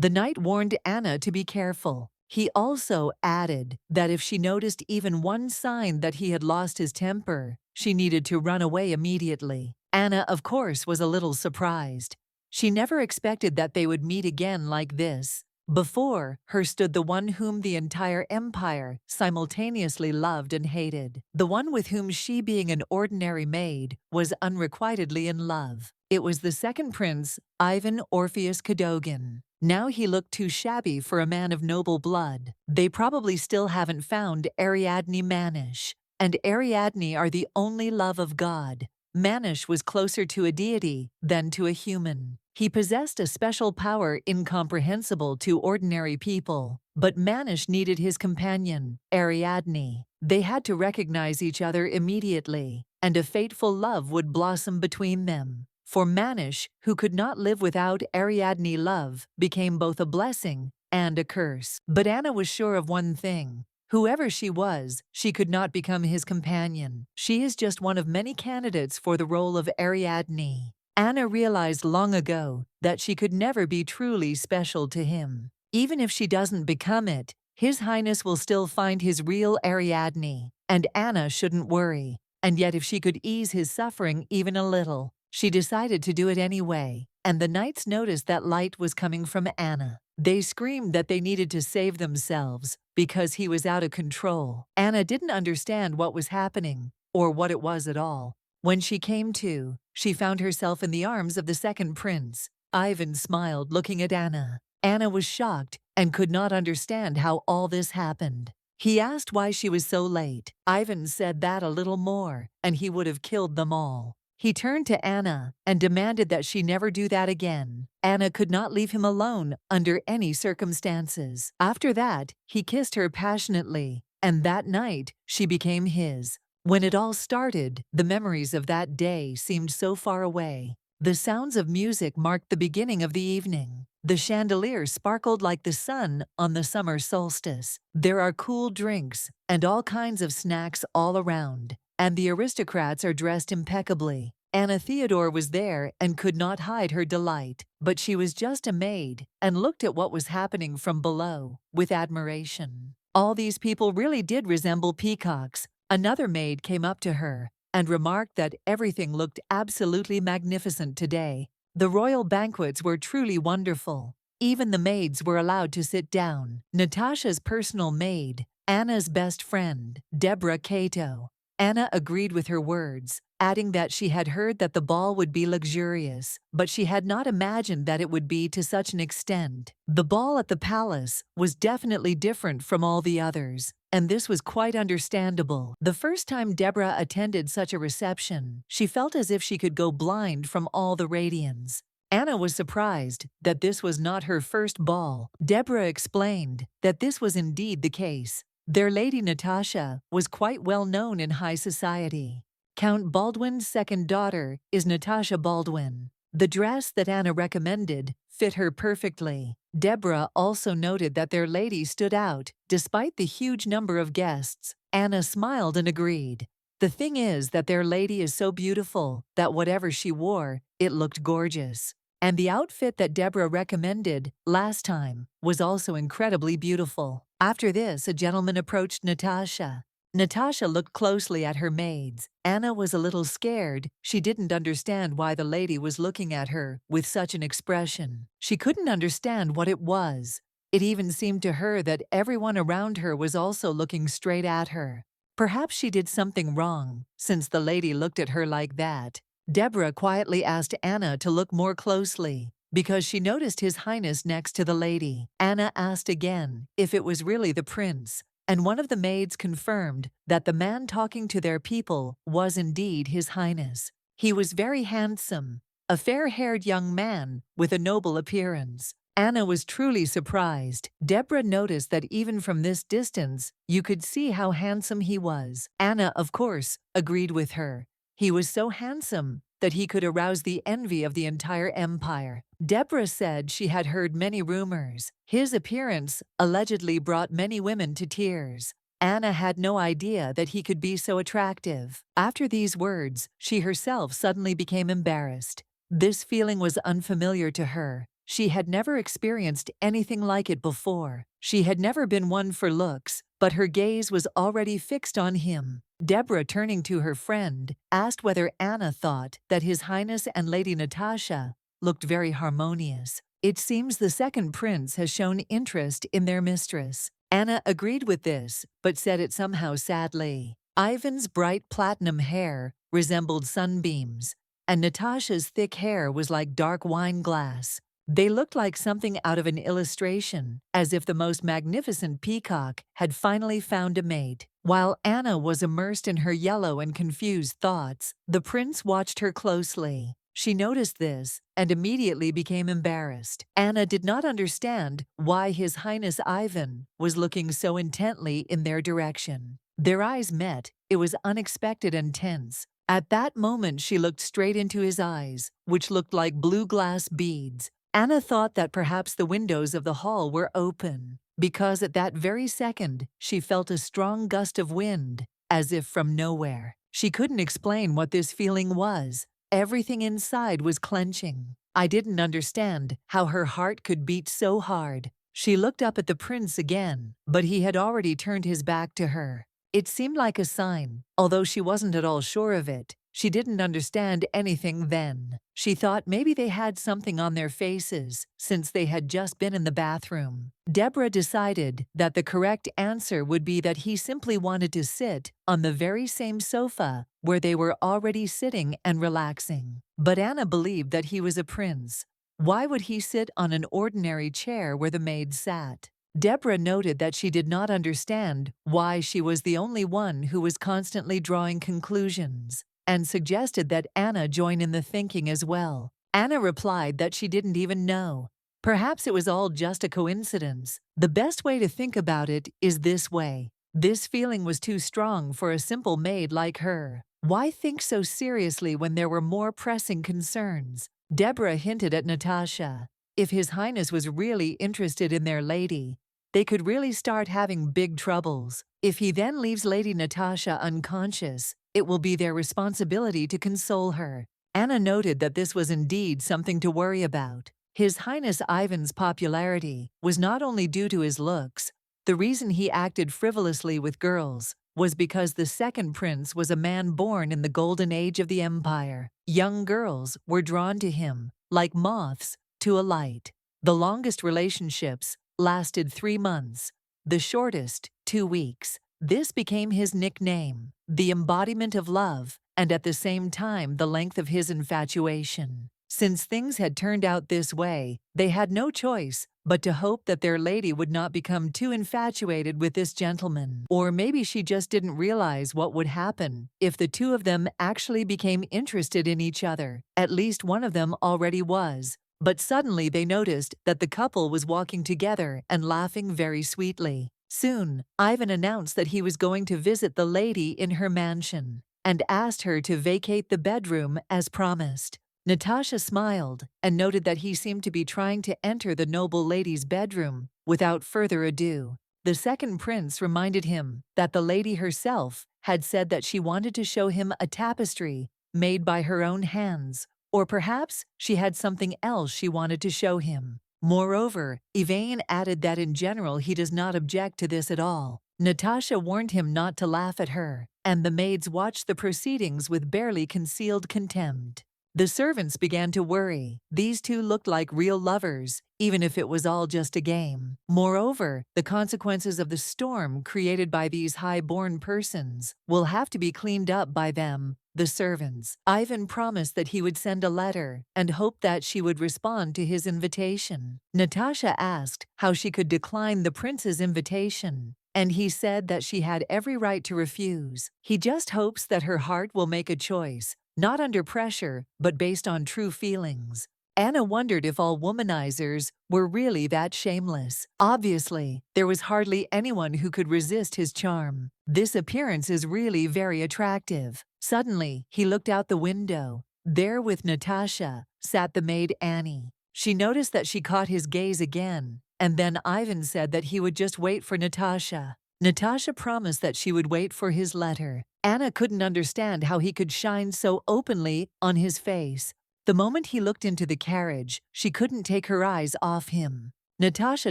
The knight warned Anna to be careful. He also added that if she noticed even one sign that he had lost his temper, she needed to run away immediately. Anna, of course, was a little surprised. She never expected that they would meet again like this. Before her stood the one whom the entire empire simultaneously loved and hated, the one with whom she, being an ordinary maid, was unrequitedly in love. It was the second prince, Ivan Orpheus Cadogan. Now he looked too shabby for a man of noble blood. They probably still haven't found Ariadne Manish, and Ariadne are the only love of God. Manish was closer to a deity than to a human. He possessed a special power incomprehensible to ordinary people, but Manish needed his companion, Ariadne. They had to recognize each other immediately, and a fateful love would blossom between them. For Manish, who could not live without Ariadne, love became both a blessing and a curse. But Anna was sure of one thing. Whoever she was, she could not become his companion. She is just one of many candidates for the role of Ariadne. Anna realized long ago that she could never be truly special to him. Even if she doesn't become it, His Highness will still find his real Ariadne, and Anna shouldn't worry. And yet if she could ease his suffering even a little, she decided to do it anyway, and the knights noticed that light was coming from Anna. They screamed that they needed to save themselves because he was out of control. Anna didn't understand what was happening, or what it was at all. When she came to, she found herself in the arms of the second prince. Ivan smiled, looking at Anna. Anna was shocked and could not understand how all this happened. He asked why she was so late. Ivan said that a little more, and he would have killed them all. He turned to Anna and demanded that she never do that again. Anna could not leave him alone under any circumstances. After that, he kissed her passionately, and that night, she became his. When it all started, the memories of that day seemed so far away. The sounds of music marked the beginning of the evening. The chandelier sparkled like the sun on the summer solstice. There are cool drinks and all kinds of snacks all around, and the aristocrats are dressed impeccably. Anna Theodore was there and could not hide her delight, but she was just a maid and looked at what was happening from below with admiration. All these people really did resemble peacocks. Another maid came up to her and remarked that everything looked absolutely magnificent today. The royal banquets were truly wonderful. Even the maids were allowed to sit down. Natasha's personal maid, Anna's best friend, Deborah Cato. Anna agreed with her words, adding that she had heard that the ball would be luxurious, but she had not imagined that it would be to such an extent. The ball at the palace was definitely different from all the others, and this was quite understandable. The first time Deborah attended such a reception, she felt as if she could go blind from all the radiance. Anna was surprised that this was not her first ball. Deborah explained that this was indeed the case. Their lady Natasha was quite well known in high society. Count Baldwin's second daughter is Natasha Baldwin. The dress that Anna recommended fit her perfectly. Deborah also noted that their lady stood out despite the huge number of guests. Anna smiled and agreed. The thing is that their lady is so beautiful that whatever she wore, it looked gorgeous. And the outfit that Deborah recommended last time was also incredibly beautiful. After this, a gentleman approached Natasha. Natasha looked closely at her maids. Anna was a little scared. She didn't understand why the lady was looking at her with such an expression. She couldn't understand what it was. It even seemed to her that everyone around her was also looking straight at her. Perhaps she did something wrong, since the lady looked at her like that. Deborah quietly asked Anna to look more closely, because she noticed His Highness next to the lady. Anna asked again if it was really the prince, and one of the maids confirmed that the man talking to their people was indeed His Highness. He was very handsome, a fair-haired young man with a noble appearance. Anna was truly surprised. Deborah noticed that even from this distance, you could see how handsome he was. Anna, of course, agreed with her. He was so handsome that he could arouse the envy of the entire empire. Deborah said she had heard many rumors. His appearance allegedly brought many women to tears. Anna had no idea that he could be so attractive. After these words, she herself suddenly became embarrassed. This feeling was unfamiliar to her. She had never experienced anything like it before. She had never been one for looks, but her gaze was already fixed on him. Deborah, turning to her friend, asked whether Anna thought that His Highness and Lady Natasha looked very harmonious. It seems the second prince has shown interest in their mistress. Anna agreed with this, but said it somehow sadly. Ivan's bright platinum hair resembled sunbeams, and Natasha's thick hair was like dark wine glass. They looked like something out of an illustration, as if the most magnificent peacock had finally found a mate. While Anna was immersed in her yellow and confused thoughts, the prince watched her closely. She noticed this and immediately became embarrassed. Anna did not understand why His Highness Ivan was looking so intently in their direction. Their eyes met. It was unexpected and tense. At that moment, she looked straight into his eyes, which looked like blue glass beads. Anna thought that perhaps the windows of the hall were open, because at that very second, she felt a strong gust of wind, as if from nowhere. She couldn't explain what this feeling was. Everything inside was clenching. I didn't understand how her heart could beat so hard. She looked up at the prince again, but he had already turned his back to her. It seemed like a sign, although she wasn't at all sure of it. She didn't understand anything then. She thought maybe they had something on their faces, since they had just been in the bathroom. Deborah decided that the correct answer would be that he simply wanted to sit on the very same sofa where they were already sitting and relaxing. But Anna believed that he was a prince. Why would he sit on an ordinary chair where the maid sat? Deborah noted that she did not understand why she was the only one who was constantly drawing conclusions, and suggested that Anna join in the thinking as well. Anna replied that she didn't even know. Perhaps it was all just a coincidence. The best way to think about it is this way. This feeling was too strong for a simple maid like her. Why think so seriously when there were more pressing concerns? Deborah hinted at Natasha. If His Highness was really interested in their lady, they could really start having big troubles. If he then leaves Lady Natasha unconscious, it will be their responsibility to console her. Anna noted that this was indeed something to worry about. His Highness Ivan's popularity was not only due to his looks. The reason he acted frivolously with girls was because the second prince was a man born in the golden age of the empire. Young girls were drawn to him, like moths to a light. The longest relationships lasted 3 months, the shortest 2 weeks. This became his nickname, the embodiment of love, and at the same time the length of his infatuation. Since things had turned out this way, they had no choice but to hope that their lady would not become too infatuated with this gentleman. Or maybe she just didn't realize what would happen if the two of them actually became interested in each other. At least one of them already was. But suddenly they noticed that the couple was walking together and laughing very sweetly. Soon, Ivan announced that he was going to visit the lady in her mansion, and asked her to vacate the bedroom as promised. Natasha smiled and noted that he seemed to be trying to enter the noble lady's bedroom without further ado. The second prince reminded him that the lady herself had said that she wanted to show him a tapestry made by her own hands, or perhaps she had something else she wanted to show him. Moreover, Ivan added that in general he does not object to this at all. Natasha warned him not to laugh at her, and the maids watched the proceedings with barely concealed contempt. The servants began to worry. These two looked like real lovers, even if it was all just a game. Moreover, the consequences of the storm created by these high-born persons will have to be cleaned up by them, the servants. Ivan promised that he would send a letter and hoped that she would respond to his invitation. Natasha asked how she could decline the prince's invitation, and he said that she had every right to refuse. He just hopes that her heart will make a choice, not under pressure, but based on true feelings. Anna wondered if all womanizers were really that shameless. Obviously, there was hardly anyone who could resist his charm. This appearance is really very attractive. Suddenly, he looked out the window. There with Natasha sat the maid Annie. She noticed that she caught his gaze again, and then Ivan said that he would just wait for Natasha. Natasha promised that she would wait for his letter. Anna couldn't understand how he could shine so openly on his face. The moment he looked into the carriage, she couldn't take her eyes off him. Natasha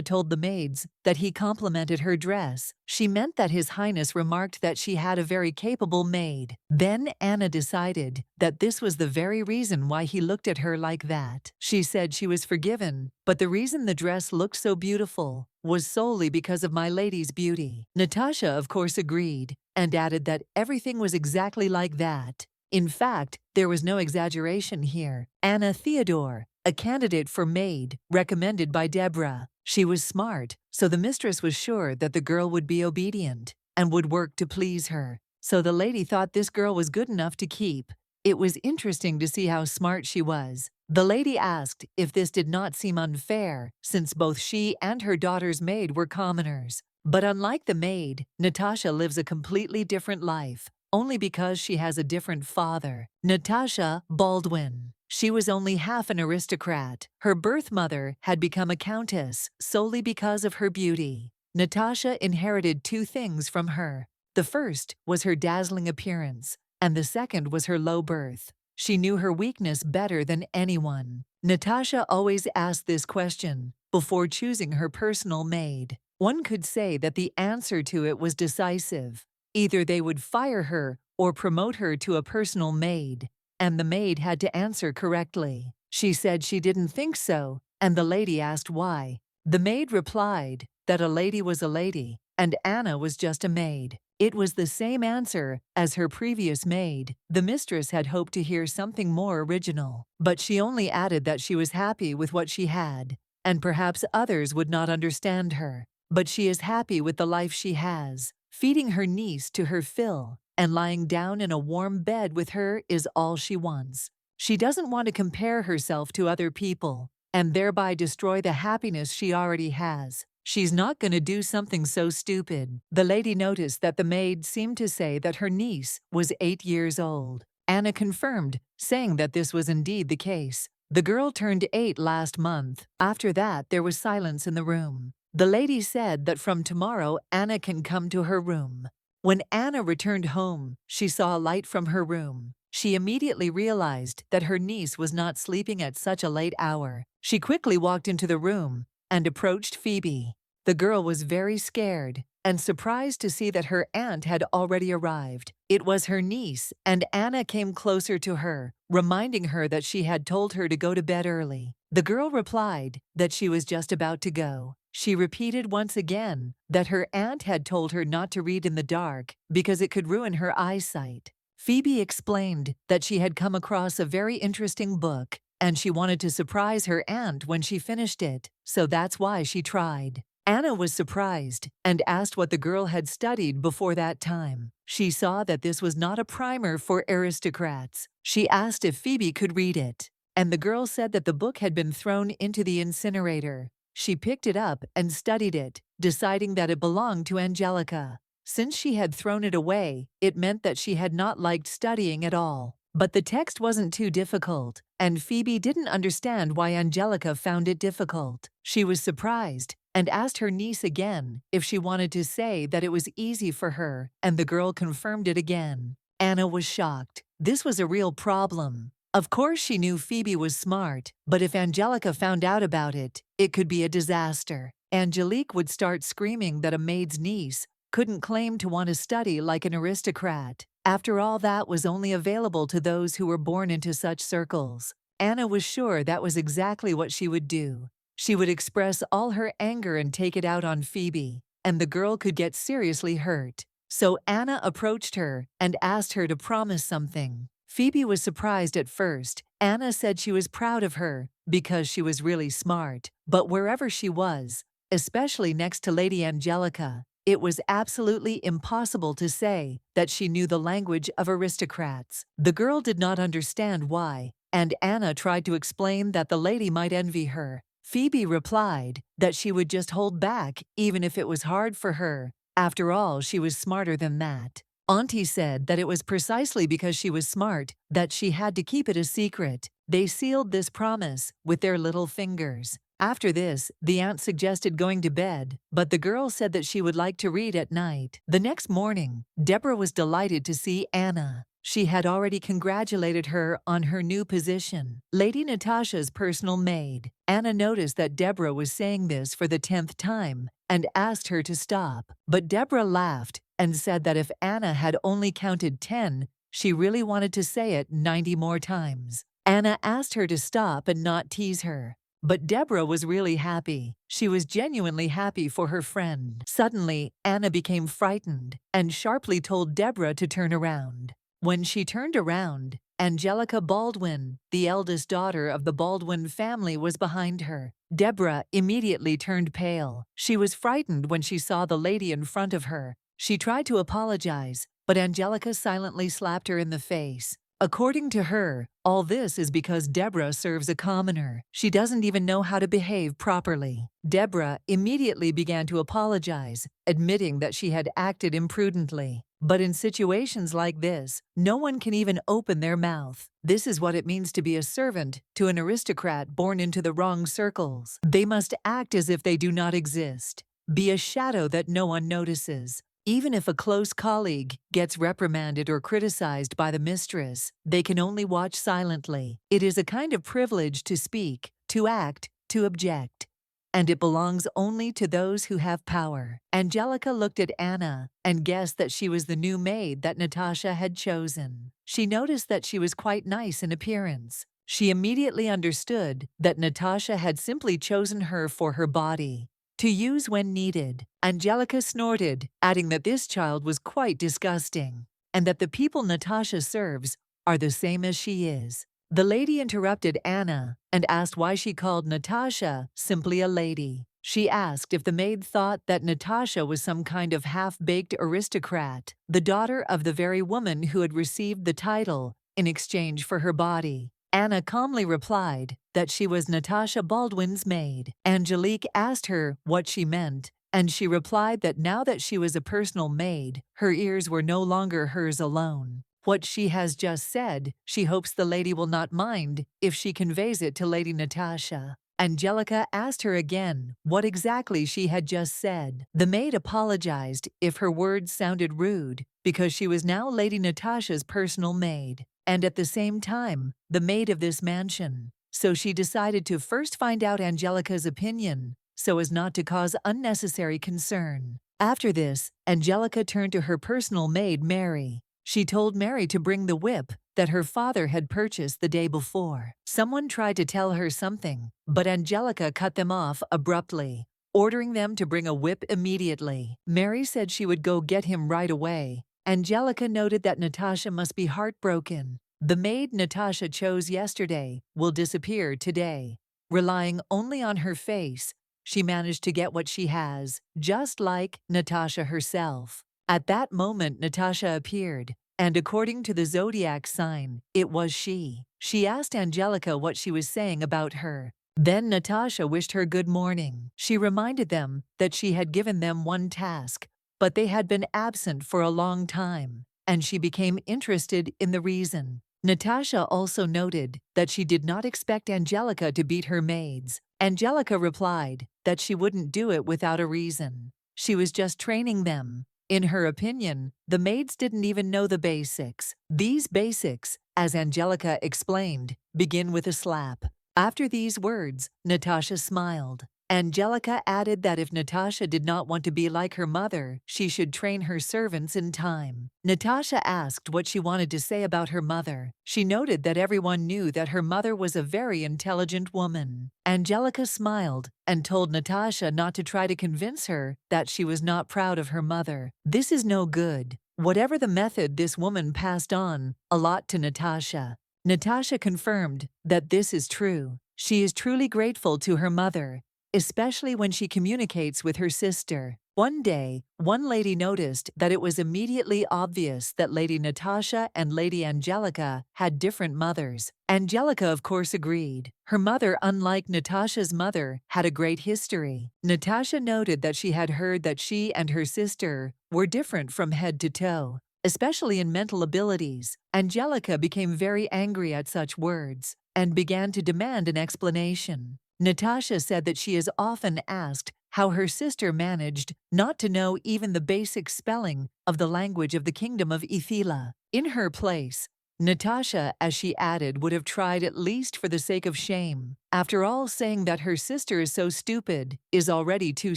told the maids that he complimented her dress. She meant that His Highness remarked that she had a very capable maid. Then Anna decided that this was the very reason why he looked at her like that. She said she was forgiven, but the reason the dress looked so beautiful was solely because of my lady's beauty. Natasha, of course, agreed and added that everything was exactly like that. In fact, there was no exaggeration here. Anna Theodore, a candidate for maid, recommended by Deborah. She was smart, so the mistress was sure that the girl would be obedient and would work to please her. So the lady thought this girl was good enough to keep. It was interesting to see how smart she was. The lady asked if this did not seem unfair, since both she and her daughter's maid were commoners. But unlike the maid, Natasha lives a completely different life, only because she has a different father. Natasha Baldwin. She was only half an aristocrat. Her birth mother had become a countess solely because of her beauty. Natasha inherited two things from her. The first was her dazzling appearance, and the second was her low birth. She knew her weakness better than anyone. Natasha always asked this question before choosing her personal maid. One could say that the answer to it was decisive. Either they would fire her or promote her to a personal maid, and the maid had to answer correctly. She said she didn't think so, and the lady asked why. The maid replied that a lady was a lady, and Anna was just a maid. It was the same answer as her previous maid. The mistress had hoped to hear something more original, but she only added that she was happy with what she had, and perhaps others would not understand her. But she is happy with the life she has. Feeding her niece to her fill and lying down in a warm bed with her is all she wants. She doesn't want to compare herself to other people and thereby destroy the happiness she already has. She's not going to do something so stupid. The lady noticed that the maid seemed to say that her niece was 8 years old. Anna confirmed, saying that this was indeed the case. The girl turned 8 last month. After that, there was silence in the room. The lady said that from tomorrow Anna can come to her room. When Anna returned home, she saw a light from her room. She immediately realized that her niece was not sleeping at such a late hour. She quickly walked into the room and approached Phoebe. The girl was very scared and surprised to see that her aunt had already arrived. It was her niece, and Anna came closer to her, reminding her that she had told her to go to bed early. The girl replied that she was just about to go. She repeated once again that her aunt had told her not to read in the dark because it could ruin her eyesight. Phoebe explained that she had come across a very interesting book and she wanted to surprise her aunt when she finished it, so that's why she tried. Anna was surprised and asked what the girl had studied before that time. She saw that this was not a primer for aristocrats. She asked if Phoebe could read it, and the girl said that the book had been thrown into the incinerator. She picked it up and studied it, deciding that it belonged to Angelica. Since she had thrown it away, it meant that she had not liked studying at all. But the text wasn't too difficult, and Phoebe didn't understand why Angelica found it difficult. She was surprised and asked her niece again if she wanted to say that it was easy for her, and the girl confirmed it again. Anna was shocked. This was a real problem. Of course she knew Phoebe was smart, but if Angelica found out about it, it could be a disaster. Angelique would start screaming that a maid's niece couldn't claim to want to study like an aristocrat. After all, that was only available to those who were born into such circles. Anna was sure that was exactly what she would do. She would express all her anger and take it out on Phoebe, and the girl could get seriously hurt. So Anna approached her and asked her to promise something. Phoebe was surprised at first. Anna said she was proud of her because she was really smart, but wherever she was, especially next to Lady Angelica, it was absolutely impossible to say that she knew the language of aristocrats. The girl did not understand why, and Anna tried to explain that the lady might envy her. Phoebe replied that she would just hold back even if it was hard for her. After all, she was smarter than that. Auntie said that it was precisely because she was smart that she had to keep it a secret. They sealed this promise with their little fingers. After this, the aunt suggested going to bed, but the girl said that she would like to read at night. The next morning, Deborah was delighted to see Anna. She had already congratulated her on her new position. Lady Natasha's personal maid, Anna, noticed that Deborah was saying this for the 10th time and asked her to stop. But Deborah laughed and said that if Anna had only counted 10, she really wanted to say it 90 more times. Anna asked her to stop and not tease her. But Deborah was really happy. She was genuinely happy for her friend. Suddenly, Anna became frightened and sharply told Deborah to turn around. When she turned around, Angelica Baldwin, the eldest daughter of the Baldwin family, was behind her. Deborah immediately turned pale. She was frightened when she saw the lady in front of her. She tried to apologize, but Angelica silently slapped her in the face. According to her, all this is because Deborah serves a commoner. She doesn't even know how to behave properly. Deborah immediately began to apologize, admitting that she had acted imprudently. But in situations like this, no one can even open their mouth. This is what it means to be a servant to an aristocrat born into the wrong circles. They must act as if they do not exist. Be a shadow that no one notices. Even if a close colleague gets reprimanded or criticized by the mistress, they can only watch silently. It is a kind of privilege to speak, to act, to object. And it belongs only to those who have power. Angelica looked at Anna and guessed that she was the new maid that Natasha had chosen. She noticed that she was quite nice in appearance. She immediately understood that Natasha had simply chosen her for her body, to use when needed. Angelica snorted, adding that this child was quite disgusting, and that the people Natasha serves are the same as she is. The lady interrupted Anna and asked why she called Natasha simply a lady. She asked if the maid thought that Natasha was some kind of half-baked aristocrat, the daughter of the very woman who had received the title in exchange for her body. Anna calmly replied that she was Natasha Baldwin's maid. Angelique asked her what she meant, and she replied that now that she was a personal maid, her ears were no longer hers alone. What she has just said, she hopes the lady will not mind if she conveys it to Lady Natasha. Angelica asked her again what exactly she had just said. The maid apologized if her words sounded rude, because she was now Lady Natasha's personal maid, and at the same time, the maid of this mansion. So she decided to first find out Angelica's opinion, so as not to cause unnecessary concern. After this, Angelica turned to her personal maid, Mary. She told Mary to bring the whip that her father had purchased the day before. Someone tried to tell her something, but Angelica cut them off abruptly, ordering them to bring a whip immediately. Mary said she would go get him right away. Angelica noted that Natasha must be heartbroken. The maid Natasha chose yesterday will disappear today. Relying only on her face, she managed to get what she has, just like Natasha herself. At that moment, Natasha appeared, and according to the zodiac sign, it was she. She asked Angelica what she was saying about her. Then Natasha wished her good morning. She reminded them that she had given them one task, but they had been absent for a long time, and she became interested in the reason. Natasha also noted that she did not expect Angelica to beat her maids. Angelica replied that she wouldn't do it without a reason. She was just training them. In her opinion, the maids didn't even know the basics. These basics, as Angelica explained, begin with a slap. After these words, Natasha smiled. Angelica added that if Natasha did not want to be like her mother, she should train her servants in time. Natasha asked what she wanted to say about her mother. She noted that everyone knew that her mother was a very intelligent woman. Angelica smiled and told Natasha not to try to convince her that she was not proud of her mother. This is no good. Whatever the method, this woman passed on a lot to Natasha. Natasha confirmed that this is true. She is truly grateful to her mother, especially when she communicates with her sister. One day, one lady noticed that it was immediately obvious that Lady Natasha and Lady Angelica had different mothers. Angelica, of course, agreed. Her mother, unlike Natasha's mother, had a great history. Natasha noted that she had heard that she and her sister were different from head to toe, especially in mental abilities. Angelica became very angry at such words and began to demand an explanation. Natasha said that she is often asked how her sister managed not to know even the basic spelling of the language of the kingdom of Ithila. In her place, Natasha, as she added, would have tried at least for the sake of shame. After all, saying that her sister is so stupid is already too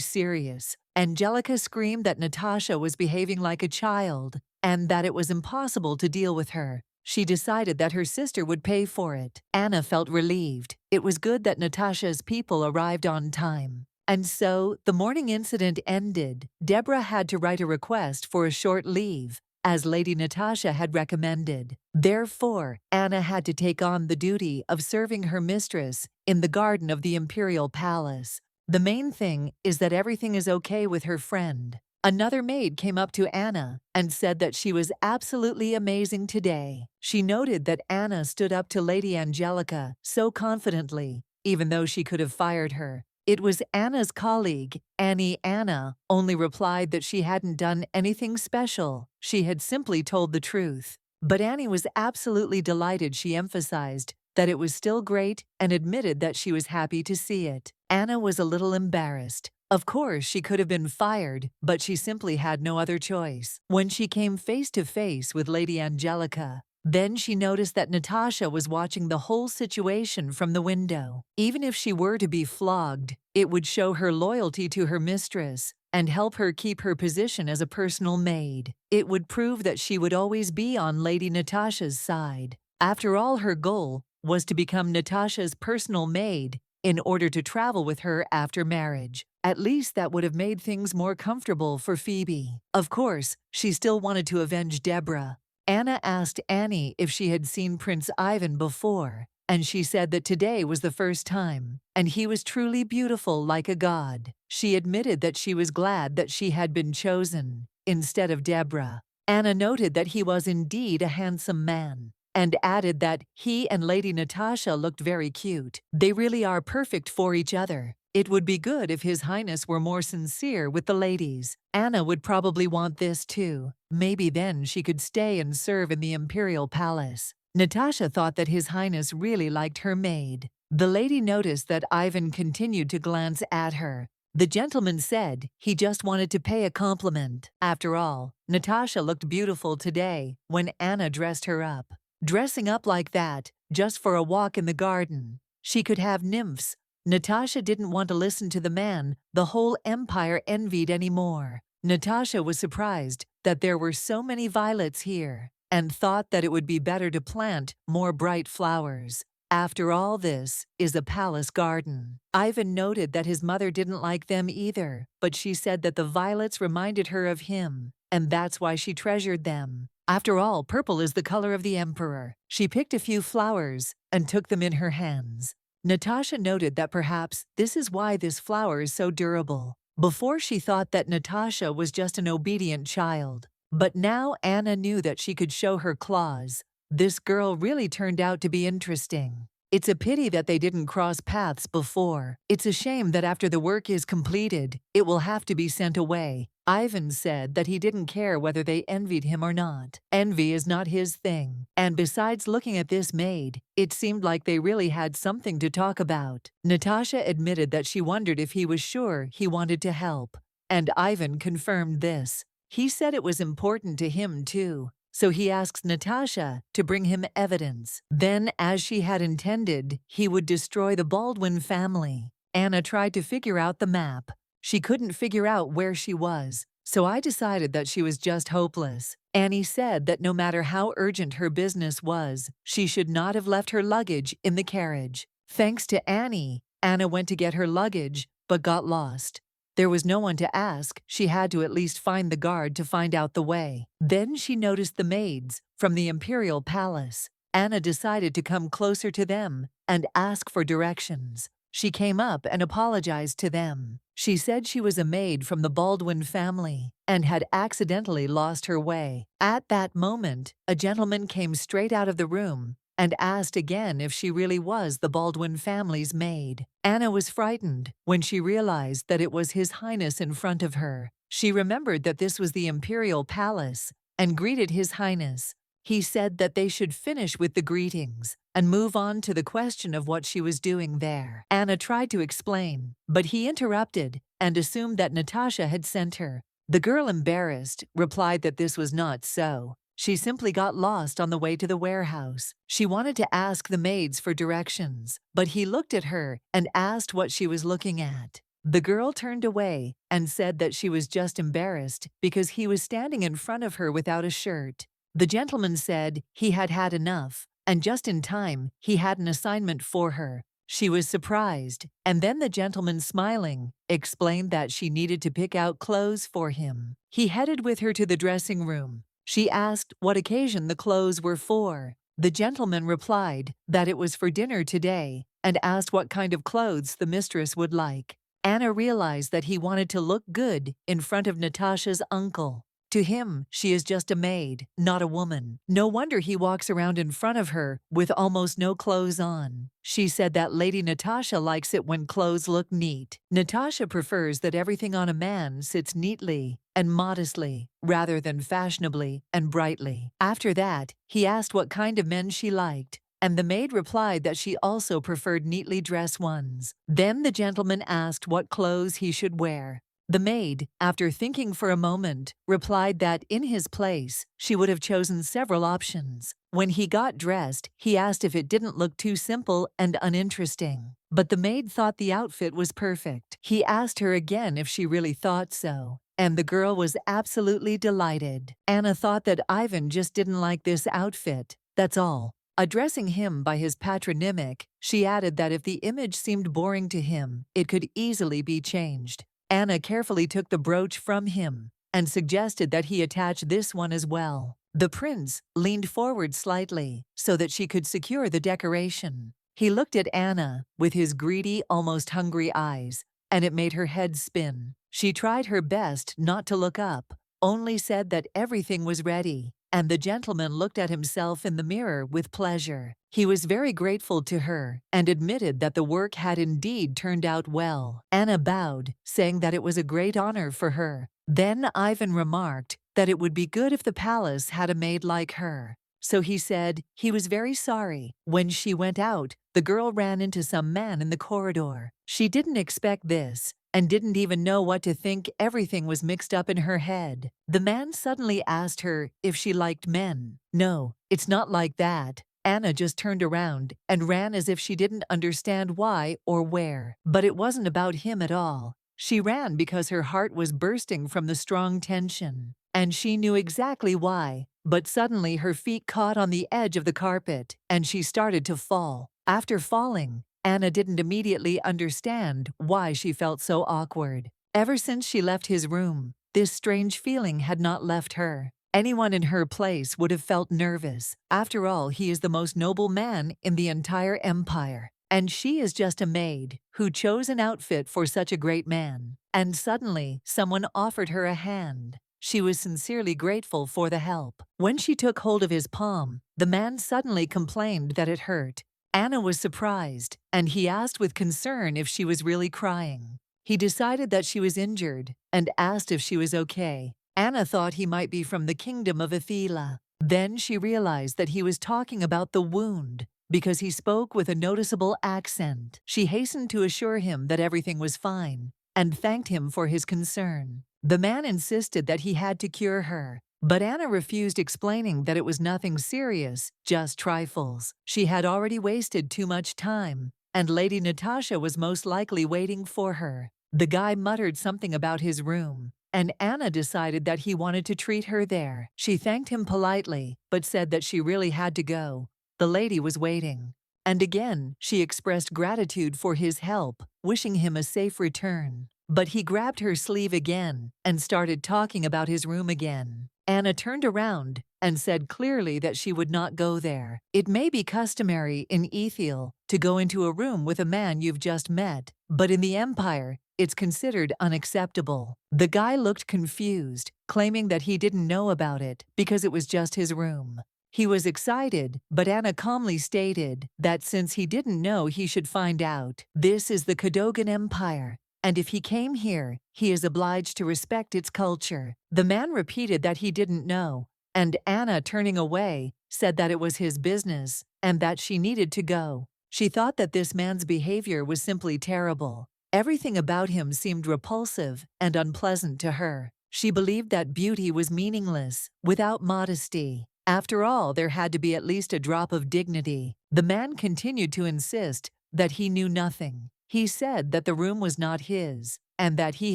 serious. Angelica screamed that Natasha was behaving like a child and that it was impossible to deal with her. She decided that her sister would pay for it. Anna felt relieved. It was good that Natasha's people arrived on time. And so, the morning incident ended. Deborah had to write a request for a short leave, as Lady Natasha had recommended. Therefore, Anna had to take on the duty of serving her mistress in the garden of the imperial palace. The main thing is that everything is okay with her friend. Another maid came up to Anna and said that she was absolutely amazing today. She noted that Anna stood up to Lady Angelica so confidently, even though she could have fired her. It was Anna's colleague, Anna, only replied that she hadn't done anything special. She had simply told the truth. But Annie was absolutely delighted. She emphasized that it was still great and admitted that she was happy to see it. Anna was a little embarrassed. Of course, she could have been fired, but she simply had no other choice. When she came face to face with Lady Angelica, then she noticed that Natasha was watching the whole situation from the window. Even if she were to be flogged, it would show her loyalty to her mistress and help her keep her position as a personal maid. It would prove that she would always be on Lady Natasha's side. After all, her goal was to become Natasha's personal maid in order to travel with her after marriage. At least that would have made things more comfortable for Phoebe. Of course, she still wanted to avenge Deborah. Anna asked Annie if she had seen Prince Ivan before, and she said that today was the first time, and he was truly beautiful like a god. She admitted that she was glad that she had been chosen instead of Deborah. Anna noted that he was indeed a handsome man, and added that he and Lady Natasha looked very cute. They really are perfect for each other. It would be good if His Highness were more sincere with the ladies. Anna would probably want this too. Maybe then she could stay and serve in the imperial palace. Natasha thought that His Highness really liked her maid. The lady noticed that Ivan continued to glance at her. The gentleman said he just wanted to pay a compliment. After all, Natasha looked beautiful today when Anna dressed her up. Dressing up like that, just for a walk in the garden. She could have nymphs. Natasha didn't want to listen to the man the whole empire envied anymore. Natasha was surprised that there were so many violets here, and thought that it would be better to plant more bright flowers. After all, this is a palace garden. Ivan noted that his mother didn't like them either, but she said that the violets reminded her of him, and that's why she treasured them. After all, purple is the color of the emperor. She picked a few flowers and took them in her hands. Natasha noted that perhaps this is why this flower is so durable. Before, she thought that Natasha was just an obedient child. But now Anna knew that she could show her claws. This girl really turned out to be interesting. It's a pity that they didn't cross paths before. It's a shame that after the work is completed, it will have to be sent away. Ivan said that he didn't care whether they envied him or not. Envy is not his thing. And besides looking at this maid, it seemed like they really had something to talk about. Natasha admitted that she wondered if he was sure he wanted to help. And Ivan confirmed this. He said it was important to him too. So he asks Natasha to bring him evidence. Then, as she had intended, he would destroy the Baldwin family. Anna tried to figure out the map. She couldn't figure out where she was, so I decided that she was just hopeless. Annie said that no matter how urgent her business was, she should not have left her luggage in the carriage. Thanks to Annie, Anna went to get her luggage, but got lost. There was no one to ask. She had to at least find the guard to find out the way. Then she noticed the maids from the imperial palace. Anna decided to come closer to them and ask for directions. She came up and apologized to them. She said she was a maid from the Baldwin family and had accidentally lost her way. At that moment, a gentleman came straight out of the room and asked again if she really was the Baldwin family's maid. Anna was frightened when she realized that it was His Highness in front of her. She remembered that this was the imperial palace and greeted His Highness. He said that they should finish with the greetings and move on to the question of what she was doing there. Anna tried to explain, but he interrupted and assumed that Natasha had sent her. The girl, embarrassed, replied that this was not so. She simply got lost on the way to the warehouse. She wanted to ask the maids for directions, but he looked at her and asked what she was looking at. The girl turned away and said that she was just embarrassed because he was standing in front of her without a shirt. The gentleman said he had had enough, and just in time, he had an assignment for her. She was surprised, and then the gentleman, smiling, explained that she needed to pick out clothes for him. He headed with her to the dressing room. She asked what occasion the clothes were for. The gentleman replied that it was for dinner today and asked what kind of clothes the mistress would like. Anna realized that he wanted to look good in front of Natasha's uncle. To him, she is just a maid, not a woman. No wonder he walks around in front of her with almost no clothes on. She said that Lady Natasha likes it when clothes look neat. Natasha prefers that everything on a man sits neatly and modestly, rather than fashionably and brightly. After that, he asked what kind of men she liked, and the maid replied that she also preferred neatly dressed ones. Then the gentleman asked what clothes he should wear. The maid, after thinking for a moment, replied that in his place, she would have chosen several options. When he got dressed, he asked if it didn't look too simple and uninteresting. But the maid thought the outfit was perfect. He asked her again if she really thought so, and the girl was absolutely delighted. Anna thought that Ivan just didn't like this outfit, that's all. Addressing him by his patronymic, she added that if the image seemed boring to him, it could easily be changed. Anna carefully took the brooch from him and suggested that he attach this one as well. The prince leaned forward slightly so that she could secure the decoration. He looked at Anna with his greedy, almost hungry eyes, and it made her head spin. She tried her best not to look up, only said that everything was ready, and the gentleman looked at himself in the mirror with pleasure. He was very grateful to her and admitted that the work had indeed turned out well. Anna bowed, saying that it was a great honor for her. Then Ivan remarked that it would be good if the palace had a maid like her. So he said he was very sorry. When she went out, the girl ran into some man in the corridor. She didn't expect this and didn't even know what to think. Everything was mixed up in her head. The man suddenly asked her if she liked men. No, it's not like that. Anna just turned around and ran as if she didn't understand why or where. But it wasn't about him at all. She ran because her heart was bursting from the strong tension, and she knew exactly why. But suddenly her feet caught on the edge of the carpet, and she started to fall. After falling, Anna didn't immediately understand why she felt so awkward. Ever since she left his room, this strange feeling had not left her. Anyone in her place would have felt nervous. After all, he is the most noble man in the entire empire, and she is just a maid who chose an outfit for such a great man. And suddenly, someone offered her a hand. She was sincerely grateful for the help. When she took hold of his palm, the man suddenly complained that it hurt. Anna was surprised, and he asked with concern if she was really crying. He decided that she was injured and asked if she was okay. Anna thought he might be from the kingdom of Athila. Then she realized that he was talking about the wound because he spoke with a noticeable accent. She hastened to assure him that everything was fine and thanked him for his concern. The man insisted that he had to cure her, but Anna refused, explaining that it was nothing serious, just trifles. She had already wasted too much time, and Lady Natasha was most likely waiting for her. The guy muttered something about his room, and Anna decided that he wanted to treat her there. She thanked him politely, but said that she really had to go. The lady was waiting. And again, she expressed gratitude for his help, wishing him a safe return. But he grabbed her sleeve again and started talking about his room again. Anna turned around and said clearly that she would not go there. It may be customary in Ethiel to go into a room with a man you've just met, but in the Empire, it's considered unacceptable. The guy looked confused, claiming that he didn't know about it because it was just his room. He was excited, but Anna calmly stated that since he didn't know, he should find out. This is the Cadogan Empire, and if he came here, he is obliged to respect its culture. The man repeated that he didn't know, and Anna, turning away, said that it was his business and that she needed to go. She thought that this man's behavior was simply terrible. Everything about him seemed repulsive and unpleasant to her. She believed that beauty was meaningless without modesty. After all, there had to be at least a drop of dignity. The man continued to insist that he knew nothing. He said that the room was not his, and that he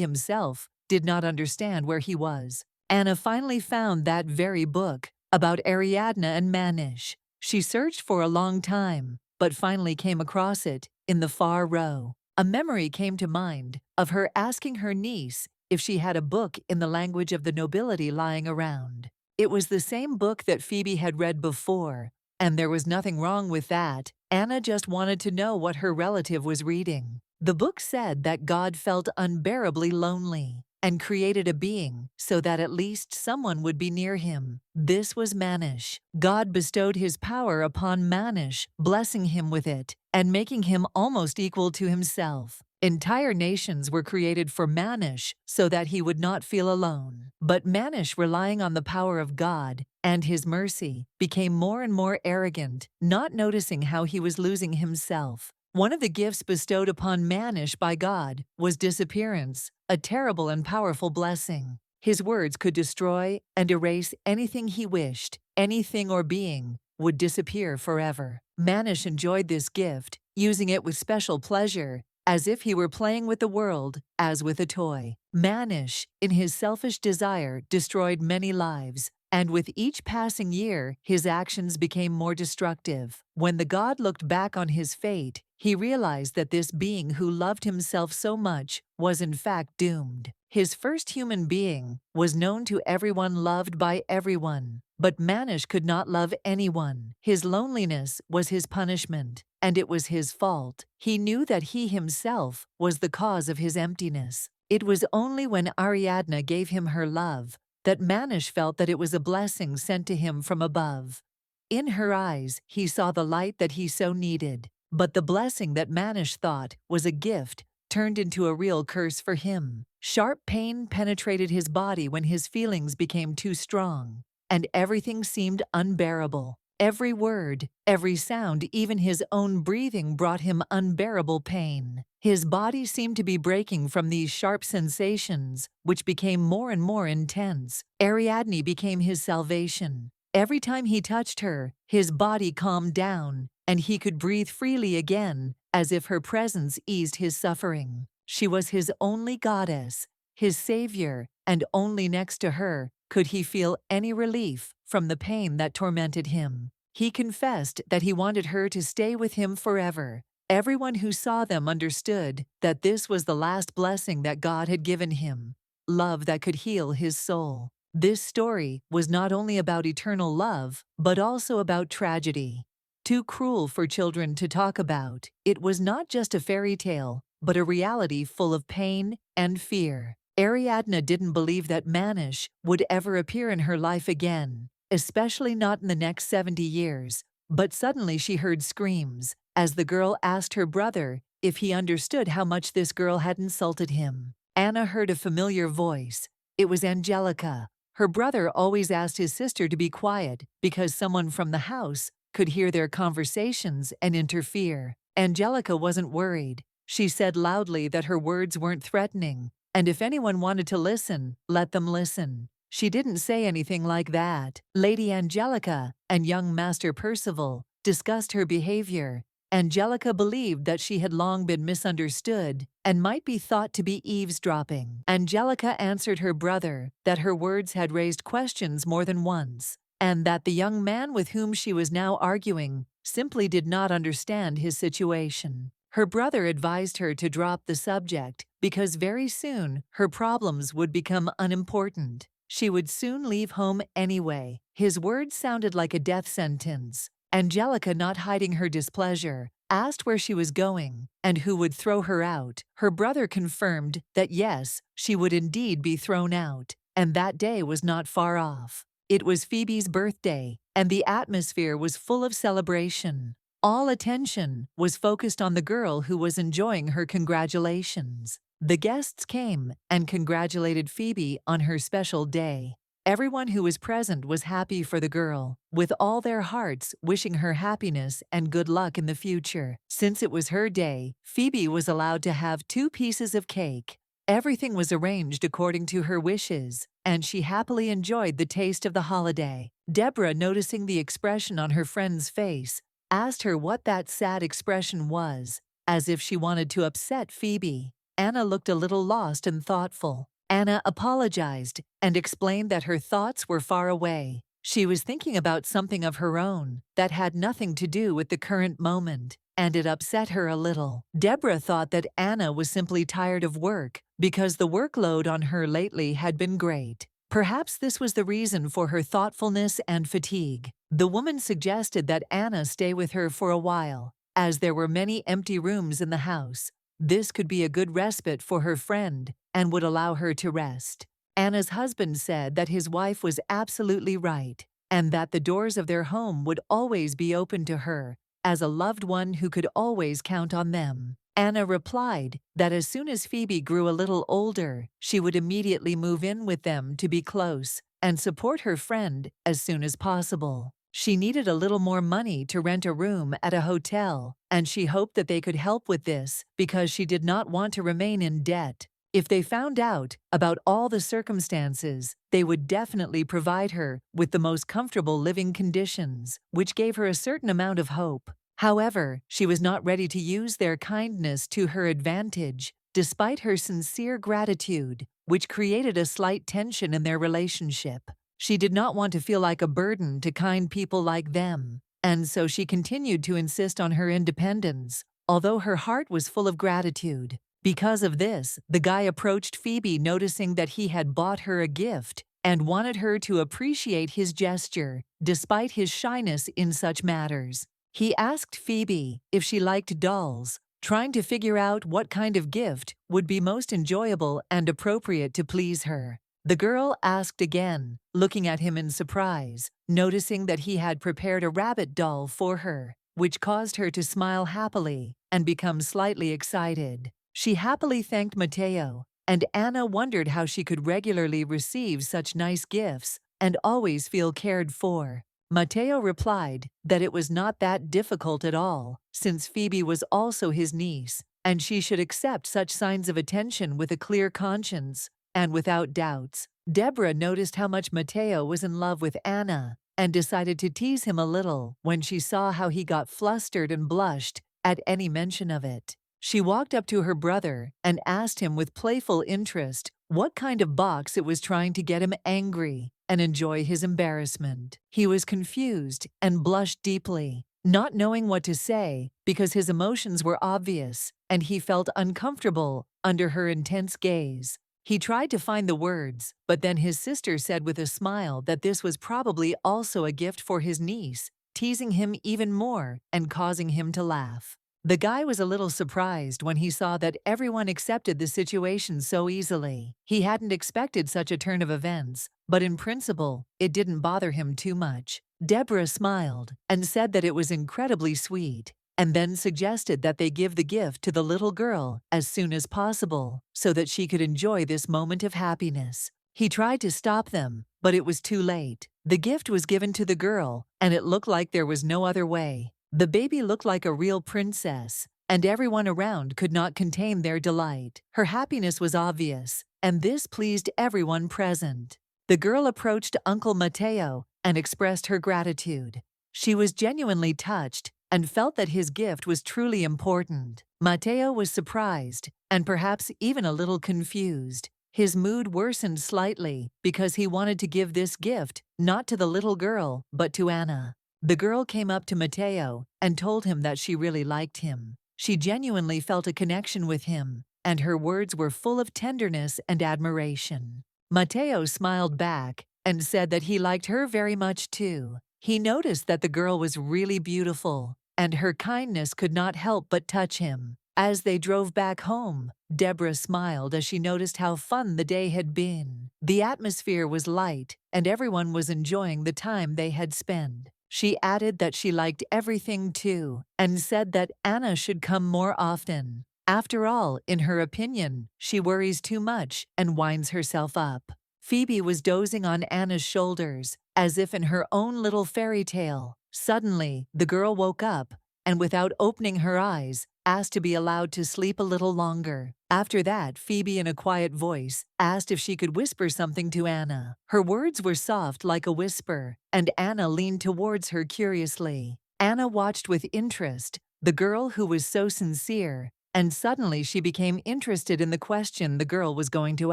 himself did not understand where he was. Anna finally found that very book about Ariadne and Manish. She searched for a long time, but finally came across it in the far row. A memory came to mind of her asking her niece if she had a book in the language of the nobility lying around. It was the same book that Phoebe had read before, and there was nothing wrong with that. Anna just wanted to know what her relative was reading. The book said that God felt unbearably lonely and created a being so that at least someone would be near him. This was Manish. God bestowed his power upon Manish, blessing him with it and making him almost equal to himself. Entire nations were created for Manish so that he would not feel alone. But Manish, relying on the power of God and his mercy, became more and more arrogant, not noticing how he was losing himself. One of the gifts bestowed upon Manish by God was disappearance, a terrible and powerful blessing. His words could destroy and erase anything he wished. Anything or being would disappear forever. Manish enjoyed this gift, using it with special pleasure, as if he were playing with the world as with a toy. Manish, in his selfish desire, destroyed many lives, and with each passing year, his actions became more destructive. When the god looked back on his fate, he realized that this being who loved himself so much was in fact doomed. His first human being was known to everyone, loved by everyone, but Manish could not love anyone. His loneliness was his punishment, and it was his fault. He knew that he himself was the cause of his emptiness. It was only when Ariadne gave him her love that Manish felt that it was a blessing sent to him from above. In her eyes, he saw the light that he so needed. But the blessing that Manish thought was a gift turned into a real curse for him. Sharp pain penetrated his body when his feelings became too strong, and everything seemed unbearable. Every word, every sound, even his own breathing brought him unbearable pain. His body seemed to be breaking from these sharp sensations, which became more and more intense. Ariadne became his salvation. Every time he touched her, his body calmed down, and he could breathe freely again, as if her presence eased his suffering. She was his only goddess, his savior, and only next to her could he feel any relief from the pain that tormented him. He confessed that he wanted her to stay with him forever. Everyone who saw them understood that this was the last blessing that God had given him, love that could heal his soul. This story was not only about eternal love, but also about tragedy. Too cruel for children to talk about, it was not just a fairy tale, but a reality full of pain and fear. Ariadne didn't believe that Manish would ever appear in her life again, especially not in the next 70 years. But suddenly she heard screams as the girl asked her brother if he understood how much this girl had insulted him. Anna heard a familiar voice. It was Angelica. Her brother always asked his sister to be quiet because someone from the house could hear their conversations and interfere. Angelica wasn't worried. She said loudly that her words weren't threatening, and if anyone wanted to listen, let them listen. She didn't say anything like that. Lady Angelica and young Master Percival discussed her behavior. Angelica believed that she had long been misunderstood and might be thought to be eavesdropping. Angelica answered her brother that her words had raised questions more than once, and that the young man with whom she was now arguing simply did not understand his situation. Her brother advised her to drop the subject because very soon her problems would become unimportant. She would soon leave home anyway. His words sounded like a death sentence. Angelica, not hiding her displeasure, asked where she was going and who would throw her out. Her brother confirmed that yes, she would indeed be thrown out, and that day was not far off. It was Phoebe's birthday, and the atmosphere was full of celebration. All attention was focused on the girl who was enjoying her congratulations. The guests came and congratulated Phoebe on her special day. Everyone who was present was happy for the girl, with all their hearts wishing her happiness and good luck in the future. Since it was her day, Phoebe was allowed to have 2 pieces of cake. Everything was arranged according to her wishes, and she happily enjoyed the taste of the holiday. Deborah, noticing the expression on her friend's face, asked her what that sad expression was, as if she wanted to upset Phoebe. Anna looked a little lost and thoughtful. Anna apologized and explained that her thoughts were far away. She was thinking about something of her own that had nothing to do with the current moment, and it upset her a little. Deborah thought that Anna was simply tired of work because the workload on her lately had been great. Perhaps this was the reason for her thoughtfulness and fatigue. The woman suggested that Anna stay with her for a while, as there were many empty rooms in the house. This could be a good respite for her friend and would allow her to rest. Anna's husband said that his wife was absolutely right, and that the doors of their home would always be open to her, as a loved one who could always count on them. Anna replied that as soon as Phoebe grew a little older, she would immediately move in with them to be close and support her friend as soon as possible. She needed a little more money to rent a room at a hotel, and she hoped that they could help with this because she did not want to remain in debt. If they found out about all the circumstances, they would definitely provide her with the most comfortable living conditions, which gave her a certain amount of hope. However, she was not ready to use their kindness to her advantage, despite her sincere gratitude, which created a slight tension in their relationship. She did not want to feel like a burden to kind people like them, and so she continued to insist on her independence, although her heart was full of gratitude. Because of this, the guy approached Phoebe, noticing that he had bought her a gift and wanted her to appreciate his gesture, despite his shyness in such matters. He asked Phoebe if she liked dolls, trying to figure out what kind of gift would be most enjoyable and appropriate to please her. The girl asked again, looking at him in surprise, noticing that he had prepared a rabbit doll for her, which caused her to smile happily and become slightly excited. She happily thanked Matteo, and Anna wondered how she could regularly receive such nice gifts and always feel cared for. Matteo replied that it was not that difficult at all, since Phoebe was also his niece, and she should accept such signs of attention with a clear conscience and without doubts. Deborah noticed how much Matteo was in love with Anna and decided to tease him a little when she saw how he got flustered and blushed at any mention of it. She walked up to her brother and asked him with playful interest what kind of box it was trying to get him angry and enjoy his embarrassment. He was confused and blushed deeply, not knowing what to say because his emotions were obvious and he felt uncomfortable under her intense gaze. He tried to find the words, but then his sister said with a smile that this was probably also a gift for his niece, teasing him even more and causing him to laugh. The guy was a little surprised when he saw that everyone accepted the situation so easily. He hadn't expected such a turn of events, but in principle, it didn't bother him too much. Deborah smiled and said that it was incredibly sweet, and then suggested that they give the gift to the little girl as soon as possible so that she could enjoy this moment of happiness. He tried to stop them, but it was too late. The gift was given to the girl, and it looked like there was no other way. The baby looked like a real princess, and everyone around could not contain their delight. Her happiness was obvious, and this pleased everyone present. The girl approached Uncle Matteo and expressed her gratitude. She was genuinely touched and felt that his gift was truly important. Matteo was surprised and perhaps even a little confused. His mood worsened slightly because he wanted to give this gift not to the little girl but to Anna. The girl came up to Matteo and told him that she really liked him. She genuinely felt a connection with him, and her words were full of tenderness and admiration. Matteo smiled back and said that he liked her very much too. He noticed that the girl was really beautiful, and her kindness could not help but touch him. As they drove back home, Deborah smiled as she noticed how fun the day had been. The atmosphere was light, and everyone was enjoying the time they had spent. She added that she liked everything too, and said that Anna should come more often. After all, in her opinion, she worries too much and winds herself up. Phoebe was dozing on Anna's shoulders, as if in her own little fairy tale. Suddenly, the girl woke up, and without opening her eyes, asked to be allowed to sleep a little longer. After that, Phoebe in a quiet voice asked if she could whisper something to Anna. Her words were soft like a whisper, and Anna leaned towards her curiously. Anna watched with interest the girl who was so sincere, and suddenly she became interested in the question the girl was going to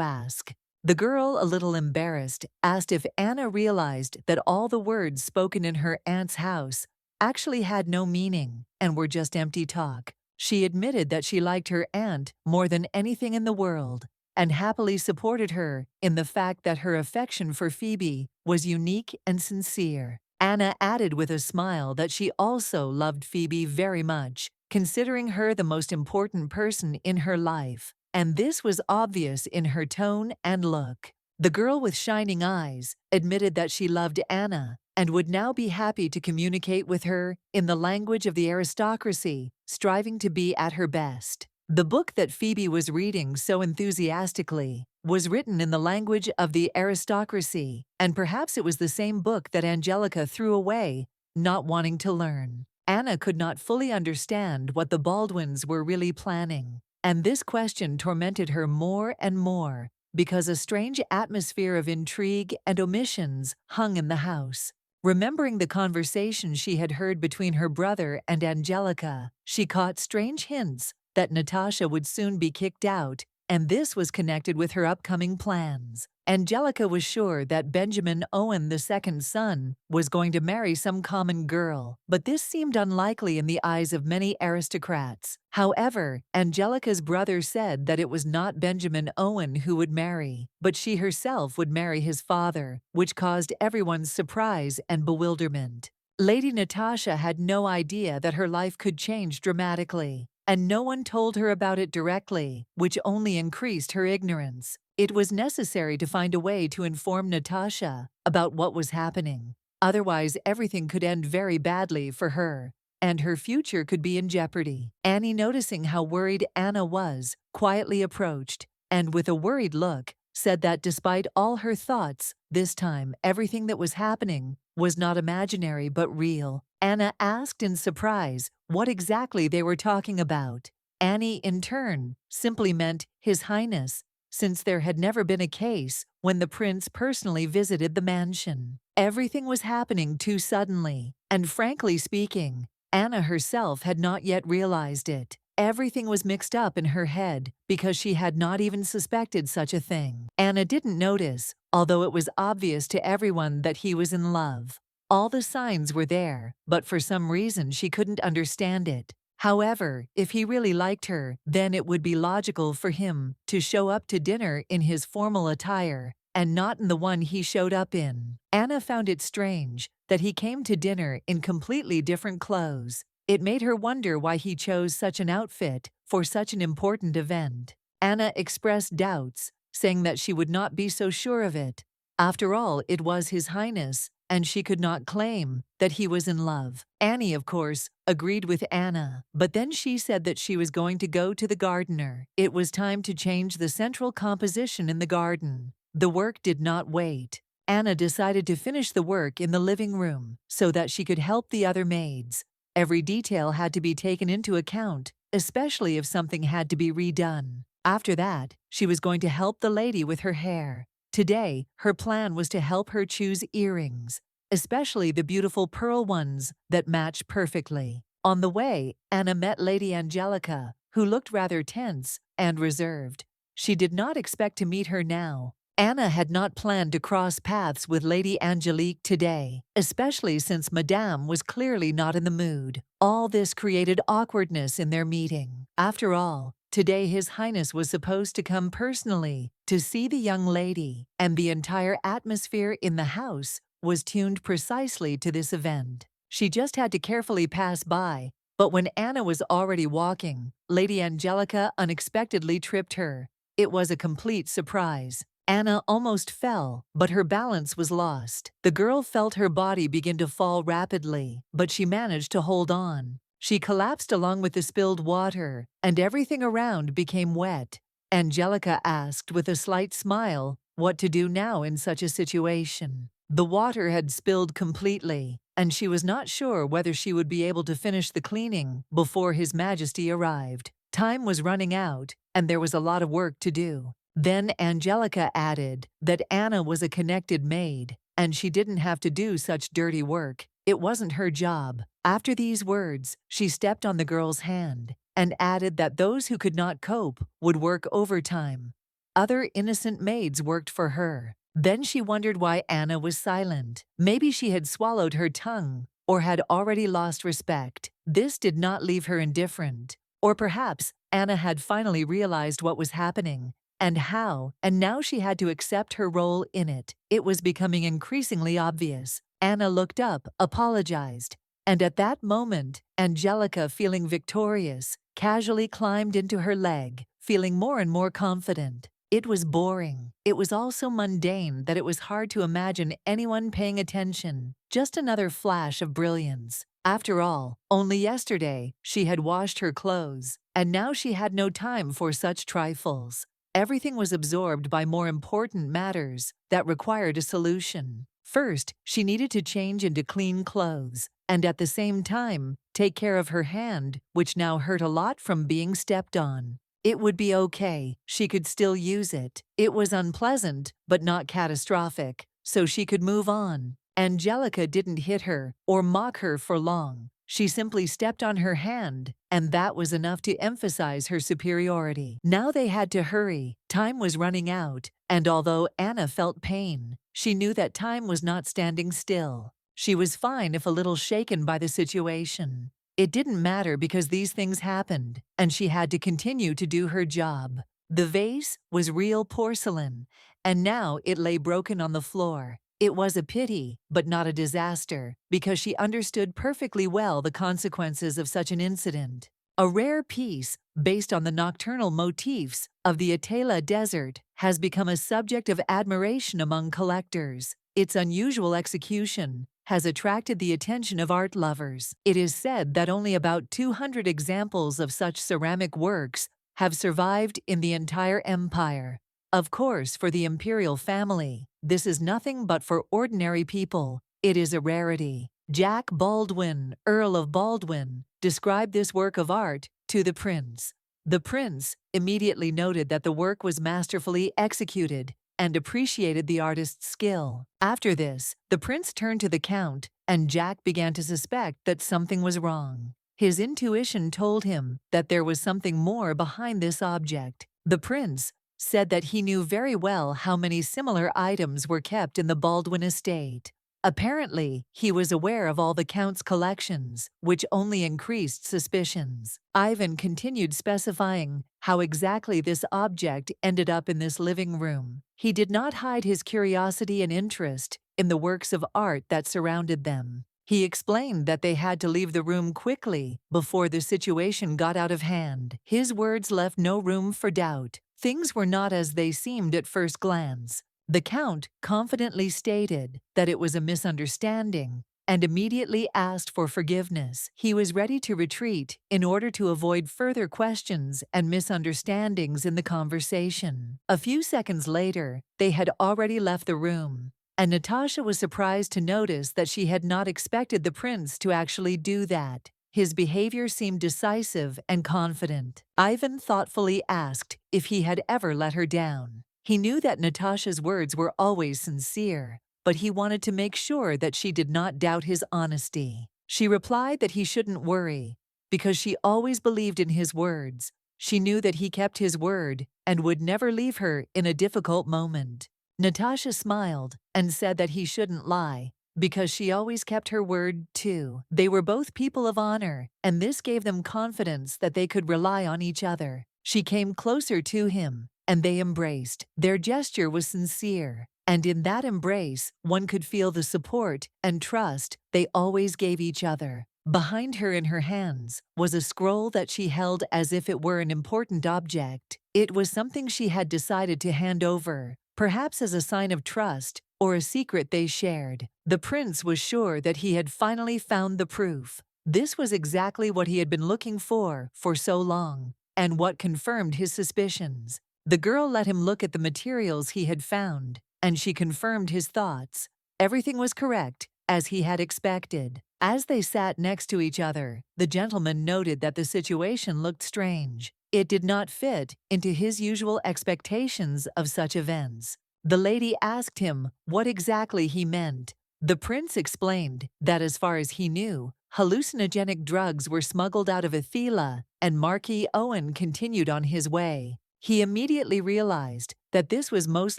ask. The girl, a little embarrassed, asked if Anna realized that all the words spoken in her aunt's house actually had no meaning and were just empty talk. She admitted that she liked her aunt more than anything in the world and happily supported her in the fact that her affection for Phoebe was unique and sincere. Anna added with a smile that she also loved Phoebe very much, considering her the most important person in her life, and this was obvious in her tone and look. The girl with shining eyes admitted that she loved Anna and would now be happy to communicate with her in the language of the aristocracy, striving to be at her best. The book that Phoebe was reading so enthusiastically was written in the language of the aristocracy, and perhaps it was the same book that Angelica threw away, not wanting to learn. Anna could not fully understand what the Baldwins were really planning, and this question tormented her more and more because a strange atmosphere of intrigue and omissions hung in the house. Remembering the conversation she had heard between her brother and Angelica, she caught strange hints that Natasha would soon be kicked out, and this was connected with her upcoming plans. Angelica was sure that Benjamin Owen, the second son, was going to marry some common girl, but this seemed unlikely in the eyes of many aristocrats. However, Angelica's brother said that it was not Benjamin Owen who would marry, but she herself would marry his father, which caused everyone's surprise and bewilderment. Lady Natasha had no idea that her life could change dramatically, and no one told her about it directly, which only increased her ignorance. It was necessary to find a way to inform Natasha about what was happening. Otherwise, everything could end very badly for her, and her future could be in jeopardy. Annie, noticing how worried Anna was, quietly approached, and with a worried look, said that despite all her thoughts, this time everything that was happening was not imaginary but real. Anna asked in surprise what exactly they were talking about. Annie, in turn, simply meant His Highness, since there had never been a case when the prince personally visited the mansion. Everything was happening too suddenly, and frankly speaking, Anna herself had not yet realized it. Everything was mixed up in her head because she had not even suspected such a thing. Anna didn't notice, although it was obvious to everyone that he was in love. All the signs were there, but for some reason she couldn't understand it. However, if he really liked her, then it would be logical for him to show up to dinner in his formal attire and not in the one he showed up in. Anna found it strange that he came to dinner in completely different clothes. It made her wonder why he chose such an outfit for such an important event. Anna expressed doubts, saying that she would not be so sure of it. After all, it was His Highness, and she could not claim that he was in love. Annie, of course, agreed with Anna, but then she said that she was going to go to the gardener. It was time to change the central composition in the garden. The work did not wait. Anna decided to finish the work in the living room so that she could help the other maids. Every detail had to be taken into account, especially if something had to be redone. After that, she was going to help the lady with her hair. Today, her plan was to help her choose earrings, especially the beautiful pearl ones that matched perfectly. On the way, Anna met Lady Angelica, who looked rather tense and reserved. She did not expect to meet her now. Anna had not planned to cross paths with Lady Angelique today, especially since Madame was clearly not in the mood. All this created awkwardness in their meeting. After all, today His Highness was supposed to come personally to see the young lady, and the entire atmosphere in the house was tuned precisely to this event. She just had to carefully pass by, but when Anna was already walking, Lady Angelica unexpectedly tripped her. It was a complete surprise. Anna almost fell, but her balance was lost. The girl felt her body begin to fall rapidly, but she managed to hold on. She collapsed along with the spilled water, and everything around became wet. Angelica asked with a slight smile, what to do now in such a situation. The water had spilled completely, and she was not sure whether she would be able to finish the cleaning before His Majesty arrived. Time was running out, and there was a lot of work to do. Then Angelica added that Anna was a connected maid, and she didn't have to do such dirty work. It wasn't her job. After these words, she stepped on the girl's hand and added that those who could not cope would work overtime. Other innocent maids worked for her. Then she wondered why Anna was silent. Maybe she had swallowed her tongue or had already lost respect. This did not leave her indifferent. Or perhaps Anna had finally realized what was happening and how, and now she had to accept her role in it. It was becoming increasingly obvious. Anna looked up, apologized, and at that moment, Angelica, feeling victorious, casually climbed into her leg, feeling more and more confident. It was boring. It was all so mundane that it was hard to imagine anyone paying attention. Just another flash of brilliance. After all, only yesterday she had washed her clothes, and now she had no time for such trifles. Everything was absorbed by more important matters that required a solution. First, she needed to change into clean clothes, and at the same time, take care of her hand, which now hurt a lot from being stepped on. It would be okay. She could still use it. It was unpleasant, but not catastrophic, so she could move on. Angelica didn't hit her or mock her for long. She simply stepped on her hand, and that was enough to emphasize her superiority. Now they had to hurry. Time was running out, and although Anna felt pain, she knew that time was not standing still. She was fine if a little shaken by the situation. It didn't matter because these things happened, and she had to continue to do her job. The vase was real porcelain, and now it lay broken on the floor. It was a pity, but not a disaster, because she understood perfectly well the consequences of such an incident. A rare piece, based on the nocturnal motifs of the Atala Desert, has become a subject of admiration among collectors. Its unusual execution has attracted the attention of art lovers. It is said that only about 200 examples of such ceramic works have survived in the entire empire. Of course, for the imperial family, this is nothing, but for ordinary people, it is a rarity. Jack Baldwin, Earl of Baldwin, described this work of art to the prince. The prince immediately noted that the work was masterfully executed and appreciated the artist's skill. After this, the prince turned to the count, and Jack began to suspect that something was wrong. His intuition told him that there was something more behind this object. The prince said that he knew very well how many similar items were kept in the Baldwin estate. Apparently, he was aware of all the count's collections, which only increased suspicions. Ivan continued specifying how exactly this object ended up in this living room. He did not hide his curiosity and interest in the works of art that surrounded them. He explained that they had to leave the room quickly before the situation got out of hand. His words left no room for doubt. Things were not as they seemed at first glance. The count confidently stated that it was a misunderstanding and immediately asked for forgiveness. He was ready to retreat in order to avoid further questions and misunderstandings in the conversation. A few seconds later, they had already left the room, and Natasha was surprised to notice that she had not expected the prince to actually do that. His behavior seemed decisive and confident. Ivan thoughtfully asked if he had ever let her down. He knew that Natasha's words were always sincere, but he wanted to make sure that she did not doubt his honesty. She replied that he shouldn't worry, because she always believed in his words. She knew that he kept his word and would never leave her in a difficult moment. Natasha smiled and said that he shouldn't lie, because she always kept her word too. They were both people of honor, and this gave them confidence that they could rely on each other. She came closer to him, and they embraced. Their gesture was sincere, and in that embrace, one could feel the support and trust they always gave each other. Behind her in her hands was a scroll that she held as if it were an important object. It was something she had decided to hand over, perhaps as a sign of trust or a secret they shared. The prince was sure that he had finally found the proof. This was exactly what he had been looking for so long, and what confirmed his suspicions. The girl let him look at the materials he had found, and she confirmed his thoughts. Everything was correct, as he had expected. As they sat next to each other, the gentleman noted that the situation looked strange. It did not fit into his usual expectations of such events. The lady asked him what exactly he meant. The prince explained that as far as he knew, hallucinogenic drugs were smuggled out of Athila, and Marquis Owen continued on his way. He immediately realized that this was most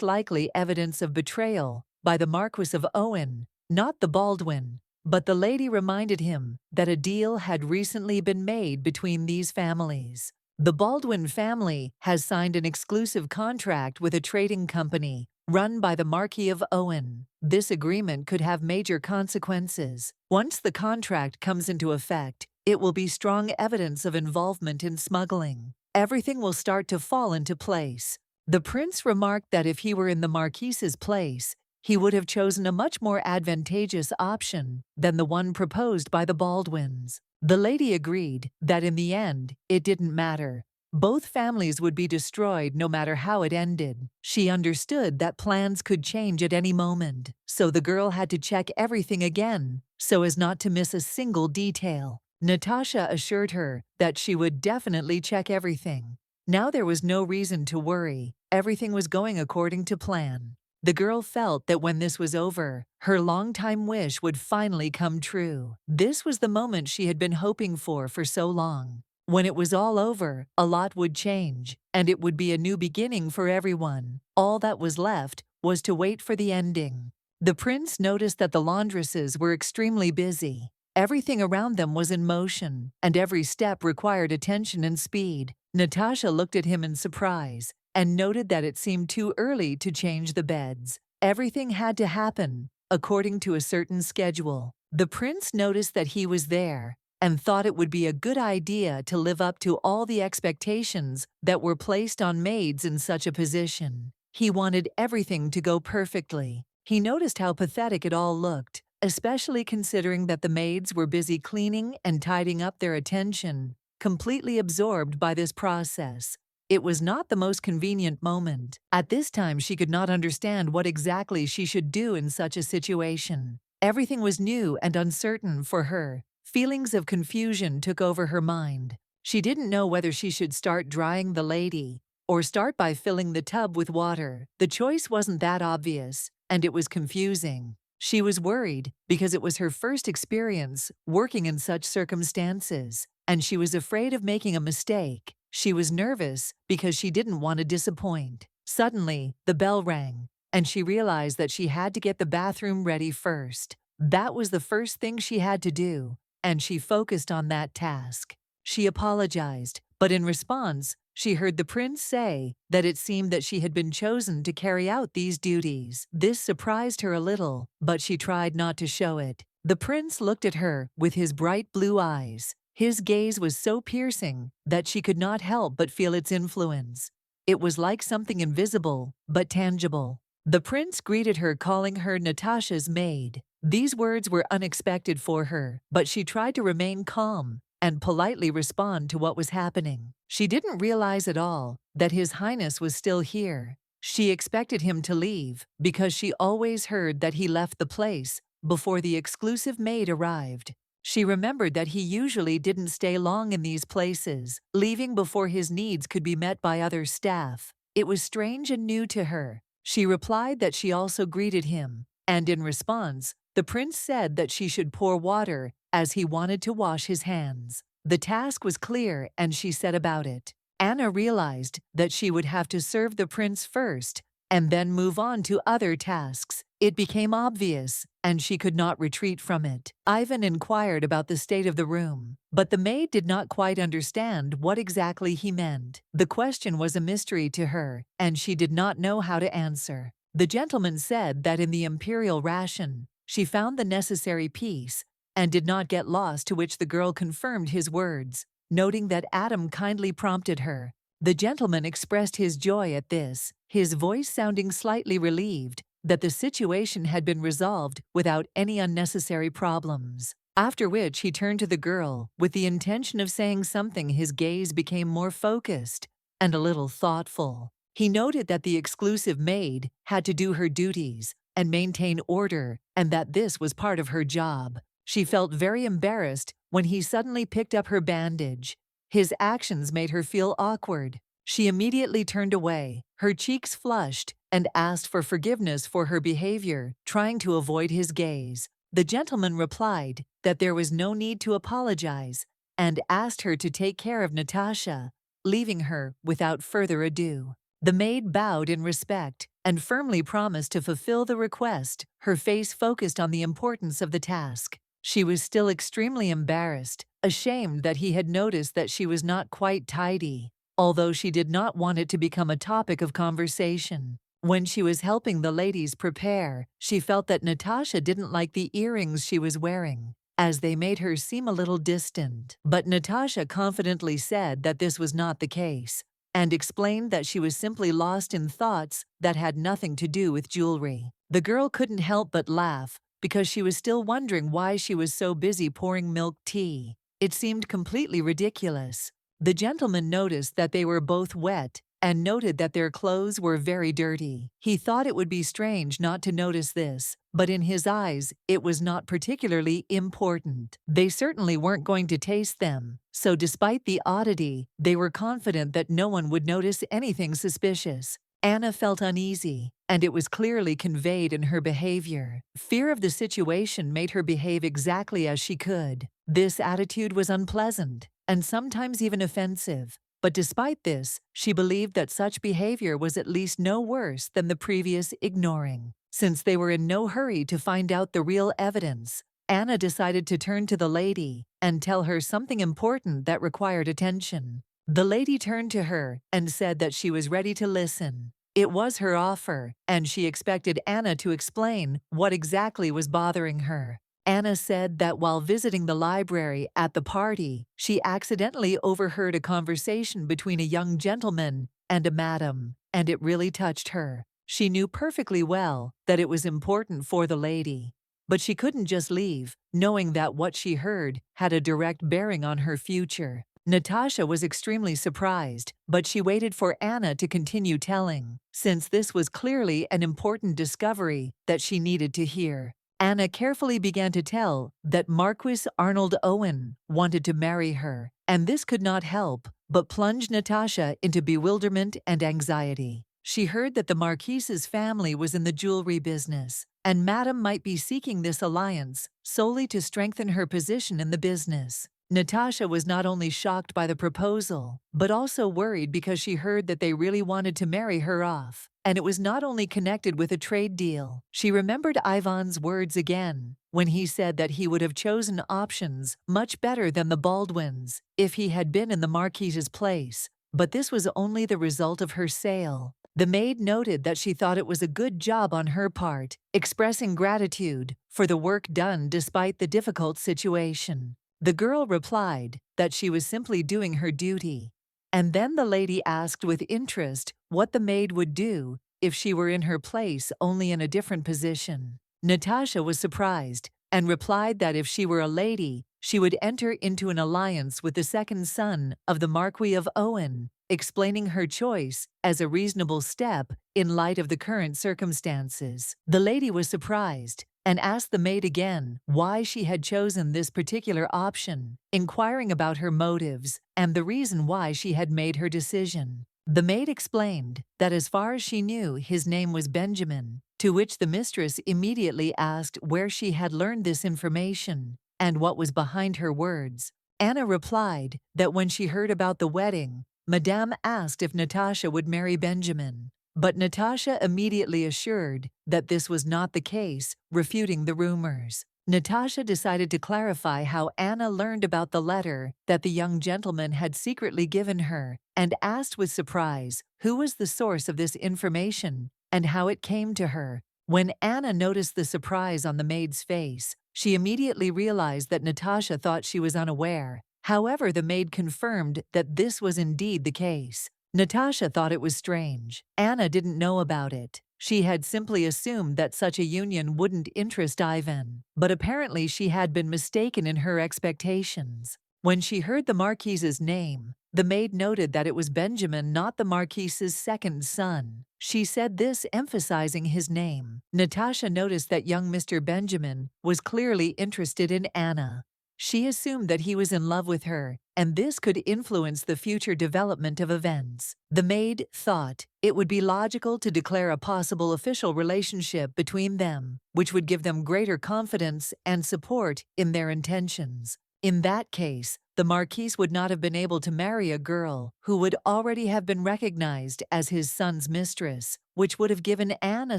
likely evidence of betrayal by the Marquis of Owen, not the Baldwin. But the lady reminded him that a deal had recently been made between these families. The Baldwin family has signed an exclusive contract with a trading company run by the Marquis of Owen. This agreement could have major consequences. Once the contract comes into effect, it will be strong evidence of involvement in smuggling. Everything will start to fall into place. The prince remarked that if he were in the Marquis's place, he would have chosen a much more advantageous option than the one proposed by the Baldwins. The lady agreed that in the end, it didn't matter. Both families would be destroyed no matter how it ended. She understood that plans could change at any moment, so the girl had to check everything again, so as not to miss a single detail. Natasha assured her that she would definitely check everything. Now there was no reason to worry. Everything was going according to plan. The girl felt that when this was over, her long-time wish would finally come true. This was the moment she had been hoping for so long. When it was all over, a lot would change, and it would be a new beginning for everyone. All that was left was to wait for the ending. The prince noticed that the laundresses were extremely busy. Everything around them was in motion, and every step required attention and speed. Natasha looked at him in surprise and noted that it seemed too early to change the beds. Everything had to happen according to a certain schedule. The prince noticed that he was there and thought it would be a good idea to live up to all the expectations that were placed on maids in such a position. He wanted everything to go perfectly. He noticed how pathetic it all looked, especially considering that the maids were busy cleaning and tidying up, their attention completely absorbed by this process. It was not the most convenient moment. At this time, she could not understand what exactly she should do in such a situation. Everything was new and uncertain for her. Feelings of confusion took over her mind. She didn't know whether she should start drying the lady or start by filling the tub with water. The choice wasn't that obvious, and it was confusing. She was worried because it was her first experience working in such circumstances, and she was afraid of making a mistake. She was nervous because she didn't want to disappoint. Suddenly, the bell rang, and she realized that she had to get the bathroom ready first. That was the first thing she had to do, and she focused on that task. She apologized, but in response, she heard the prince say that it seemed that she had been chosen to carry out these duties. This surprised her a little, but she tried not to show it. The prince looked at her with his bright blue eyes. His gaze was so piercing that she could not help but feel its influence. It was like something invisible, but tangible. The prince greeted her, calling her Natasha's maid. These words were unexpected for her, but she tried to remain calm and politely respond to what was happening. She didn't realize at all that His Highness was still here. She expected him to leave because she always heard that he left the place before the exclusive maid arrived. She remembered that he usually didn't stay long in these places, leaving before his needs could be met by other staff. It was strange and new to her. She replied that she also greeted him, and in response, the prince said that she should pour water as he wanted to wash his hands. The task was clear, and she set about it. Anna realized that she would have to serve the prince first and then move on to other tasks. It became obvious, and she could not retreat from it. Ivan inquired about the state of the room, but the maid did not quite understand what exactly he meant. The question was a mystery to her, and she did not know how to answer. The gentleman said that in the imperial ration, she found the necessary piece and did not get lost, to which the girl confirmed his words, noting that Adam kindly prompted her. The gentleman expressed his joy at this, his voice sounding slightly relieved that the situation had been resolved without any unnecessary problems. After which he turned to the girl with the intention of saying something. His gaze became more focused and a little thoughtful. He noted that the exclusive maid had to do her duties and maintain order, and that this was part of her job. She felt very embarrassed when he suddenly picked up her bandage. His actions made her feel awkward. She immediately turned away, her cheeks flushed, and asked for forgiveness for her behavior, trying to avoid his gaze. The gentleman replied that there was no need to apologize and asked her to take care of Natasha, leaving her without further ado. The maid bowed in respect and firmly promised to fulfill the request, her face focused on the importance of the task. She was still extremely embarrassed, ashamed that he had noticed that she was not quite tidy, although she did not want it to become a topic of conversation. When she was helping the ladies prepare, she felt that Natasha didn't like the earrings she was wearing, as they made her seem a little distant. But Natasha confidently said that this was not the case, and explained that she was simply lost in thoughts that had nothing to do with jewelry. The girl couldn't help but laugh, because she was still wondering why she was so busy pouring milk tea. It seemed completely ridiculous. The gentleman noticed that they were both wet and noted that their clothes were very dirty. He thought it would be strange not to notice this, but in his eyes, it was not particularly important. They certainly weren't going to taste them, so despite the oddity, they were confident that no one would notice anything suspicious. Anna felt uneasy, and it was clearly conveyed in her behavior. Fear of the situation made her behave exactly as she could. This attitude was unpleasant, and sometimes even offensive. But despite this, she believed that such behavior was at least no worse than the previous ignoring. Since they were in no hurry to find out the real evidence, Anna decided to turn to the lady and tell her something important that required attention. The lady turned to her and said that she was ready to listen. It was her offer, and she expected Anna to explain what exactly was bothering her. Anna said that while visiting the library at the party, she accidentally overheard a conversation between a young gentleman and a madam, and it really touched her. She knew perfectly well that it was important for the lady, but she couldn't just leave, knowing that what she heard had a direct bearing on her future. Natasha was extremely surprised, but she waited for Anna to continue telling, since this was clearly an important discovery that she needed to hear. Anna carefully began to tell that Marquis Arnold Owen wanted to marry her, and this could not help but plunge Natasha into bewilderment and anxiety. She heard that the Marquis's family was in the jewelry business, and Madame might be seeking this alliance solely to strengthen her position in the business. Natasha was not only shocked by the proposal, but also worried because she heard that they really wanted to marry her off. And it was not only connected with a trade deal. She remembered Ivan's words again, when he said that he would have chosen options much better than the Baldwins if he had been in the Marquis's place. But this was only the result of her sale. The maid noted that she thought it was a good job on her part, expressing gratitude for the work done despite the difficult situation. The girl replied that she was simply doing her duty. And then the lady asked with interest what the maid would do if she were in her place, only in a different position. Natasha was surprised and replied that if she were a lady, she would enter into an alliance with the second son of the Marquis of Owen, explaining her choice as a reasonable step in light of the current circumstances. The lady was surprised and asked the maid again why she had chosen this particular option, inquiring about her motives and the reason why she had made her decision. The maid explained that as far as she knew, his name was Benjamin, to which the mistress immediately asked where she had learned this information and what was behind her words. Anna replied that when she heard about the wedding, Madame asked if Natasha would marry Benjamin. But Natasha immediately assured that this was not the case, refuting the rumors. Natasha decided to clarify how Anna learned about the letter that the young gentleman had secretly given her, and asked with surprise who was the source of this information and how it came to her. When Anna noticed the surprise on the maid's face, she immediately realized that Natasha thought she was unaware. However, the maid confirmed that this was indeed the case. Natasha thought it was strange. Anna didn't know about it. She had simply assumed that such a union wouldn't interest Ivan, but apparently she had been mistaken in her expectations. When she heard the Marquis's name, The maid noted that it was Benjamin, not the Marquise's second son. She said this, emphasizing his name. Natasha noticed that young Mr. Benjamin was clearly interested in Anna. She assumed that he was in love with her, and this could influence the future development of events. The maid thought it would be logical to declare a possible official relationship between them, which would give them greater confidence and support in their intentions. In that case, the Marquise would not have been able to marry a girl who would already have been recognized as his son's mistress, which would have given Anne a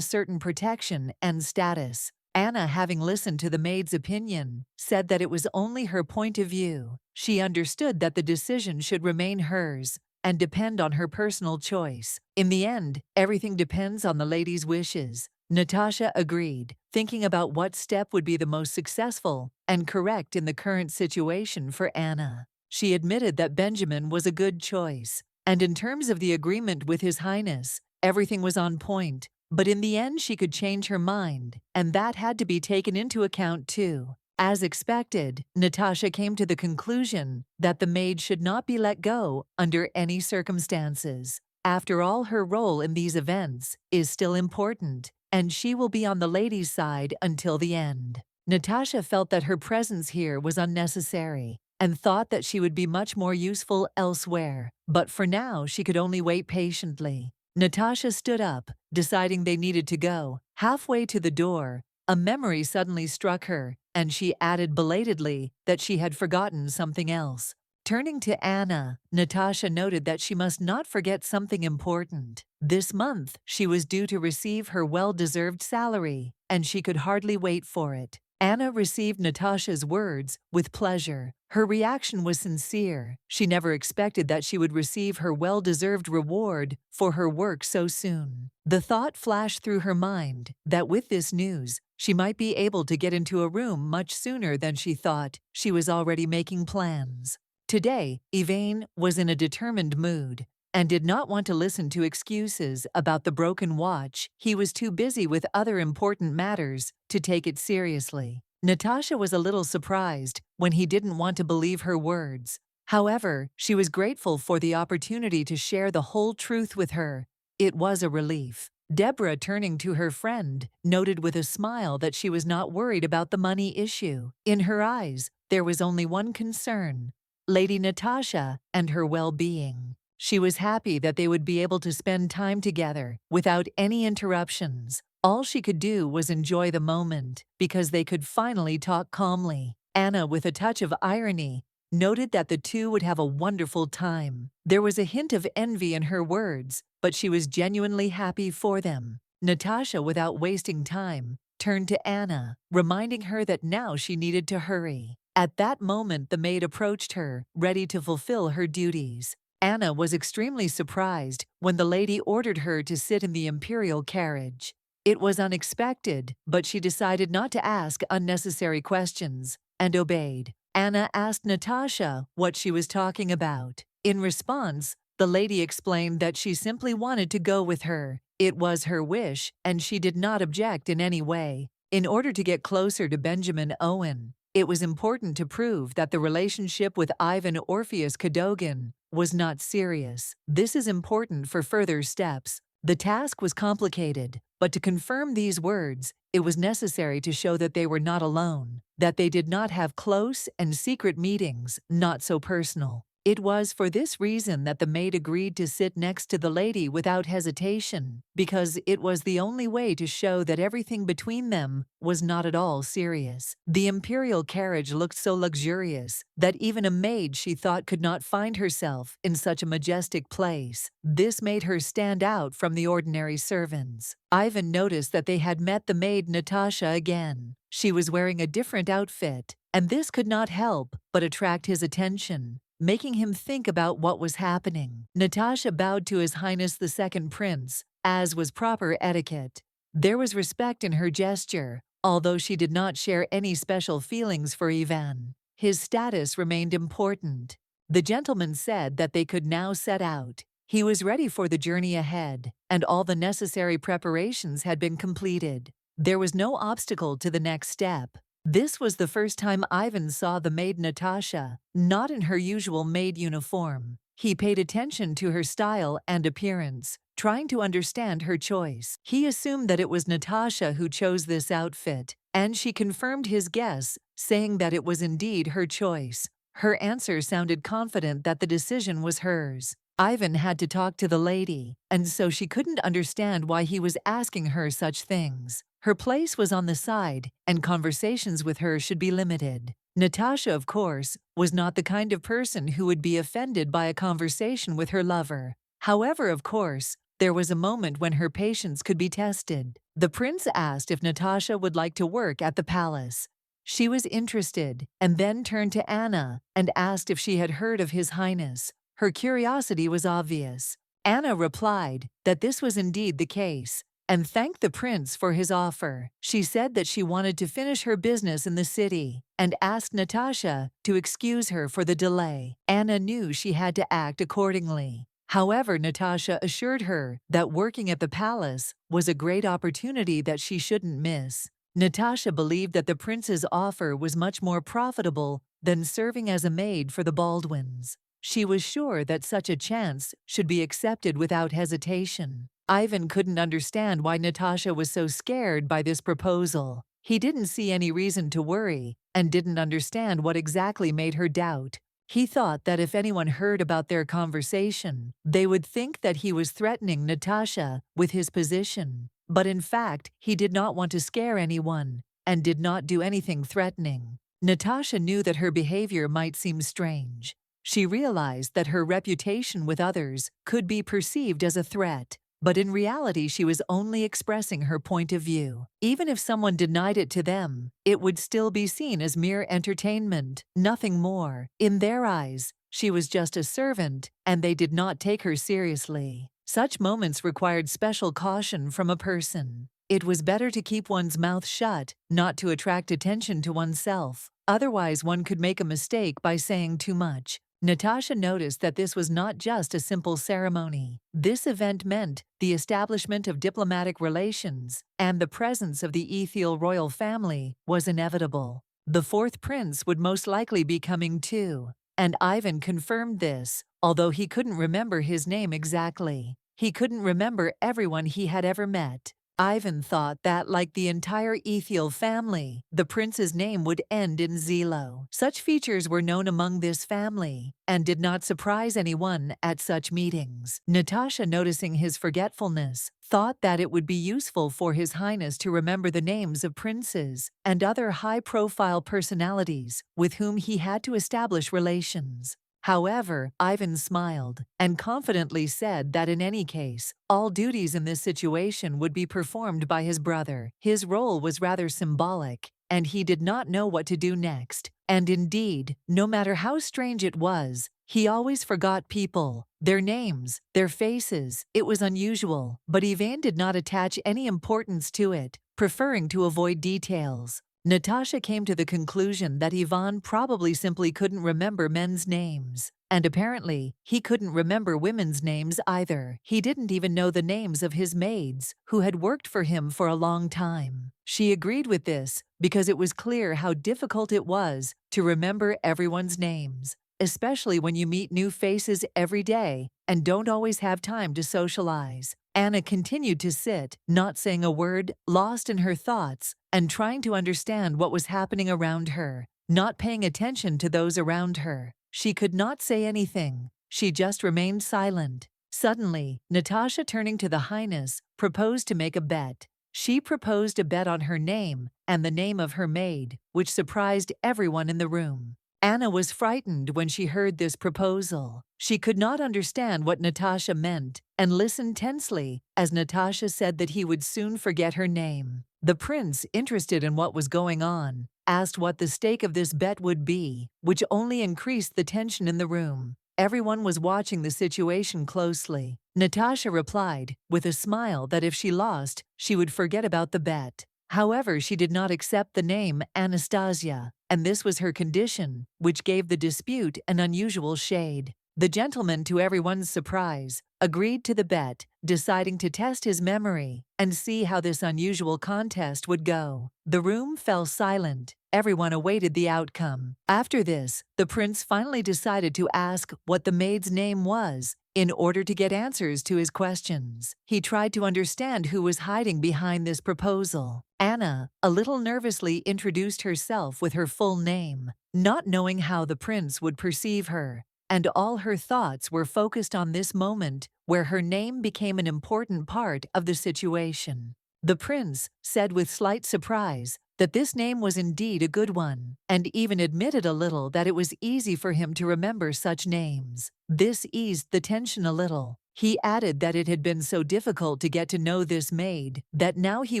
certain protection and status. Anna, having listened to the maid's opinion, said that it was only her point of view. She understood that the decision should remain hers and depend on her personal choice. In the end, everything depends on the lady's wishes. Natasha agreed, thinking about what step would be the most successful and correct in the current situation for Anna. She admitted that Benjamin was a good choice, and in terms of the agreement with His Highness, everything was on point. But in the end, she could change her mind, and that had to be taken into account too. As expected, Natasha came to the conclusion that the maid should not be let go under any circumstances. After all, her role in these events is still important, and she will be on the lady's side until the end. Natasha felt that her presence here was unnecessary and thought that she would be much more useful elsewhere, but for now she could only wait patiently. Natasha stood up, deciding they needed to go. Halfway to the door, a memory suddenly struck her, and she added belatedly that she had forgotten something else. Turning to Anna, Natasha noted that she must not forget something important. This month, she was due to receive her well-deserved salary, and she could hardly wait for it. Anna received Natasha's words with pleasure. Her reaction was sincere. She never expected that she would receive her well-deserved reward for her work so soon. The thought flashed through her mind that with this news, she might be able to get into a room much sooner than she thought. She was already making plans. Today, Yvain was in a determined mood and did not want to listen to excuses about the broken watch. He was too busy with other important matters to take it seriously. Natasha was a little surprised when he didn't want to believe her words. However, she was grateful for the opportunity to share the whole truth with her. It was a relief. Deborah, turning to her friend, noted with a smile that she was not worried about the money issue. In her eyes, there was only one concern: Lady Natasha and her well-being. She was happy that they would be able to spend time together without any interruptions. All she could do was enjoy the moment because they could finally talk calmly. Anna, with a touch of irony, noted that the two would have a wonderful time. There was a hint of envy in her words, but she was genuinely happy for them. Natasha, without wasting time, turned to Anna, reminding her that now she needed to hurry. At that moment, the maid approached her, ready to fulfill her duties. Anna was extremely surprised when the lady ordered her to sit in the imperial carriage. It was unexpected, but she decided not to ask unnecessary questions and obeyed. Anna asked Natasha what she was talking about. In response, the lady explained that she simply wanted to go with her. It was her wish, and she did not object in any way. In order to get closer to Benjamin Owen, it was important to prove that the relationship with Ivan Orpheus Cadogan was not serious. This is important for further steps. The task was complicated, but to confirm these words, it was necessary to show that they were not alone, that they did not have close and secret meetings, not so personal. It was for this reason that the maid agreed to sit next to the lady without hesitation, because it was the only way to show that everything between them was not at all serious. The imperial carriage looked so luxurious that even a maid, she thought, could not find herself in such a majestic place. This made her stand out from the ordinary servants. Ivan noticed that they had met the maid Natasha again. She was wearing a different outfit, and this could not help but attract his attention, making him think about what was happening. Natasha bowed to His Highness the Second Prince, as was proper etiquette. There was respect in her gesture, although she did not share any special feelings for Ivan. His status remained important. The gentleman said that they could now set out. He was ready for the journey ahead, and all the necessary preparations had been completed. There was no obstacle to the next step. This was the first time Ivan saw the maid Natasha, not in her usual maid uniform. He paid attention to her style and appearance, trying to understand her choice. He assumed that it was Natasha who chose this outfit, and she confirmed his guess, saying that it was indeed her choice. Her answer sounded confident that the decision was hers. Ivan had to talk to the lady, and so she couldn't understand why he was asking her such things. Her place was on the side, and conversations with her should be limited. Natasha, of course, was not the kind of person who would be offended by a conversation with her lover. However, of course, there was a moment when her patience could be tested. The prince asked if Natasha would like to work at the palace. She was interested, and then turned to Anna and asked if she had heard of His Highness. Her curiosity was obvious. Anna replied that this was indeed the case, and thanked the prince for his offer. She said that she wanted to finish her business in the city, and asked Natasha to excuse her for the delay. Anna knew she had to act accordingly. However, Natasha assured her that working at the palace was a great opportunity that she shouldn't miss. Natasha believed that the prince's offer was much more profitable than serving as a maid for the Baldwins. She was sure that such a chance should be accepted without hesitation. Ivan couldn't understand why Natasha was so scared by this proposal. He didn't see any reason to worry, and didn't understand what exactly made her doubt. He thought that if anyone heard about their conversation, they would think that he was threatening Natasha with his position. But in fact, he did not want to scare anyone, and did not do anything threatening. Natasha knew that her behavior might seem strange. She realized that her reputation with others could be perceived as a threat, but in reality she was only expressing her point of view. Even if someone denied it to them, it would still be seen as mere entertainment, nothing more. In their eyes, she was just a servant, and they did not take her seriously. Such moments required special caution from a person. It was better to keep one's mouth shut, not to attract attention to oneself. Otherwise, one could make a mistake by saying too much. Natasha noticed that this was not just a simple ceremony. This event meant the establishment of diplomatic relations, and the presence of the Ethiel royal family was inevitable. The fourth prince would most likely be coming too, and Ivan confirmed this, although he couldn't remember his name exactly. He couldn't remember everyone he had ever met. Ivan thought that, like the entire Ethiel family, the prince's name would end in Zelo. Such features were known among this family, and did not surprise anyone at such meetings. Natasha, noticing his forgetfulness, thought that it would be useful for His Highness to remember the names of princes and other high-profile personalities with whom he had to establish relations. However, Ivan smiled and confidently said that in any case, all duties in this situation would be performed by his brother. His role was rather symbolic, and he did not know what to do next. And indeed, no matter how strange it was, he always forgot people, their names, their faces. It was unusual, but Ivan did not attach any importance to it, preferring to avoid details. Natasha came to the conclusion that Ivan probably simply couldn't remember men's names, and apparently, he couldn't remember women's names either. He didn't even know the names of his maids, who had worked for him for a long time. She agreed with this because it was clear how difficult it was to remember everyone's names, especially when you meet new faces every day and don't always have time to socialize. Anna continued to sit, not saying a word, lost in her thoughts, and trying to understand what was happening around her, not paying attention to those around her. She could not say anything. She just remained silent. Suddenly, Natasha, turning to the Highness, proposed to make a bet. She proposed a bet on her name and the name of her maid, which surprised everyone in the room. Anna was frightened when she heard this proposal. She could not understand what Natasha meant, and listened tensely as Natasha said that he would soon forget her name. The prince, interested in what was going on, asked what the stake of this bet would be, which only increased the tension in the room. Everyone was watching the situation closely. Natasha replied, with a smile, that if she lost, she would forget about the bet. However, she did not accept the name Anastasia, and this was her condition, which gave the dispute an unusual shade. The gentleman, to everyone's surprise, agreed to the bet, deciding to test his memory and see how this unusual contest would go. The room fell silent. Everyone awaited the outcome. After this, the prince finally decided to ask what the maid's name was in order to get answers to his questions. He tried to understand who was hiding behind this proposal. Anna, a little nervously, introduced herself with her full name, not knowing how the prince would perceive her, and all her thoughts were focused on this moment where her name became an important part of the situation. The prince said with slight surprise that this name was indeed a good one, and even admitted a little that it was easy for him to remember such names. This eased the tension a little. He added that it had been so difficult to get to know this maid that now he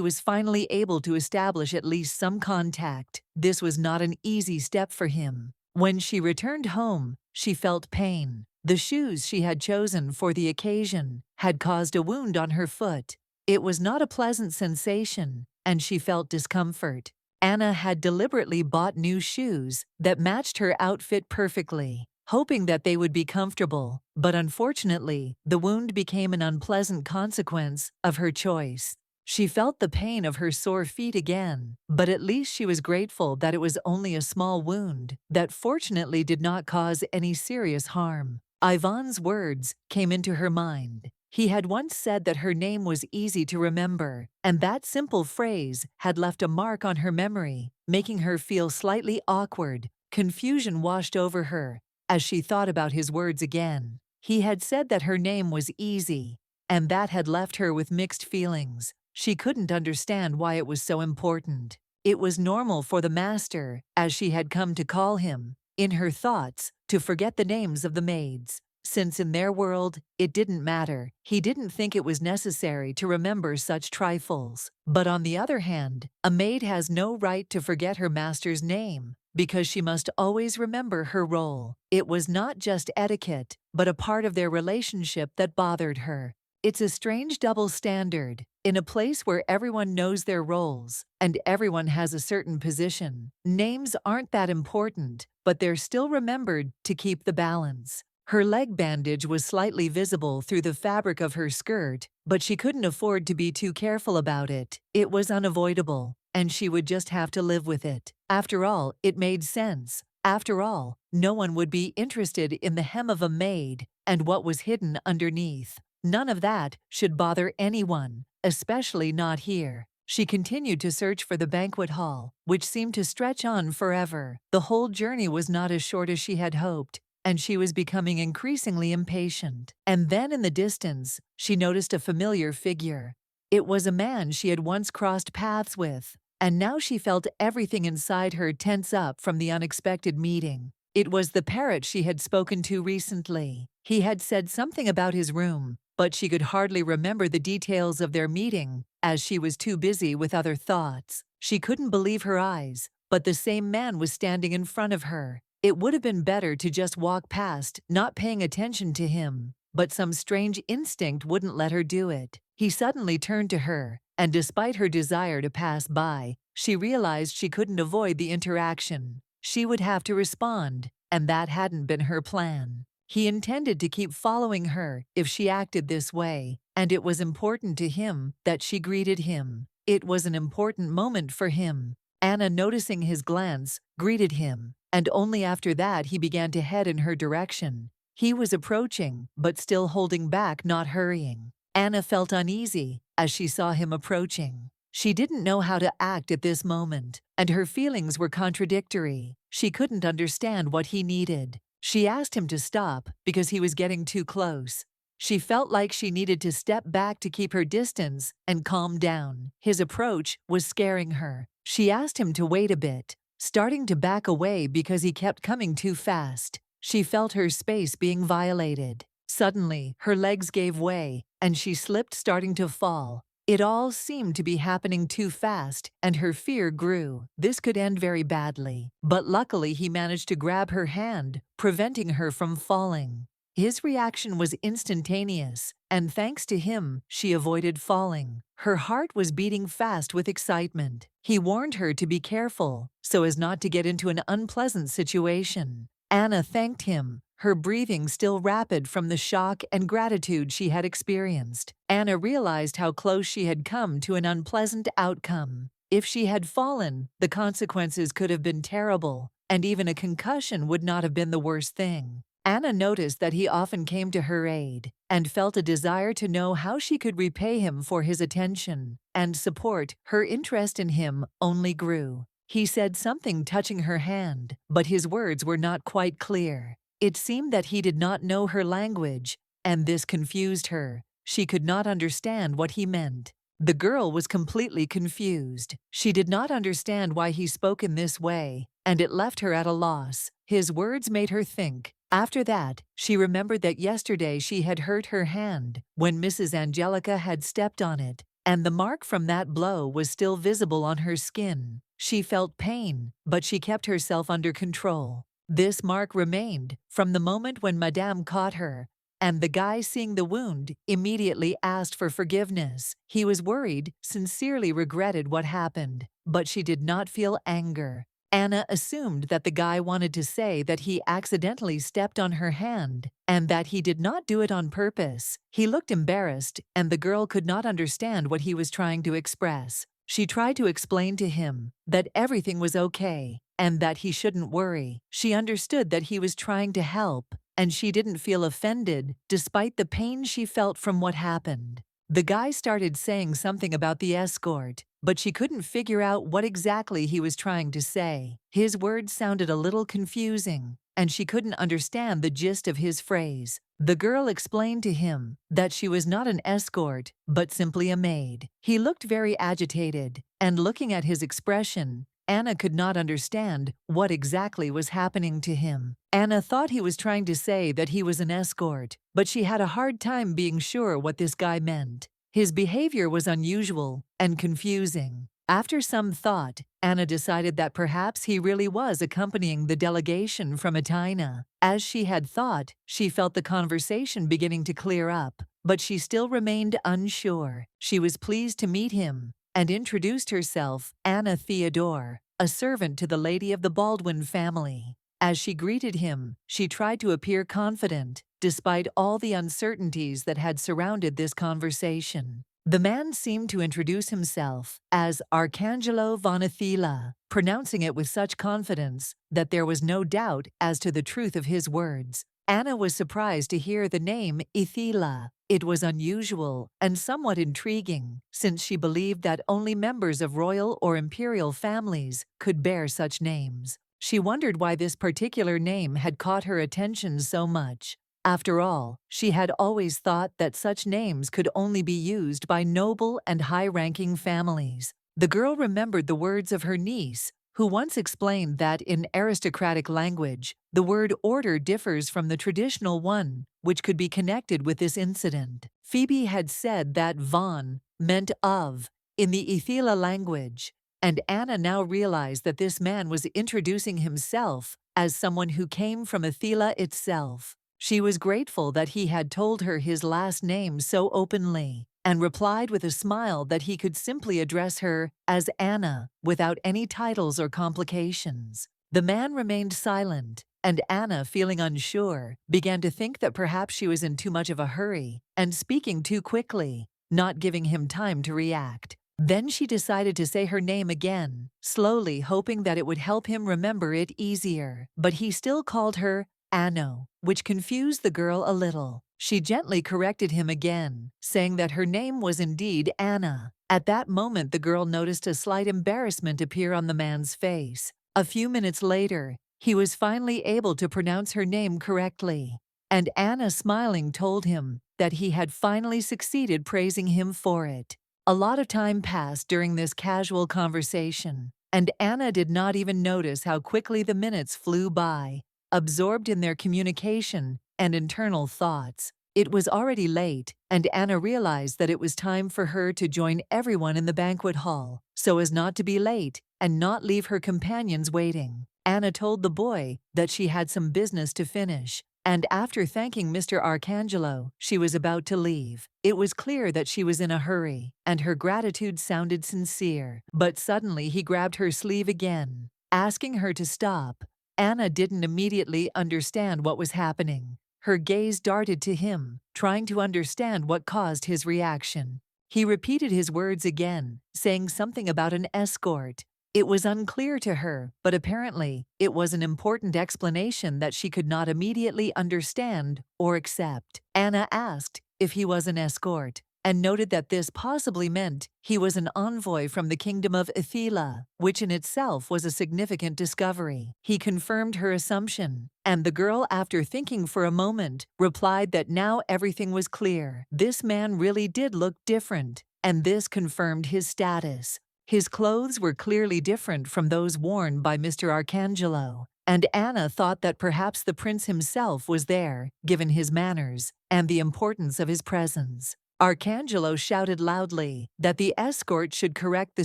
was finally able to establish at least some contact. This was not an easy step for him. When she returned home, she felt pain. The shoes she had chosen for the occasion had caused a wound on her foot. It was not a pleasant sensation, and she felt discomfort. Anna had deliberately bought new shoes that matched her outfit perfectly, hoping that they would be comfortable, but unfortunately, the wound became an unpleasant consequence of her choice. She felt the pain of her sore feet again, but at least she was grateful that it was only a small wound that fortunately did not cause any serious harm. Ivan's words came into her mind. He had once said that her name was easy to remember, and that simple phrase had left a mark on her memory, making her feel slightly awkward. Confusion washed over her as she thought about his words again. He had said that her name was easy, and that had left her with mixed feelings. She couldn't understand why it was so important. It was normal for the master, as she had come to call him, in her thoughts, to forget the names of the maids. Since in their world, it didn't matter, he didn't think it was necessary to remember such trifles. But on the other hand, a maid has no right to forget her master's name, because she must always remember her role. It was not just etiquette, but a part of their relationship that bothered her. It's a strange double standard. In a place where everyone knows their roles, and everyone has a certain position, names aren't that important, but they're still remembered to keep the balance. Her leg bandage was slightly visible through the fabric of her skirt, but she couldn't afford to be too careful about it. It was unavoidable, and she would just have to live with it. After all, it made sense. After all, no one would be interested in the hem of a maid and what was hidden underneath. None of that should bother anyone, especially not here. She continued to search for the banquet hall, which seemed to stretch on forever. The whole journey was not as short as she had hoped, and she was becoming increasingly impatient. And then in the distance, she noticed a familiar figure. It was a man she had once crossed paths with, and now she felt everything inside her tense up from the unexpected meeting. It was the parrot she had spoken to recently. He had said something about his room, but she could hardly remember the details of their meeting, as she was too busy with other thoughts. She couldn't believe her eyes, but the same man was standing in front of her. It would have been better to just walk past, not paying attention to him, but some strange instinct wouldn't let her do it. He suddenly turned to her, and despite her desire to pass by, she realized she couldn't avoid the interaction. She would have to respond, and that hadn't been her plan. He intended to keep following her if she acted this way, and it was important to him that she greeted him. It was an important moment for him. Anna, noticing his glance, greeted him, and only after that he began to head in her direction. He was approaching, but still holding back, not hurrying. Anna felt uneasy as she saw him approaching. She didn't know how to act at this moment, and her feelings were contradictory. She couldn't understand what he needed. She asked him to stop because he was getting too close. She felt like she needed to step back to keep her distance and calm down. His approach was scaring her. She asked him to wait a bit, starting to back away because he kept coming too fast. She felt her space being violated. Suddenly, her legs gave way, and she slipped, starting to fall. It all seemed to be happening too fast, and her fear grew. This could end very badly. But luckily, he managed to grab her hand, preventing her from falling. His reaction was instantaneous, and thanks to him, she avoided falling. Her heart was beating fast with excitement. He warned her to be careful, so as not to get into an unpleasant situation. Anna thanked him, her breathing still rapid from the shock and gratitude she had experienced. Anna realized how close she had come to an unpleasant outcome. If she had fallen, the consequences could have been terrible, and even a concussion would not have been the worst thing. Anna noticed that he often came to her aid, and felt a desire to know how she could repay him for his attention and support. Her interest in him only grew. He said something touching her hand, but his words were not quite clear. It seemed that he did not know her language, and this confused her. She could not understand what he meant. The girl was completely confused. She did not understand why he spoke in this way, and it left her at a loss. His words made her think. After that, she remembered that yesterday she had hurt her hand when Mrs. Angelica had stepped on it, and the mark from that blow was still visible on her skin. She felt pain, but she kept herself under control. This mark remained from the moment when Madame caught her, and the guy, seeing the wound, immediately asked for forgiveness. He was worried, sincerely regretted what happened, but she did not feel anger. Anna assumed that the guy wanted to say that he accidentally stepped on her hand and that he did not do it on purpose. He looked embarrassed, and the girl could not understand what he was trying to express. She tried to explain to him that everything was okay and that he shouldn't worry. She understood that he was trying to help, and she didn't feel offended despite the pain she felt from what happened. The guy started saying something about the escort, but she couldn't figure out what exactly he was trying to say. His words sounded a little confusing, and she couldn't understand the gist of his phrase. The girl explained to him that she was not an escort, but simply a maid. He looked very agitated, and looking at his expression, Anna could not understand what exactly was happening to him. Anna thought he was trying to say that he was an escort, but she had a hard time being sure what this guy meant. His behavior was unusual and confusing. After some thought, Anna decided that perhaps he really was accompanying the delegation from Atina. As she had thought, she felt the conversation beginning to clear up, but she still remained unsure. She was pleased to meet him and introduced herself, Anna Theodore, a servant to the lady of the Baldwin family. As she greeted him, she tried to appear confident, despite all the uncertainties that had surrounded this conversation. The man seemed to introduce himself as Arcangelo von Athila, pronouncing it with such confidence that there was no doubt as to the truth of his words. Anna was surprised to hear the name Athila. It was unusual and somewhat intriguing, since she believed that only members of royal or imperial families could bear such names. She wondered why this particular name had caught her attention so much. After all, she had always thought that such names could only be used by noble and high-ranking families. The girl remembered the words of her niece, who once explained that in aristocratic language, the word order differs from the traditional one, which could be connected with this incident. Phoebe had said that von meant of in the Athila language, and Anna now realized that this man was introducing himself as someone who came from Athila itself. She was grateful that he had told her his last name so openly, and replied with a smile that he could simply address her as Anna without any titles or complications. The man remained silent, and Anna, feeling unsure, began to think that perhaps she was in too much of a hurry and speaking too quickly, not giving him time to react. Then she decided to say her name again, slowly, hoping that it would help him remember it easier. But he still called her Anno, which confused the girl a little. She gently corrected him again, saying that her name was indeed Anna. At that moment, the girl noticed a slight embarrassment appear on the man's face. A few minutes later, he was finally able to pronounce her name correctly, and Anna, smiling, told him that he had finally succeeded, praising him for it. A lot of time passed during this casual conversation, and Anna did not even notice how quickly the minutes flew by, absorbed in their communication and internal thoughts. It was already late, and Anna realized that it was time for her to join everyone in the banquet hall, so as not to be late and not leave her companions waiting. Anna told the boy that she had some business to finish, and after thanking Mr. Arcangelo, she was about to leave. It was clear that she was in a hurry, and her gratitude sounded sincere. But suddenly he grabbed her sleeve again, asking her to stop. Anna didn't immediately understand what was happening. Her gaze darted to him, trying to understand what caused his reaction. He repeated his words again, saying something about an escort. It was unclear to her, but apparently, it was an important explanation that she could not immediately understand or accept. Anna asked if he was an escort, and noted that this possibly meant he was an envoy from the kingdom of Ithila, which in itself was a significant discovery. He confirmed her assumption, and the girl, after thinking for a moment, replied that now everything was clear. This man really did look different, and this confirmed his status. His clothes were clearly different from those worn by Mr. Arcangelo, and Anna thought that perhaps the prince himself was there, given his manners and the importance of his presence. Arcangelo shouted loudly that the escort should correct the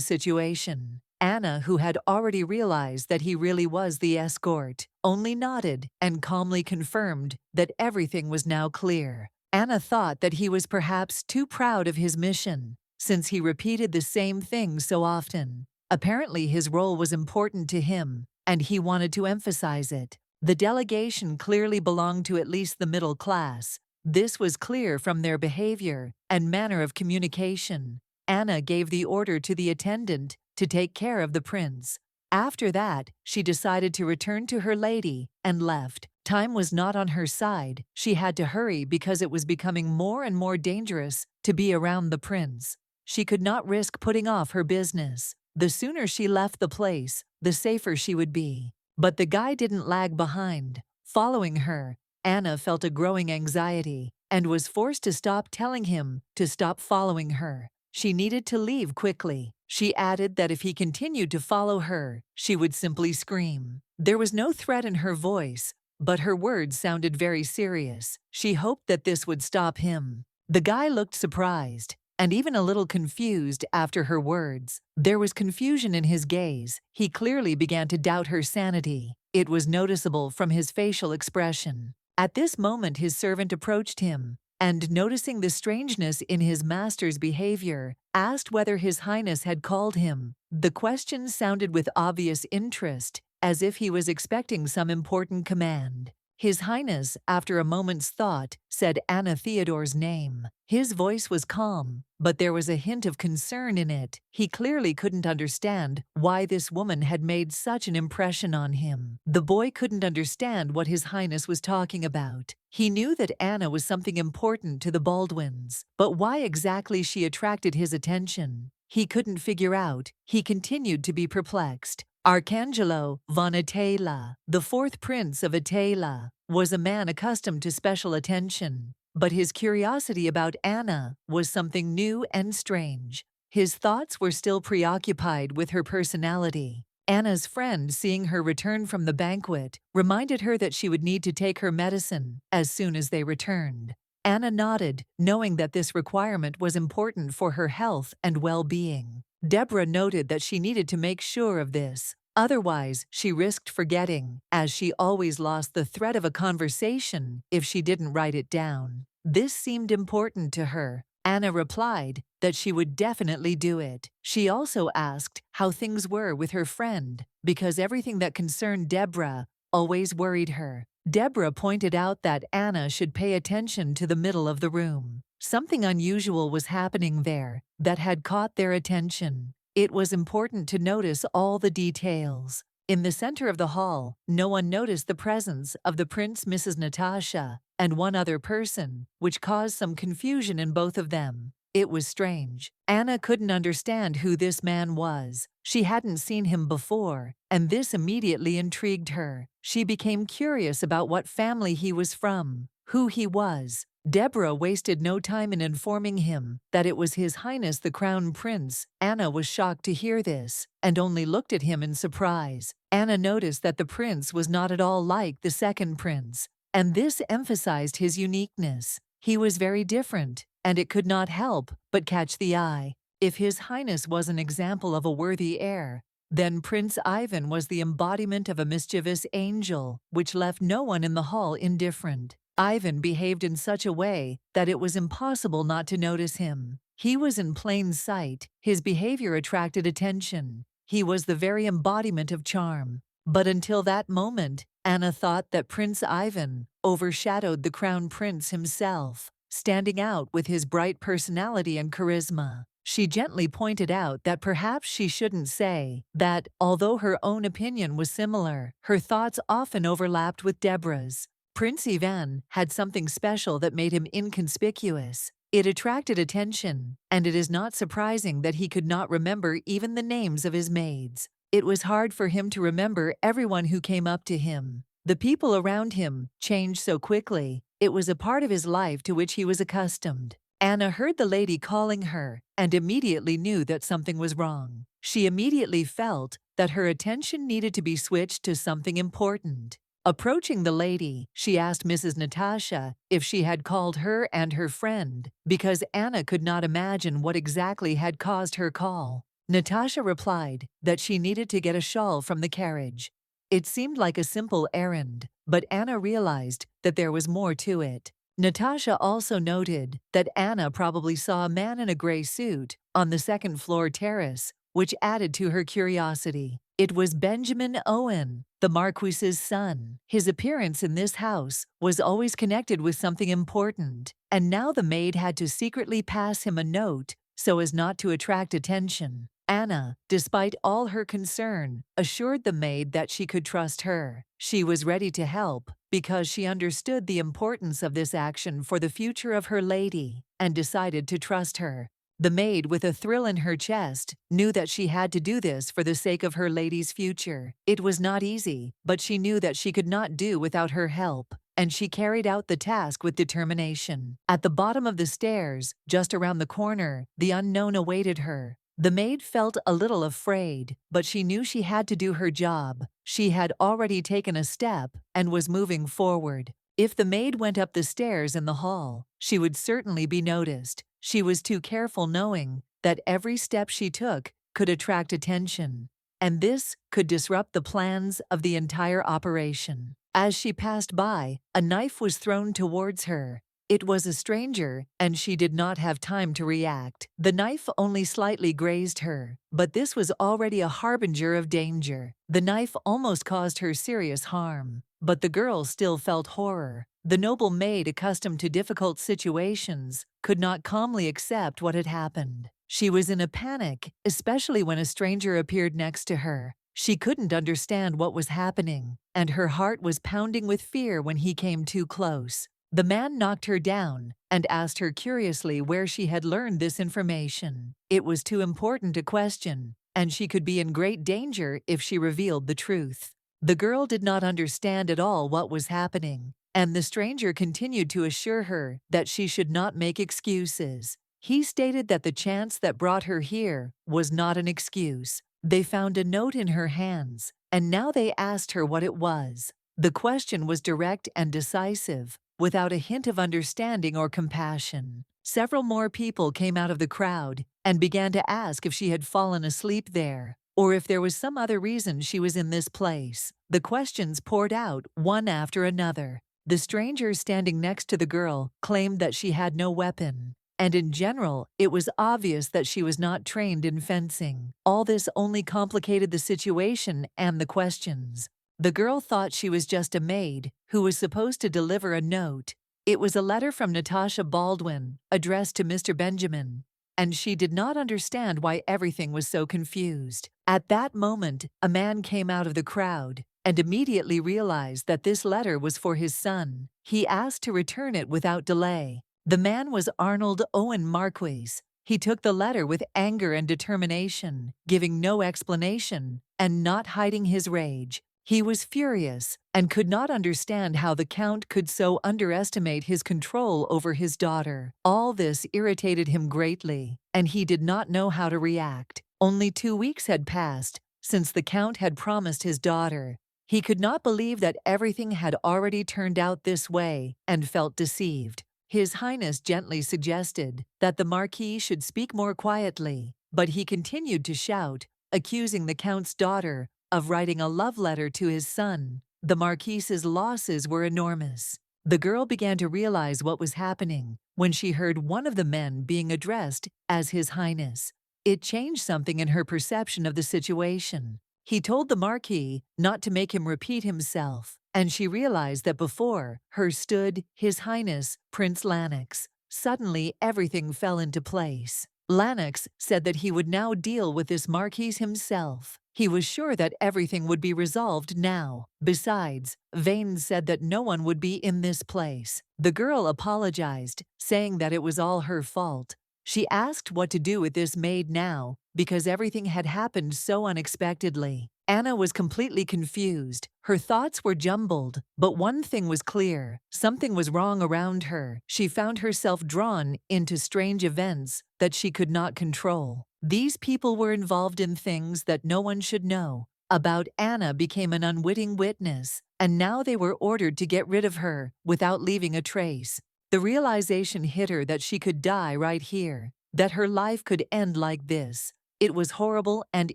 situation. Anna, who had already realized that he really was the escort, only nodded and calmly confirmed that everything was now clear. Anna thought that he was perhaps too proud of his mission, since he repeated the same thing so often. Apparently his role was important to him, and he wanted to emphasize it. The delegation clearly belonged to at least the middle class. This was clear from their behavior and manner of communication. Anna gave the order to the attendant to take care of the prince. After that, she decided to return to her lady and left. Time was not on her side. She had to hurry because it was becoming more and more dangerous to be around the prince. She could not risk putting off her business. The sooner she left the place, the safer she would be. But the guy didn't lag behind. Following her, Anna felt a growing anxiety and was forced to stop telling him to stop following her. She needed to leave quickly. She added that if he continued to follow her, she would simply scream. There was no threat in her voice, but her words sounded very serious. She hoped that this would stop him. The guy looked surprised and even a little confused after her words. There was confusion in his gaze. He clearly began to doubt her sanity. It was noticeable from his facial expression. At this moment his servant approached him, and noticing the strangeness in his master's behavior, asked whether His Highness had called him. The question sounded with obvious interest, as if he was expecting some important command. His Highness, after a moment's thought, said Anna Theodore's name. His voice was calm, but there was a hint of concern in it. He clearly couldn't understand why this woman had made such an impression on him. The boy couldn't understand what His Highness was talking about. He knew that Anna was something important to the Baldwins, but why exactly she attracted his attention, he couldn't figure out. He continued to be perplexed. Arcangelo von Atala, the fourth prince of Atala, was a man accustomed to special attention, but his curiosity about Anna was something new and strange. His thoughts were still preoccupied with her personality. Anna's friend, seeing her return from the banquet, reminded her that she would need to take her medicine as soon as they returned. Anna nodded, knowing that this requirement was important for her health and well-being. Deborah noted that she needed to make sure of this. Otherwise, she risked forgetting, as she always lost the thread of a conversation if she didn't write it down. This seemed important to her. Anna replied that she would definitely do it. She also asked how things were with her friend, because everything that concerned Deborah always worried her. Deborah pointed out that Anna should pay attention to the middle of the room. Something unusual was happening there that had caught their attention. It was important to notice all the details. In the center of the hall, no one noticed the presence of the prince, Mrs. Natasha, and one other person, which caused some confusion in both of them. It was strange. Anna couldn't understand who this man was. She hadn't seen him before, and this immediately intrigued her. She became curious about what family he was from, who he was. Deborah wasted no time in informing him that it was His Highness the Crown Prince. Anna was shocked to hear this, and only looked at him in surprise. Anna noticed that the prince was not at all like the second prince, and this emphasized his uniqueness. He was very different, and it could not help but catch the eye. If His Highness was an example of a worthy heir, then Prince Ivan was the embodiment of a mischievous angel, which left no one in the hall indifferent. Ivan behaved in such a way that it was impossible not to notice him. He was in plain sight. His behavior attracted attention. He was the very embodiment of charm. But until that moment, Anna thought that Prince Ivan overshadowed the crown prince himself, standing out with his bright personality and charisma. She gently pointed out that perhaps she shouldn't say that, although her own opinion was similar, her thoughts often overlapped with Deborah's. Prince Ivan had something special that made him inconspicuous. It attracted attention, and it is not surprising that he could not remember even the names of his maids. It was hard for him to remember everyone who came up to him. The people around him changed so quickly. It was a part of his life to which he was accustomed. Anna heard the lady calling her and immediately knew that something was wrong. She immediately felt that her attention needed to be switched to something important. Approaching the lady, she asked Mrs. Natasha if she had called her and her friend, because Anna could not imagine what exactly had caused her call. Natasha replied that she needed to get a shawl from the carriage. It seemed like a simple errand, but Anna realized that there was more to it. Natasha also noted that Anna probably saw a man in a gray suit on the second-floor terrace, which added to her curiosity. It was Benjamin Owen, the Marquis's son. His appearance in this house was always connected with something important, and now the maid had to secretly pass him a note so as not to attract attention. Anna, despite all her concern, assured the maid that she could trust her. She was ready to help because she understood the importance of this action for the future of her lady and decided to trust her. The maid, with a thrill in her chest, knew that she had to do this for the sake of her lady's future. It was not easy, but she knew that she could not do without her help, and she carried out the task with determination. At the bottom of the stairs, just around the corner, the unknown awaited her. The maid felt a little afraid, but she knew she had to do her job. She had already taken a step and was moving forward. If the maid went up the stairs in the hall, she would certainly be noticed. She was too careful, knowing that every step she took could attract attention, and this could disrupt the plans of the entire operation. As she passed by, a knife was thrown towards her. It was a stranger, and she did not have time to react. The knife only slightly grazed her, but this was already a harbinger of danger. The knife almost caused her serious harm, but the girl still felt horror. The noble maid, accustomed to difficult situations, could not calmly accept what had happened. She was in a panic, especially when a stranger appeared next to her. She couldn't understand what was happening, and her heart was pounding with fear when he came too close. The man knocked her down and asked her curiously where she had learned this information. It was too important a question, and she could be in great danger if she revealed the truth. The girl did not understand at all what was happening, and the stranger continued to assure her that she should not make excuses. He stated that the chance that brought her here was not an excuse. They found a note in her hands, and now they asked her what it was. The question was direct and decisive, without a hint of understanding or compassion. Several more people came out of the crowd and began to ask if she had fallen asleep there, or if there was some other reason she was in this place. The questions poured out one after another. The stranger standing next to the girl claimed that she had no weapon, and in general, it was obvious that she was not trained in fencing. All this only complicated the situation and the questions. The girl thought she was just a maid who was supposed to deliver a note. It was a letter from Natasha Baldwin, addressed to Mr. Benjamin, and she did not understand why everything was so confused. At that moment, a man came out of the crowd and immediately realized that this letter was for his son. He asked to return it without delay. The man was Arnold Owen Marquis. He took the letter with anger and determination, giving no explanation and not hiding his rage. He was furious and could not understand how the Count could so underestimate his control over his daughter. All this irritated him greatly, and he did not know how to react. Only 2 weeks had passed since the Count had promised his daughter. He could not believe that everything had already turned out this way and felt deceived. His Highness gently suggested that the Marquis should speak more quietly, but he continued to shout, accusing the Count's daughter of writing a love letter to his son. The Marquis's losses were enormous. The girl began to realize what was happening when she heard one of the men being addressed as His Highness. It changed something in her perception of the situation. He told the Marquis not to make him repeat himself, and she realized that before her stood His Highness Prince Lennox. Suddenly, everything fell into place. Lennox said that he would now deal with this Marquis himself. He was sure that everything would be resolved now. Besides, Vane said that no one would be in this place. The girl apologized, saying that it was all her fault. She asked what to do with this maid now, because everything had happened so unexpectedly. Anna was completely confused. Her thoughts were jumbled, but one thing was clear. Something was wrong around her. She found herself drawn into strange events that she could not control. These people were involved in things that no one should know. About Anna became an unwitting witness, and now they were ordered to get rid of her without leaving a trace. The realization hit her that she could die right here, that her life could end like this. It was horrible and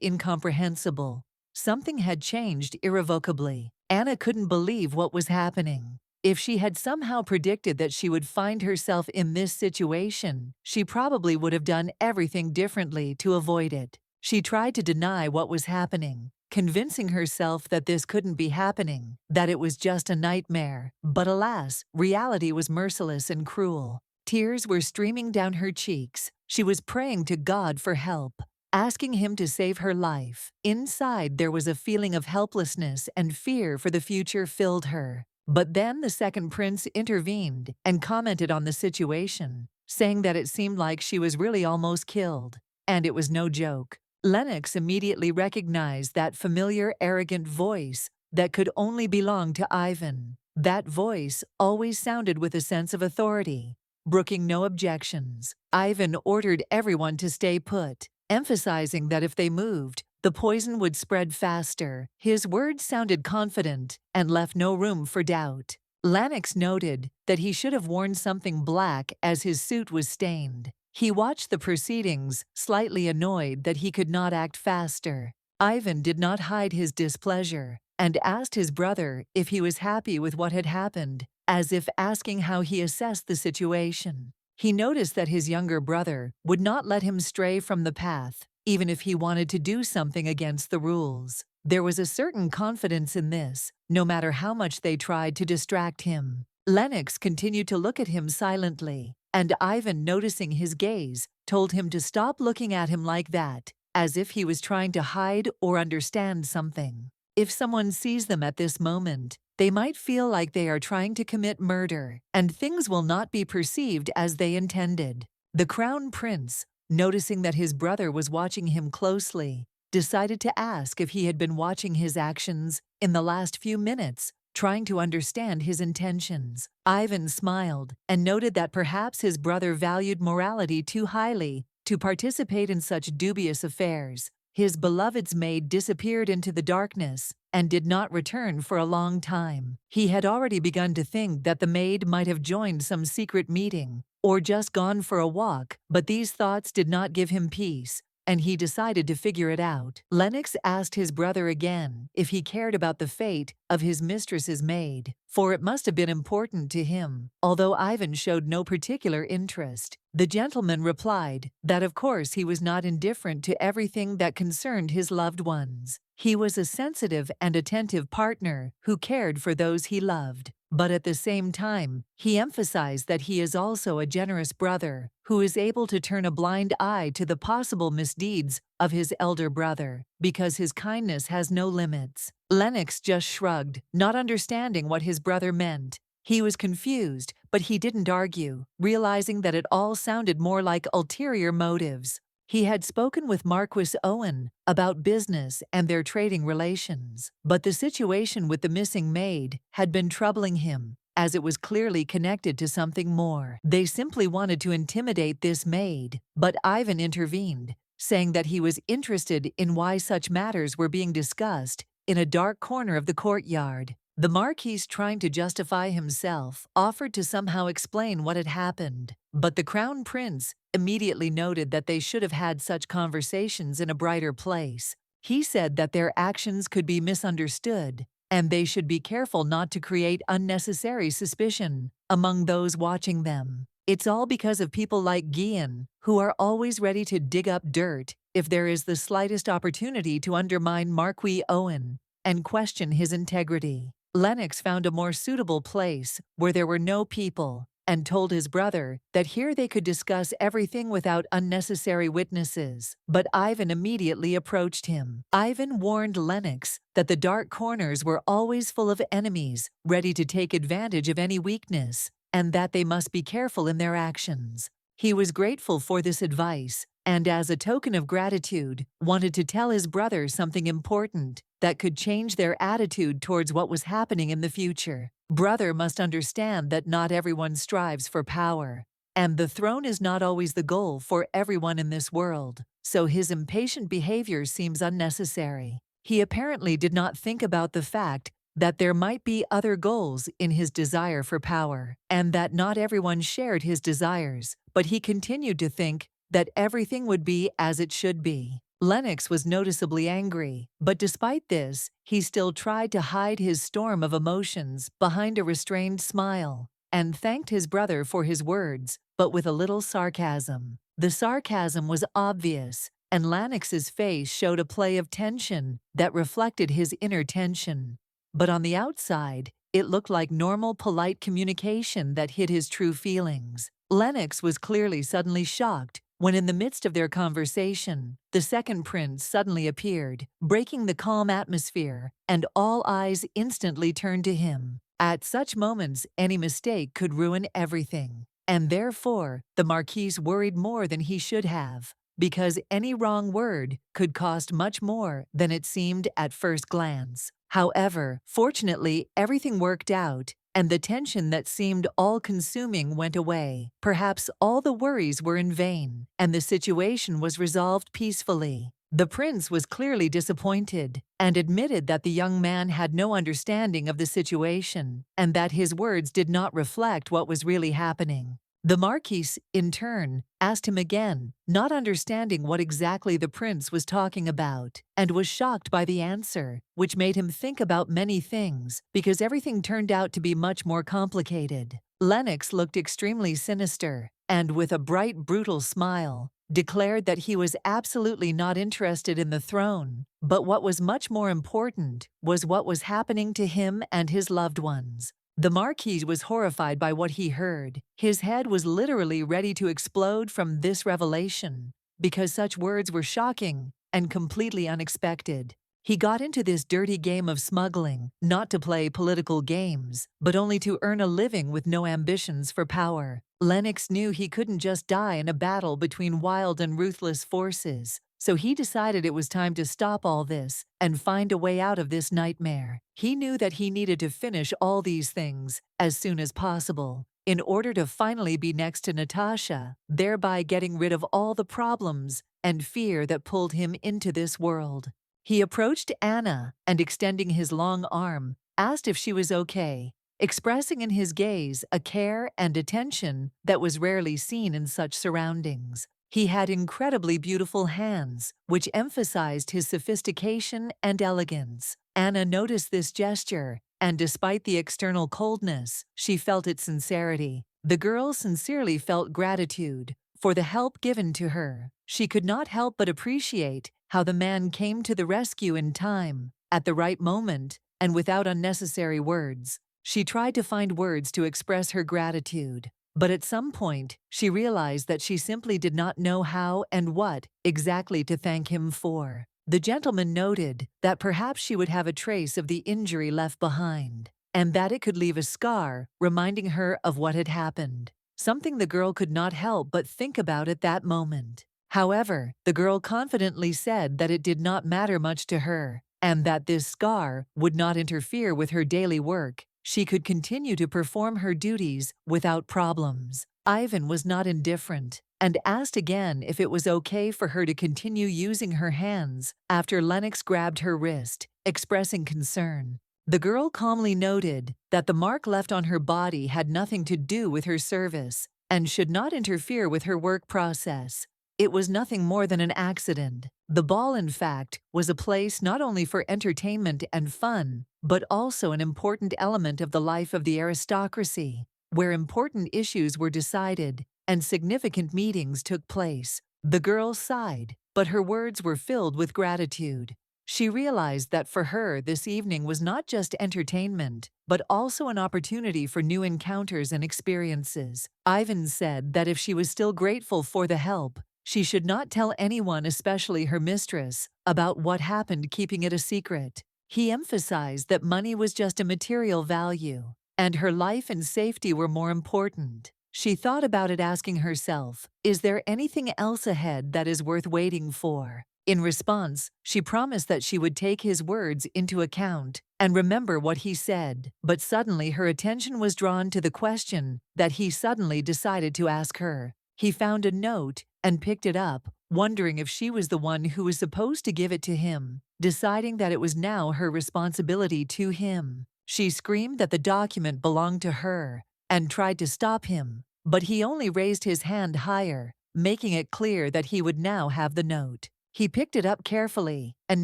incomprehensible. Something had changed irrevocably. Anna couldn't believe what was happening. If she had somehow predicted that she would find herself in this situation, she probably would have done everything differently to avoid it. She tried to deny what was happening, convincing herself that this couldn't be happening, that it was just a nightmare. But alas, reality was merciless and cruel. Tears were streaming down her cheeks. She was praying to God for help, asking him to save her life. Inside, there was a feeling of helplessness and fear for the future filled her. But then the second prince intervened and commented on the situation, saying that it seemed like she was really almost killed. And it was no joke. Lennox immediately recognized that familiar, arrogant voice that could only belong to Ivan. That voice always sounded with a sense of authority, brooking no objections. Ivan ordered everyone to stay put, emphasizing that if they moved, the poison would spread faster. His words sounded confident and left no room for doubt. Lennox noted that he should have worn something black as his suit was stained. He watched the proceedings, slightly annoyed that he could not act faster. Ivan did not hide his displeasure and asked his brother if he was happy with what had happened, as if asking how he assessed the situation. He noticed that his younger brother would not let him stray from the path, even if he wanted to do something against the rules. There was a certain confidence in this, no matter how much they tried to distract him. Lennox continued to look at him silently, and Ivan, noticing his gaze, told him to stop looking at him like that, as if he was trying to hide or understand something. If someone sees them at this moment, they might feel like they are trying to commit murder, and things will not be perceived as they intended. The crown prince, noticing that his brother was watching him closely, decided to ask if he had been watching his actions in the last few minutes, trying to understand his intentions. Ivan smiled and noted that perhaps his brother valued morality too highly to participate in such dubious affairs. His beloved's maid disappeared into the darkness and did not return for a long time. He had already begun to think that the maid might have joined some secret meeting or just gone for a walk, but these thoughts did not give him peace, and he decided to figure it out. Lennox asked his brother again if he cared about the fate of his mistress's maid, for it must have been important to him, although Ivan showed no particular interest. The gentleman replied that of course he was not indifferent to everything that concerned his loved ones. He was a sensitive and attentive partner who cared for those he loved. But at the same time, he emphasized that he is also a generous brother who is able to turn a blind eye to the possible misdeeds of his elder brother, because his kindness has no limits. Lennox just shrugged, not understanding what his brother meant. He was confused, but he didn't argue, realizing that it all sounded more like ulterior motives. He had spoken with Marquis Owen about business and their trading relations, but the situation with the missing maid had been troubling him, as it was clearly connected to something more. They simply wanted to intimidate this maid, but Ivan intervened, saying that he was interested in why such matters were being discussed in a dark corner of the courtyard. The Marquis, trying to justify himself, offered to somehow explain what had happened, but the Crown Prince immediately noted that they should have had such conversations in a brighter place. He said that their actions could be misunderstood, and they should be careful not to create unnecessary suspicion among those watching them. It's all because of people like Guillen, who are always ready to dig up dirt if there is the slightest opportunity to undermine Marquis Owen and question his integrity. Lennox found a more suitable place where there were no people and told his brother that here they could discuss everything without unnecessary witnesses. But Ivan immediately approached him. Ivan warned Lennox that the dark corners were always full of enemies ready to take advantage of any weakness, and that they must be careful in their actions. He was grateful for this advice, and as a token of gratitude, wanted to tell his brother something important that could change their attitude towards what was happening in the future. Brother must understand that not everyone strives for power, and the throne is not always the goal for everyone in this world, so his impatient behavior seems unnecessary. He apparently did not think about the fact that there might be other goals in his desire for power, and that not everyone shared his desires, but he continued to think that everything would be as it should be. Lennox was noticeably angry, but despite this, he still tried to hide his storm of emotions behind a restrained smile, and thanked his brother for his words, but with a little sarcasm. The sarcasm was obvious, and Lennox's face showed a play of tension that reflected his inner tension. But on the outside, it looked like normal, polite communication that hid his true feelings. Lennox was clearly suddenly shocked when in the midst of their conversation, the second prince suddenly appeared, breaking the calm atmosphere, and all eyes instantly turned to him. At such moments, any mistake could ruin everything, and therefore, the Marquis worried more than he should have, because any wrong word could cost much more than it seemed at first glance. However, fortunately, everything worked out, and the tension that seemed all-consuming went away. Perhaps all the worries were in vain, and the situation was resolved peacefully. The prince was clearly disappointed, and admitted that the young man had no understanding of the situation, and that his words did not reflect what was really happening. The Marquis, in turn, asked him again, not understanding what exactly the prince was talking about, and was shocked by the answer, which made him think about many things, because everything turned out to be much more complicated. Lennox looked extremely sinister, and with a bright, brutal smile, declared that he was absolutely not interested in the throne, but what was much more important was what was happening to him and his loved ones. The Marquis was horrified by what he heard. His head was literally ready to explode from this revelation, because such words were shocking and completely unexpected. He got into this dirty game of smuggling, not to play political games, but only to earn a living with no ambitions for power. Lennox knew he couldn't just die in a battle between wild and ruthless forces, so he decided it was time to stop all this and find a way out of this nightmare. He knew that he needed to finish all these things as soon as possible in order to finally be next to Natasha, thereby getting rid of all the problems and fear that pulled him into this world. He approached Anna and, extending his long arm, asked if she was okay, expressing in his gaze a care and attention that was rarely seen in such surroundings. He had incredibly beautiful hands, which emphasized his sophistication and elegance. Anna noticed this gesture, and despite the external coldness, she felt its sincerity. The girl sincerely felt gratitude for the help given to her. She could not help but appreciate how the man came to the rescue in time, at the right moment, and without unnecessary words. She tried to find words to express her gratitude, but at some point, she realized that she simply did not know how and what exactly to thank him for. The gentleman noted that perhaps she would have a trace of the injury left behind, and that it could leave a scar reminding her of what had happened, something the girl could not help but think about at that moment. However, the girl confidently said that it did not matter much to her, and that this scar would not interfere with her daily work. She could continue to perform her duties without problems. Ivan was not indifferent, and asked again if it was okay for her to continue using her hands after Lennox grabbed her wrist, expressing concern. The girl calmly noted that the mark left on her body had nothing to do with her service and should not interfere with her work process. It was nothing more than an accident. The ball, in fact, was a place not only for entertainment and fun, but also an important element of the life of the aristocracy, where important issues were decided and significant meetings took place. The girl sighed, but her words were filled with gratitude. She realized that for her, this evening was not just entertainment, but also an opportunity for new encounters and experiences. Ivan said that if she was still grateful for the help, she should not tell anyone, especially her mistress, about what happened, keeping it a secret. He emphasized that money was just a material value, and her life and safety were more important. She thought about it, asking herself, is there anything else ahead that is worth waiting for? In response, she promised that she would take his words into account and remember what he said. But suddenly her attention was drawn to the question that he suddenly decided to ask her. He found a note and picked it up, wondering if she was the one who was supposed to give it to him, deciding that it was now her responsibility to him. She screamed that the document belonged to her and tried to stop him, but he only raised his hand higher, making it clear that he would now have the note. He picked it up carefully, and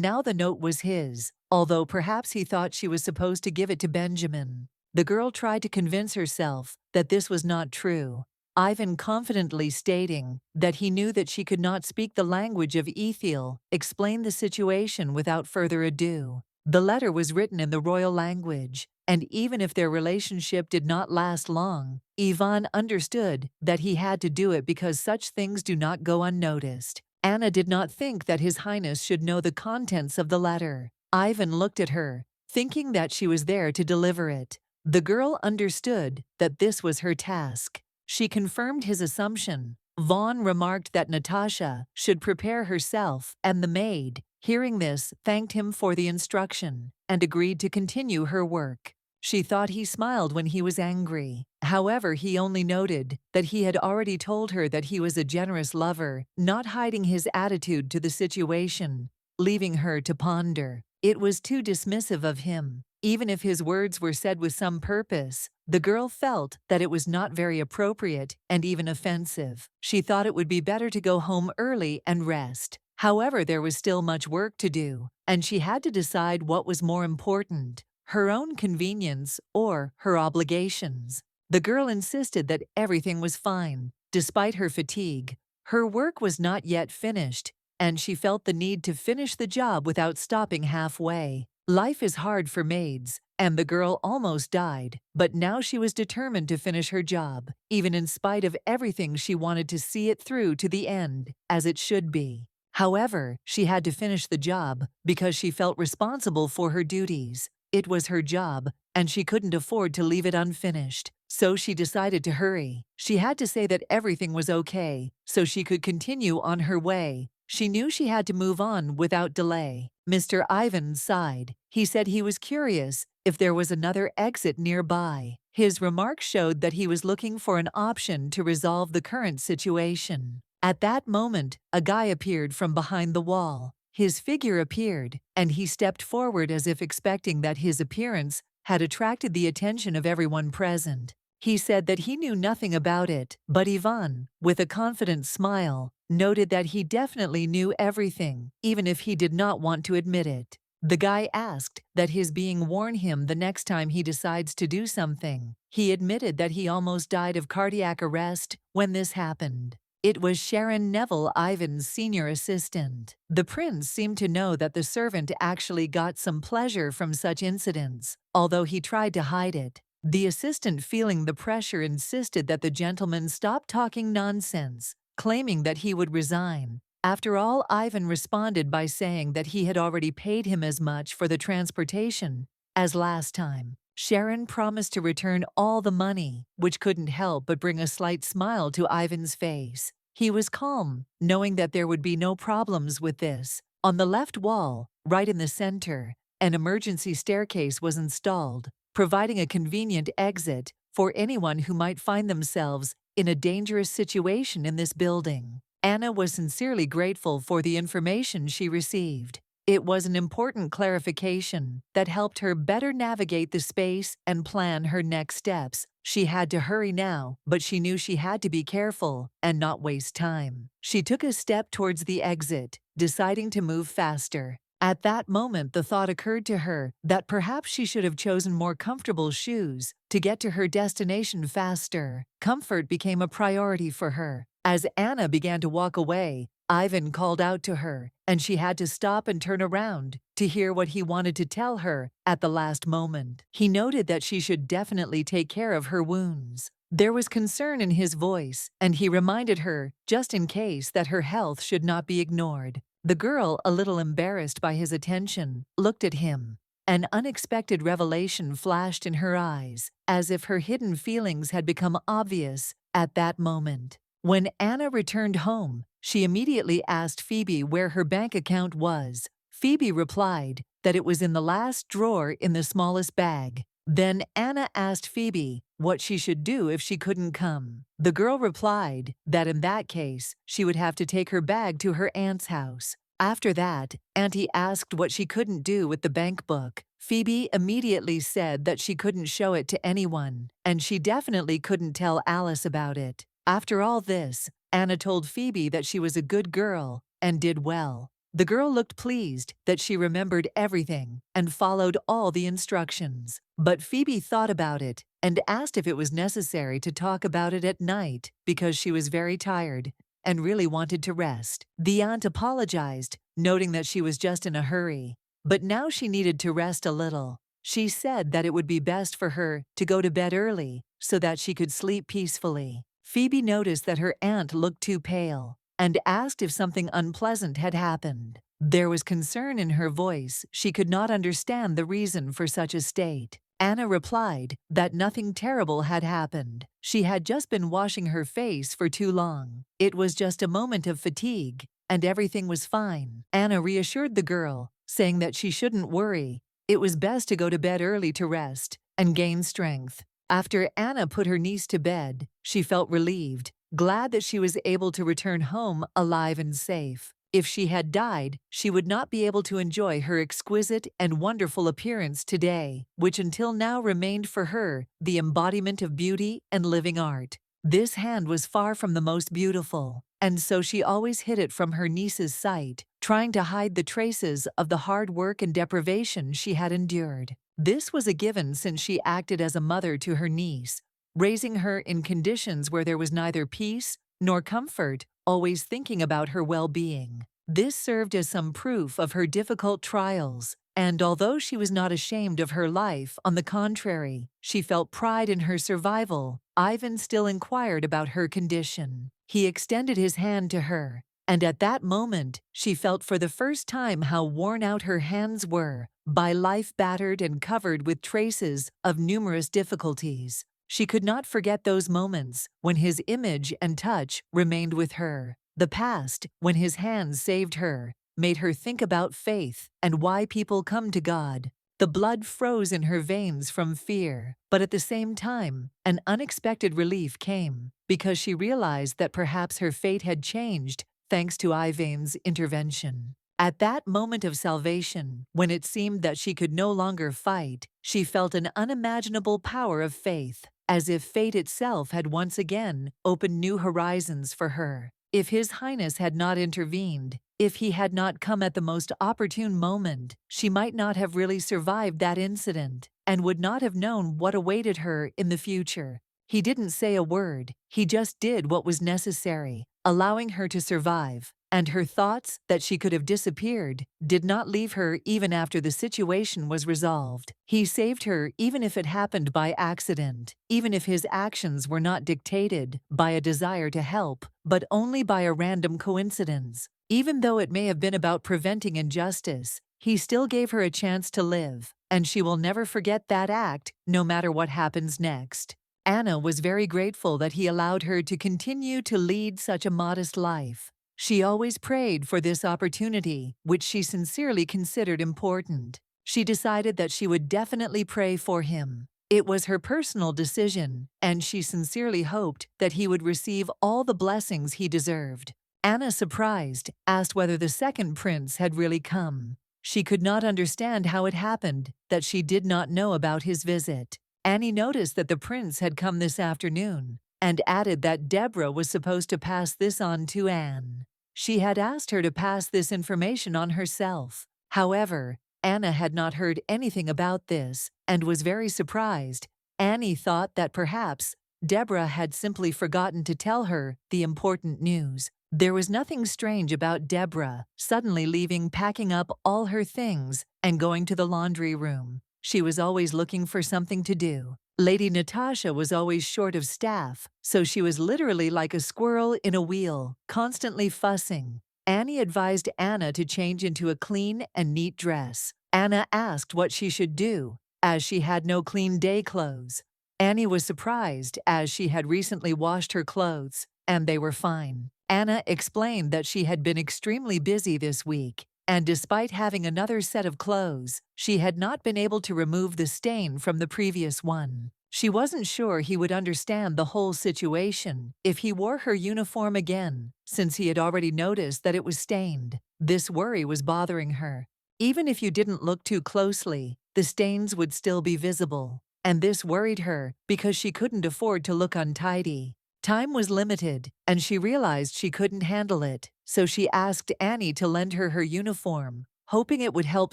now the note was his, although perhaps he thought she was supposed to give it to Benjamin. The girl tried to convince herself that this was not true, Ivan confidently stating that he knew that she could not speak the language of Ethiel, explained the situation without further ado. The letter was written in the royal language, and even if their relationship did not last long, Ivan understood that he had to do it because such things do not go unnoticed. Anna did not think that His Highness should know the contents of the letter. Ivan looked at her, thinking that she was there to deliver it. The girl understood that this was her task. She confirmed his assumption. Vaughn remarked that Natasha should prepare herself, and the maid, hearing this, thanked him for the instruction and agreed to continue her work. She thought he smiled when he was angry. However, he only noted that he had already told her that he was a generous lover, not hiding his attitude to the situation, leaving her to ponder. It was too dismissive of him. Even if his words were said with some purpose, the girl felt that it was not very appropriate and even offensive. She thought it would be better to go home early and rest. However, there was still much work to do, and she had to decide what was more important, her own convenience or her obligations. The girl insisted that everything was fine, despite her fatigue. Her work was not yet finished, and she felt the need to finish the job without stopping halfway. Life is hard for maids, and the girl almost died, but now she was determined to finish her job. Even in spite of everything, she wanted to see it through to the end, as it should be. However, she had to finish the job because she felt responsible for her duties. It was her job, and she couldn't afford to leave it unfinished. So she decided to hurry. She had to say that everything was okay, so she could continue on her way. She knew she had to move on without delay. Mr. Ivan sighed. He said he was curious if there was another exit nearby. His remarks showed that he was looking for an option to resolve the current situation. At that moment, a guy appeared from behind the wall. His figure appeared, and he stepped forward as if expecting that his appearance had attracted the attention of everyone present. He said that he knew nothing about it, but Ivan, with a confident smile, noted that he definitely knew everything, even if he did not want to admit it. The guy asked that his being warn him the next time he decides to do something. He admitted that he almost died of cardiac arrest when this happened. It was Sharon Neville, Ivan's senior assistant. The prince seemed to know that the servant actually got some pleasure from such incidents, although he tried to hide it. The assistant, feeling the pressure, insisted that the gentleman stop talking nonsense, claiming that he would resign. After all, Ivan responded by saying that he had already paid him as much for the transportation as last time. Sharon promised to return all the money, which couldn't help but bring a slight smile to Ivan's face. He was calm, knowing that there would be no problems with this. On the left wall, right in the center, an emergency staircase was installed, providing a convenient exit for anyone who might find themselves in a dangerous situation in this building. Anna was sincerely grateful for the information she received. It was an important clarification that helped her better navigate the space and plan her next steps. She had to hurry now, but she knew she had to be careful and not waste time. She took a step towards the exit, deciding to move faster. At that moment, the thought occurred to her that perhaps she should have chosen more comfortable shoes to get to her destination faster. Comfort became a priority for her. As Anna began to walk away, Ivan called out to her, and she had to stop and turn around to hear what he wanted to tell her at the last moment. He noted that she should definitely take care of her wounds. There was concern in his voice, and he reminded her, just in case, that her health should not be ignored. The girl, a little embarrassed by his attention, looked at him. An unexpected revelation flashed in her eyes, as if her hidden feelings had become obvious at that moment. When Anna returned home, she immediately asked Phoebe where her bank account was. Phoebe replied that it was in the last drawer in the smallest bag. Then Anna asked Phoebe what she should do if she couldn't come. The girl replied that in that case, she would have to take her bag to her aunt's house. After that, Auntie asked what she couldn't do with the bank book. Phoebe immediately said that she couldn't show it to anyone, and she definitely couldn't tell Alice about it. After all this, Anna told Phoebe that she was a good girl and did well. The girl looked pleased that she remembered everything and followed all the instructions. But Phoebe thought about it and asked if it was necessary to talk about it at night because she was very tired and really wanted to rest. The aunt apologized, noting that she was just in a hurry. But now she needed to rest a little. She said that it would be best for her to go to bed early so that she could sleep peacefully. Phoebe noticed that her aunt looked too pale and asked if something unpleasant had happened. There was concern in her voice. She could not understand the reason for such a state. Anna replied that nothing terrible had happened. She had just been washing her face for too long. It was just a moment of fatigue, and everything was fine. Anna reassured the girl, saying that she shouldn't worry. It was best to go to bed early to rest and gain strength. After Anna put her niece to bed, she felt relieved, glad that she was able to return home alive and safe. If she had died, she would not be able to enjoy her exquisite and wonderful appearance today, which until now remained for her the embodiment of beauty and living art. This hand was far from the most beautiful, and so she always hid it from her niece's sight, trying to hide the traces of the hard work and deprivation she had endured. This was a given since she acted as a mother to her niece, raising her in conditions where there was neither peace nor comfort, always thinking about her well-being. This served as some proof of her difficult trials, and although she was not ashamed of her life, on the contrary, she felt pride in her survival. Ivan still inquired about her condition. He extended his hand to her, and at that moment, she felt for the first time how worn out her hands were by life, battered and covered with traces of numerous difficulties. She could not forget those moments when his image and touch remained with her. The past, when his hands saved her, made her think about faith and why people come to God. The blood froze in her veins from fear, but at the same time, an unexpected relief came because she realized that perhaps her fate had changed thanks to Ivan's intervention. At that moment of salvation, when it seemed that she could no longer fight, she felt an unimaginable power of faith, as if fate itself had once again opened new horizons for her. If His Highness had not intervened, if he had not come at the most opportune moment, she might not have really survived that incident and would not have known what awaited her in the future. He didn't say a word, he just did what was necessary, allowing her to survive. And her thoughts that she could have disappeared did not leave her even after the situation was resolved. He saved her even if it happened by accident, even if his actions were not dictated by a desire to help, but only by a random coincidence. Even though it may have been about preventing injustice, he still gave her a chance to live, and she will never forget that act, no matter what happens next. Anna was very grateful that he allowed her to continue to lead such a modest life. She always prayed for this opportunity, which she sincerely considered important. She decided that she would definitely pray for him. It was her personal decision, and she sincerely hoped that he would receive all the blessings he deserved. Anna, surprised, asked whether the second prince had really come. She could not understand how it happened that she did not know about his visit. Annie noticed that the prince had come this afternoon, and added that Deborah was supposed to pass this on to Anne. She had asked her to pass this information on herself. However, Anna had not heard anything about this and was very surprised. Annie thought that perhaps Deborah had simply forgotten to tell her the important news. There was nothing strange about Deborah suddenly leaving, packing up all her things, and going to the laundry room. She was always looking for something to do. Lady Natasha was always short of staff, so she was literally like a squirrel in a wheel, constantly fussing. Annie advised Anna to change into a clean and neat dress. Anna asked what she should do, as she had no clean day clothes. Annie was surprised, as she had recently washed her clothes, and they were fine. Anna explained that she had been extremely busy this week, and despite having another set of clothes, she had not been able to remove the stain from the previous one. She wasn't sure he would understand the whole situation if he wore her uniform again, since he had already noticed that it was stained. This worry was bothering her. Even if you didn't look too closely, the stains would still be visible, and this worried her because she couldn't afford to look untidy. Time was limited, and she realized she couldn't handle it, so she asked Annie to lend her her uniform, hoping it would help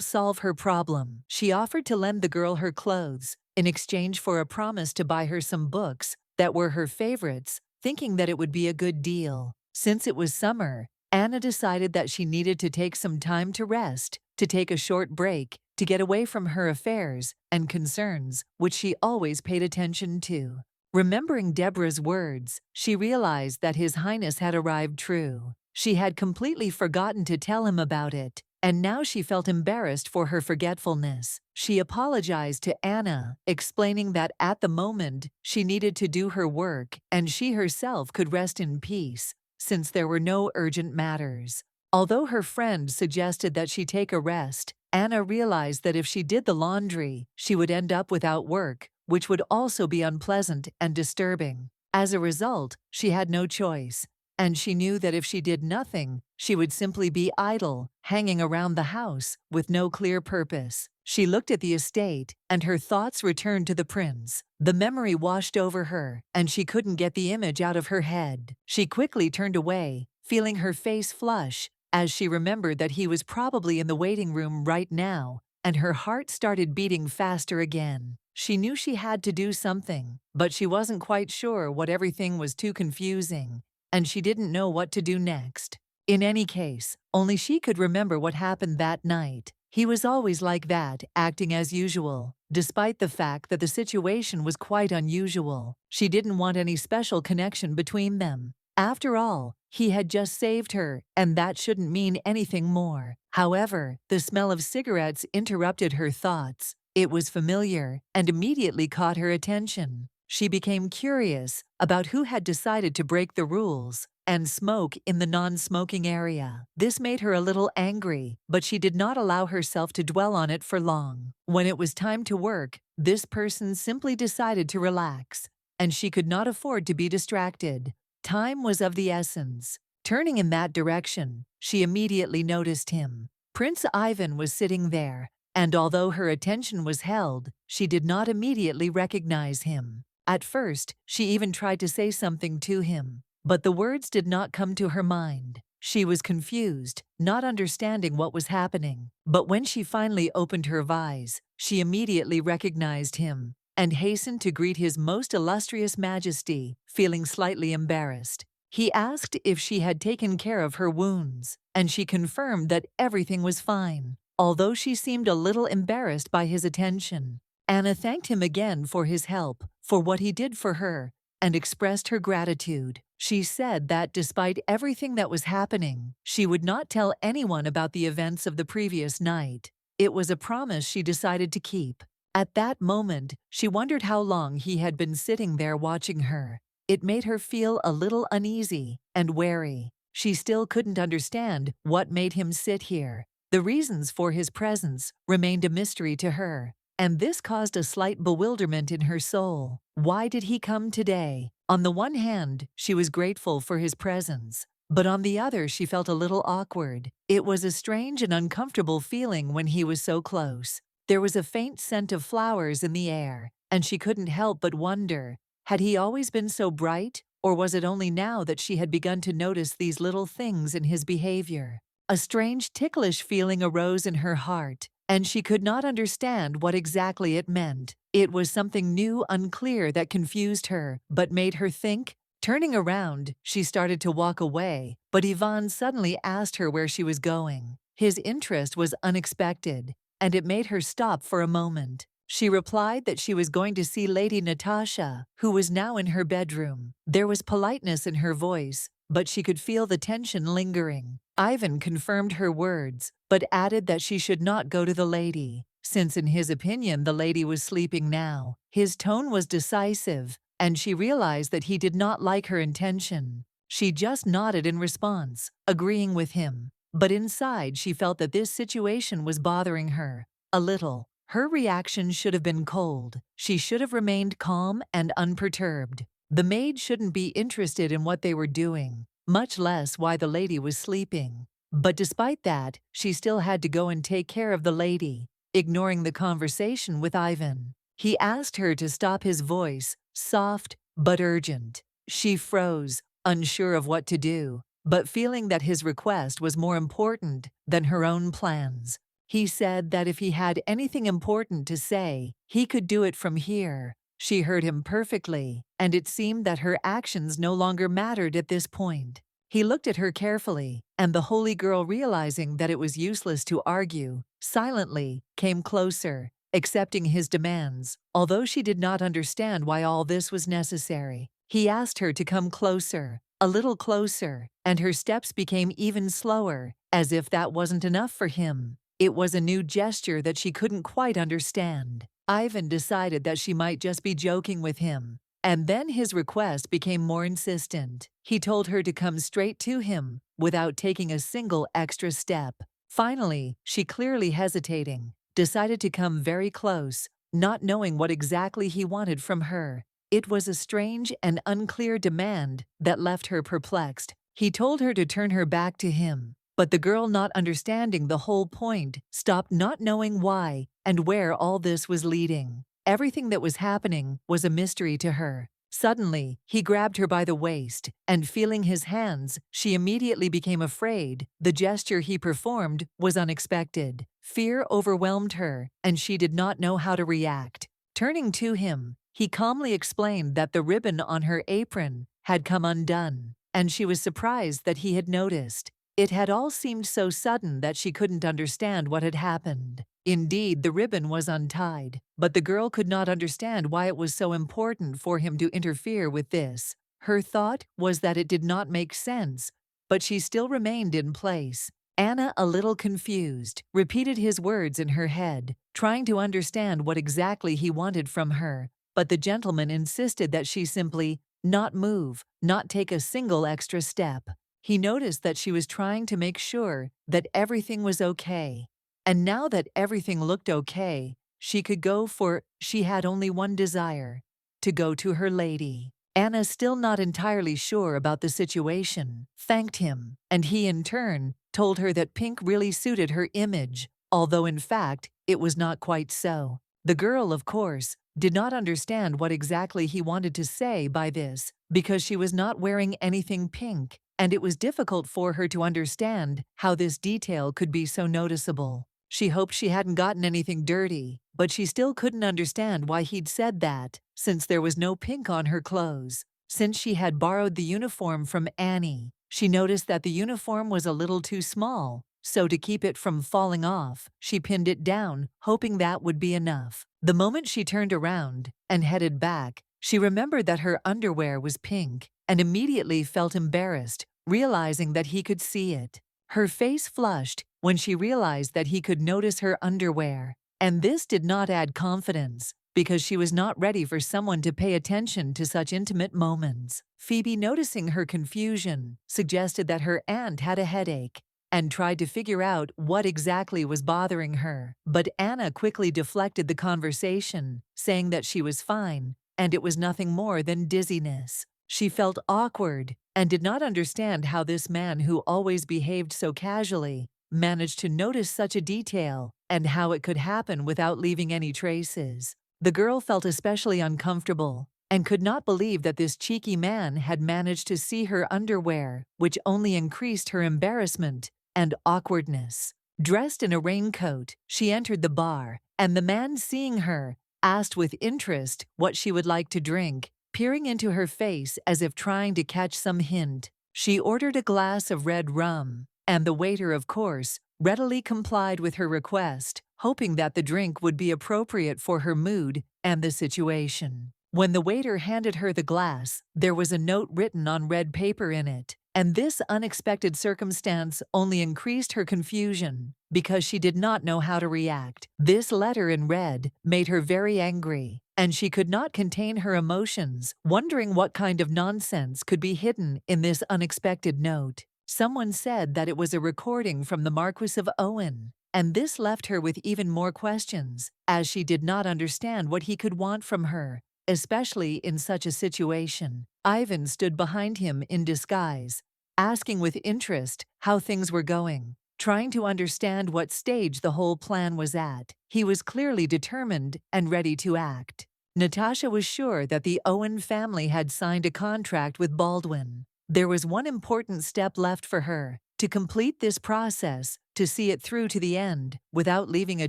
solve her problem. She offered to lend the girl her clothes in exchange for a promise to buy her some books that were her favorites, thinking that it would be a good deal. Since it was summer, Anna decided that she needed to take some time to rest, to take a short break, to get away from her affairs and concerns, which she always paid attention to. Remembering Deborah's words, she realized that His Highness had arrived true. She had completely forgotten to tell him about it, and now she felt embarrassed for her forgetfulness. She apologized to Anna, explaining that at the moment she needed to do her work and she herself could rest in peace, since there were no urgent matters. Although her friend suggested that she take a rest, Anna realized that if she did the laundry, she would end up without work, which would also be unpleasant and disturbing. As a result, she had no choice, and she knew that if she did nothing, she would simply be idle, hanging around the house with no clear purpose. She looked at the estate, and her thoughts returned to the prince. The memory washed over her, and she couldn't get the image out of her head. She quickly turned away, feeling her face flush, as she remembered that he was probably in the waiting room right now, and her heart started beating faster again. She knew she had to do something, but she wasn't quite sure what. Everything was too confusing, and she didn't know what to do next. In any case, only she could remember what happened that night. He was always like that, acting as usual, despite the fact that the situation was quite unusual. She didn't want any special connection between them. After all, he had just saved her, and that shouldn't mean anything more. However, the smell of cigarettes interrupted her thoughts. It was familiar and immediately caught her attention. She became curious about who had decided to break the rules and smoke in the non-smoking area. This made her a little angry, but she did not allow herself to dwell on it for long. When it was time to work, this person simply decided to relax, and she could not afford to be distracted. Time was of the essence. Turning in that direction, she immediately noticed him. Prince Ivan was sitting there, and although her attention was held, she did not immediately recognize him. At first, she even tried to say something to him, but the words did not come to her mind. She was confused, not understanding what was happening. But when she finally opened her vase, she immediately recognized him and hastened to greet His Most Illustrious Majesty, feeling slightly embarrassed. He asked if she had taken care of her wounds, and she confirmed that everything was fine, although she seemed a little embarrassed by his attention. Anna thanked him again for his help, for what he did for her, and expressed her gratitude. She said that despite everything that was happening, she would not tell anyone about the events of the previous night. It was a promise she decided to keep. At that moment, she wondered how long he had been sitting there watching her. It made her feel a little uneasy and wary. She still couldn't understand what made him sit here. The reasons for his presence remained a mystery to her, and this caused a slight bewilderment in her soul. Why did he come today? On the one hand, she was grateful for his presence, but on the other she felt a little awkward. It was a strange and uncomfortable feeling when he was so close. There was a faint scent of flowers in the air, and she couldn't help but wonder, had he always been so bright, or was it only now that she had begun to notice these little things in his behavior? A strange ticklish feeling arose in her heart, and she could not understand what exactly it meant. It was something new, unclear, that confused her, but made her think Turning around, she started to walk away, but Yvonne suddenly asked her where she was going. His interest was unexpected, and it made her stop for a moment. She replied that she was going to see Lady Natasha, who was now in her bedroom. There was politeness in her voice, but she could feel the tension lingering. Ivan confirmed her words, but added that she should not go to the lady, since in his opinion the lady was sleeping now. His tone was decisive, and she realized that he did not like her intention. She just nodded in response, agreeing with him. But inside she felt that this situation was bothering her a little. Her reaction should have been cold. She should have remained calm and unperturbed. The maid shouldn't be interested in what they were doing, much less why the lady was sleeping. But despite that, she still had to go and take care of the lady, ignoring the conversation with Ivan. He asked her to stop, his voice, soft but urgent. She froze, unsure of what to do, but feeling that his request was more important than her own plans. He said that if he had anything important to say, he could do it from here. She heard him perfectly, and it seemed that her actions no longer mattered at this point. He looked at her carefully, and the holy girl, realizing that it was useless to argue, silently came closer, accepting his demands. Although she did not understand why all this was necessary, he asked her to come closer, a little closer, and her steps became even slower, as if that wasn't enough for him. It was a new gesture that she couldn't quite understand. Ivan decided that she might just be joking with him, and then his request became more insistent. He told her to come straight to him, without taking a single extra step. Finally, she, clearly hesitating, decided to come very close, not knowing what exactly he wanted from her. It was a strange and unclear demand that left her perplexed. He told her to turn her back to him, but the girl, not understanding the whole point, stopped, not knowing why and where all this was leading. Everything that was happening was a mystery to her. Suddenly, he grabbed her by the waist, and feeling his hands, she immediately became afraid. The gesture he performed was unexpected. Fear overwhelmed her, and she did not know how to react. Turning to him, he calmly explained that the ribbon on her apron had come undone, and she was surprised that he had noticed. It had all seemed so sudden that she couldn't understand what had happened. Indeed, the ribbon was untied, but the girl could not understand why it was so important for him to interfere with this. Her thought was that it did not make sense, but she still remained in place. Anna, a little confused, repeated his words in her head, trying to understand what exactly he wanted from her, but the gentleman insisted that she simply not move, not take a single extra step. He noticed that she was trying to make sure that everything was okay. And now that everything looked okay, she could go, for she had only one desire: to go to her lady. Anna, still not entirely sure about the situation, thanked him, and he in turn told her that pink really suited her image, although in fact it was not quite so. The girl, of course, did not understand what exactly he wanted to say by this, because she was not wearing anything pink, and it was difficult for her to understand how this detail could be so noticeable. She hoped she hadn't gotten anything dirty, but she still couldn't understand why he'd said that, since there was no pink on her clothes. Since she had borrowed the uniform from Annie, she noticed that the uniform was a little too small, so to keep it from falling off, she pinned it down, hoping that would be enough. The moment she turned around and headed back, she remembered that her underwear was pink, and immediately felt embarrassed, realizing that he could see it. Her face flushed when she realized that he could notice her underwear, and this did not add confidence, because she was not ready for someone to pay attention to such intimate moments. Phoebe, noticing her confusion, suggested that her aunt had a headache, and tried to figure out what exactly was bothering her. But Anna quickly deflected the conversation, saying that she was fine, and it was nothing more than dizziness. She felt awkward, and did not understand how this man, who always behaved so casually, managed to notice such a detail, and how it could happen without leaving any traces. The girl felt especially uncomfortable, and could not believe that this cheeky man had managed to see her underwear, which only increased her embarrassment and awkwardness. Dressed in a raincoat, she entered the bar, and the man, seeing her, asked with interest what she would like to drink, peering into her face as if trying to catch some hint. She ordered a glass of red rum, and the waiter, of course, readily complied with her request, hoping that the drink would be appropriate for her mood and the situation. When the waiter handed her the glass, there was a note written on red paper in it, and this unexpected circumstance only increased her confusion because she did not know how to react. This letter in red made her very angry, and she could not contain her emotions, wondering what kind of nonsense could be hidden in this unexpected note. Someone said that it was a recording from the Marquis of Owen, and this left her with even more questions, as she did not understand what he could want from her, especially in such a situation. Ivan stood behind him in disguise, asking with interest how things were going, trying to understand what stage the whole plan was at. He was clearly determined and ready to act. Natasha was sure that the Owen family had signed a contract with Baldwin. There was one important step left for her: to complete this process, to see it through to the end, without leaving a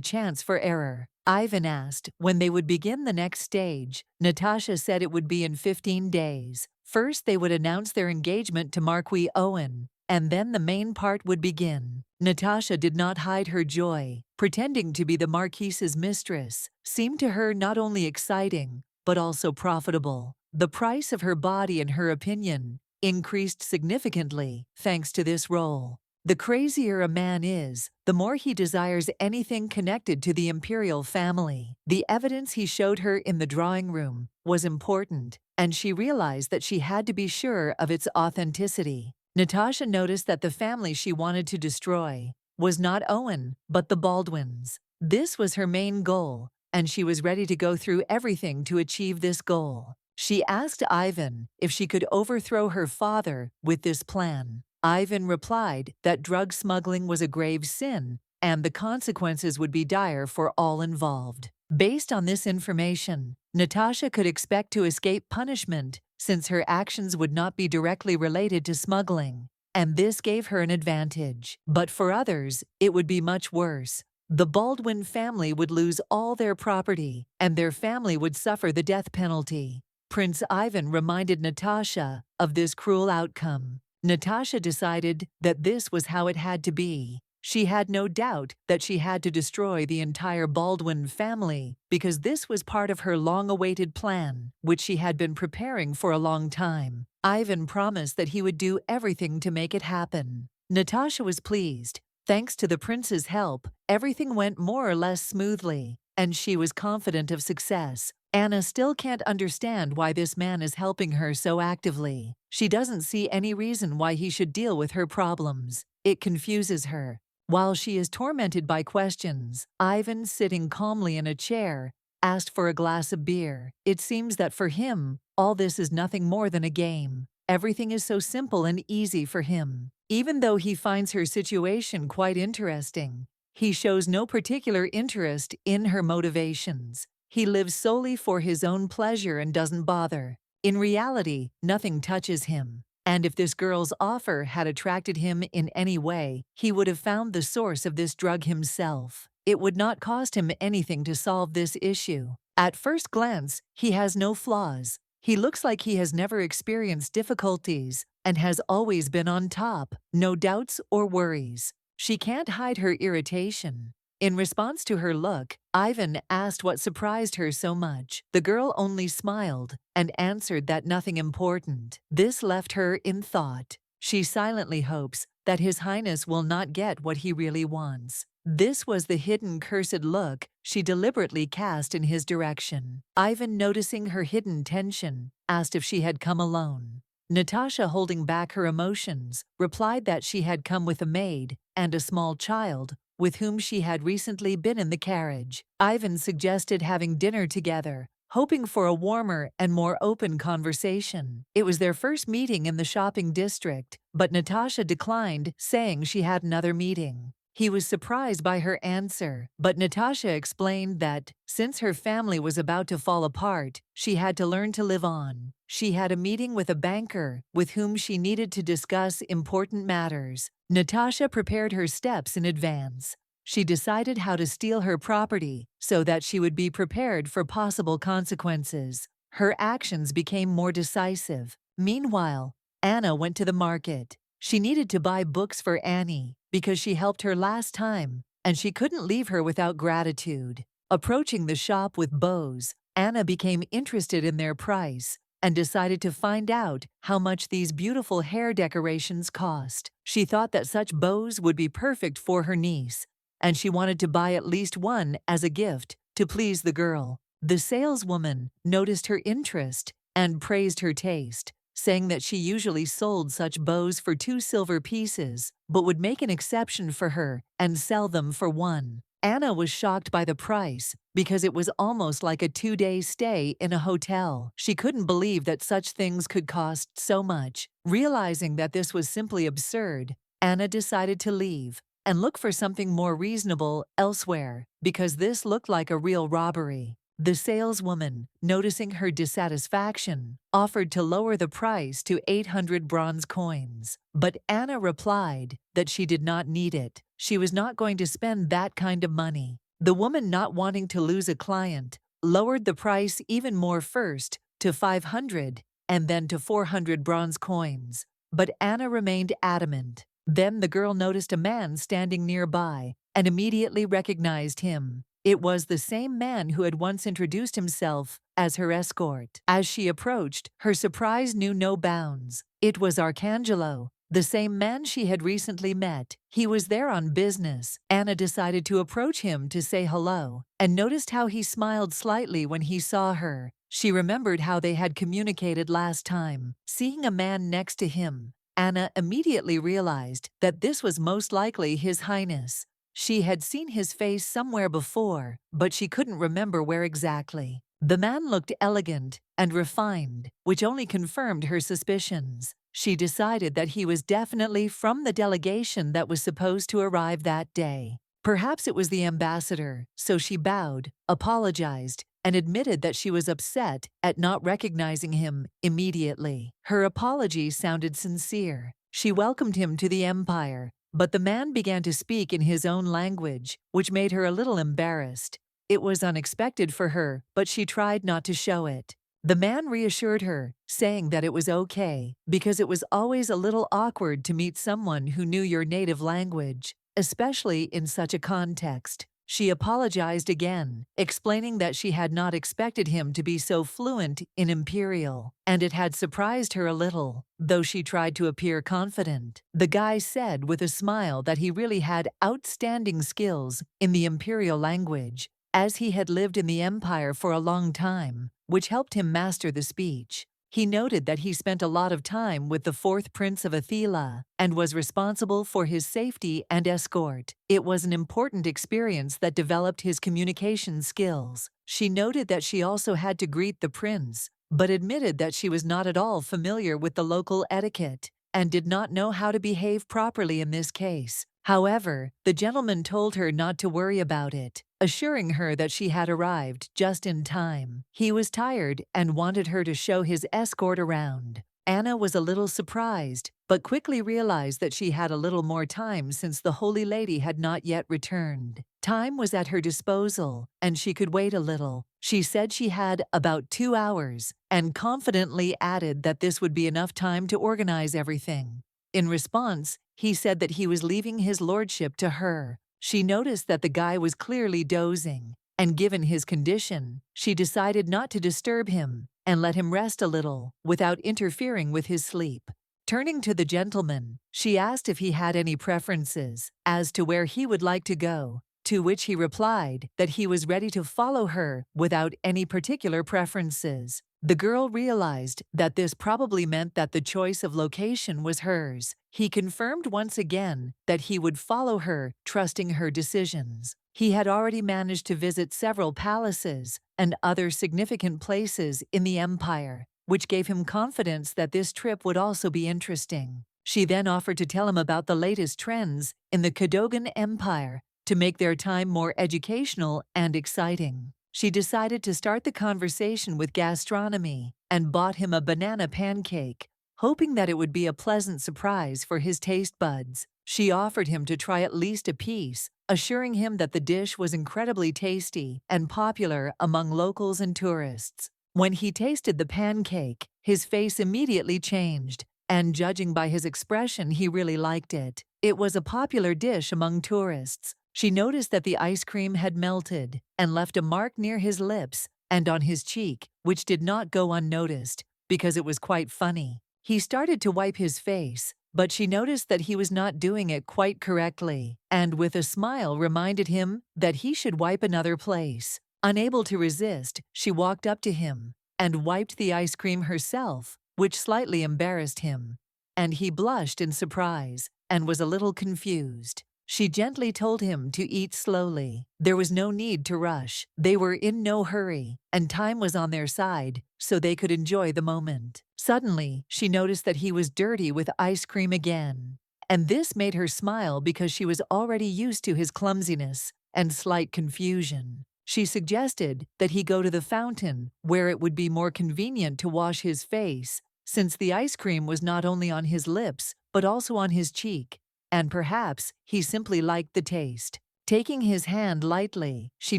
chance for error. Ivan asked when they would begin the next stage. Natasha said it would be in 15 days. First, they would announce their engagement to Marquis Owen, and then the main part would begin. Natasha did not hide her joy. Pretending to be the Marquis's mistress seemed to her not only exciting, but also profitable. The price of her body, in her opinion, increased significantly thanks to this role. The crazier a man is, the more he desires anything connected to the imperial family. The evidence he showed her in the drawing room was important, and she realized that she had to be sure of its authenticity. Natasha noticed that the family she wanted to destroy was not Owen, but the Baldwins. This was her main goal, and she was ready to go through everything to achieve this goal. She asked Ivan if she could overthrow her father with this plan. Ivan replied that drug smuggling was a grave sin and the consequences would be dire for all involved. Based on this information, Natasha could expect to escape punishment since her actions would not be directly related to smuggling, and this gave her an advantage. But for others, it would be much worse. The Baldwin family would lose all their property, and their family would suffer the death penalty. Prince Ivan reminded Natasha of this cruel outcome. Natasha decided that this was how it had to be. She had no doubt that she had to destroy the entire Baldwin family because this was part of her long-awaited plan, which she had been preparing for a long time. Ivan promised that he would do everything to make it happen. Natasha was pleased. Thanks to the prince's help, everything went more or less smoothly, and she was confident of success. Anna still can't understand why this man is helping her so actively. She doesn't see any reason why he should deal with her problems. It confuses her. While she is tormented by questions, Ivan, sitting calmly in a chair, asked for a glass of beer. It seems that for him, all this is nothing more than a game. Everything is so simple and easy for him. Even though he finds her situation quite interesting, he shows no particular interest in her motivations. He lives solely for his own pleasure and doesn't bother. In reality, nothing touches him. And if this girl's offer had attracted him in any way, he would have found the source of this drug himself. It would not cost him anything to solve this issue. At first glance, he has no flaws. He looks like he has never experienced difficulties and has always been on top, no doubts or worries. She can't hide her irritation. In response to her look, Ivan asked what surprised her so much. The girl only smiled and answered that nothing important. This left her in thought. She silently hopes that His Highness will not get what he really wants. This was the hidden cursed look she deliberately cast in his direction. Ivan, noticing her hidden tension, asked if she had come alone. Natasha, holding back her emotions, replied that she had come with a maid and a small child with whom she had recently been in the carriage. Ivan suggested having dinner together, hoping for a warmer and more open conversation. It was their first meeting in the shopping district, but Natasha declined, saying she had another meeting. He was surprised by her answer, but Natasha explained that, since her family was about to fall apart, she had to learn to live on. She had a meeting with a banker with whom she needed to discuss important matters. Natasha prepared her steps in advance. She decided how to steal her property so that she would be prepared for possible consequences. her actions became more decisive. Meanwhile, Anna went to the market. She needed to buy books for Annie because she helped her last time, and she couldn't leave her without gratitude. Approaching the shop with bows, Anna became interested in their price and decided to find out how much these beautiful hair decorations cost. She thought that such bows would be perfect for her niece, and she wanted to buy at least one as a gift to please the girl. The saleswoman noticed her interest and praised her taste, saying that she usually sold such bows for 2 silver pieces, but would make an exception for her and sell them for 1. Anna was shocked by the price because it was almost like a 2-day stay in a hotel. She couldn't believe that such things could cost so much. Realizing that this was simply absurd, Anna decided to leave and look for something more reasonable elsewhere because this looked like a real robbery. The saleswoman, noticing her dissatisfaction, offered to lower the price to 800 bronze coins. But Anna replied that she did not need it. She was not going to spend that kind of money. The woman, not wanting to lose a client, lowered the price even more, first to 500 and then to 400 bronze coins. But Anna remained adamant. Then the girl noticed a man standing nearby and immediately recognized him. It was the same man who had once introduced himself as her escort. As she approached, her surprise knew no bounds. It was Arcangelo, the same man she had recently met. He was there on business. Anna decided to approach him to say hello, and noticed how he smiled slightly when he saw her. She remembered how they had communicated last time. Seeing a man next to him, Anna immediately realized that this was most likely His Highness. She had seen his face somewhere before, but she couldn't remember where exactly. The man looked elegant and refined, which only confirmed her suspicions. She decided that he was definitely from the delegation that was supposed to arrive that day. Perhaps it was the ambassador, so she bowed, apologized, and admitted that she was upset at not recognizing him immediately. Her apology sounded sincere. She welcomed him to the Empire, but the man began to speak in his own language, which made her a little embarrassed. It was unexpected for her, but she tried not to show it. The man reassured her, saying that it was okay, because it was always a little awkward to meet someone who knew your native language, especially in such a context. She apologized again, explaining that she had not expected him to be so fluent in Imperial, and it had surprised her a little, though she tried to appear confident. The guy said with a smile that he really had outstanding skills in the Imperial language, as he had lived in the Empire for a long time, which helped him master the speech. He noted that he spent a lot of time with the 4th Prince of Athila and was responsible for his safety and escort. It was an important experience that developed his communication skills. She noted that she also had to greet the prince, but admitted that she was not at all familiar with the local etiquette and did not know how to behave properly in this case. However, the gentleman told her not to worry about it, assuring her that she had arrived just in time. He was tired and wanted her to show his escort around. Anna was a little surprised, but quickly realized that she had a little more time since the Holy Lady had not yet returned. Time was at her disposal, and she could wait a little. She said she had about 2 hours, and confidently added that this would be enough time to organize everything. In response, he said that he was leaving his lordship to her. She noticed that the guy was clearly dozing, and given his condition, she decided not to disturb him and let him rest a little without interfering with his sleep. Turning to the gentleman, she asked if he had any preferences as to where he would like to go, to which he replied that he was ready to follow her without any particular preferences. The girl realized that this probably meant that the choice of location was hers. He confirmed once again that he would follow her, trusting her decisions. He had already managed to visit several palaces and other significant places in the Empire, which gave him confidence that this trip would also be interesting. She then offered to tell him about the latest trends in the Cadogan Empire to make their time more educational and exciting. She decided to start the conversation with gastronomy and bought him a banana pancake, hoping that it would be a pleasant surprise for his taste buds. She offered him to try at least a piece, assuring him that the dish was incredibly tasty and popular among locals and tourists. When he tasted the pancake, his face immediately changed, and judging by his expression, he really liked it. It was a popular dish among tourists. She noticed that the ice cream had melted and left a mark near his lips and on his cheek, which did not go unnoticed, because it was quite funny. He started to wipe his face, but she noticed that he was not doing it quite correctly, and with a smile reminded him that he should wipe another place. Unable to resist, she walked up to him and wiped the ice cream herself, which slightly embarrassed him, and he blushed in surprise and was a little confused. She gently told him to eat slowly. There was no need to rush. They were in no hurry, and time was on their side, so they could enjoy the moment. Suddenly, she noticed that he was dirty with ice cream again, and this made her smile because she was already used to his clumsiness and slight confusion. She suggested that he go to the fountain, where it would be more convenient to wash his face, since the ice cream was not only on his lips, but also on his cheek, and perhaps he simply liked the taste. Taking his hand lightly, she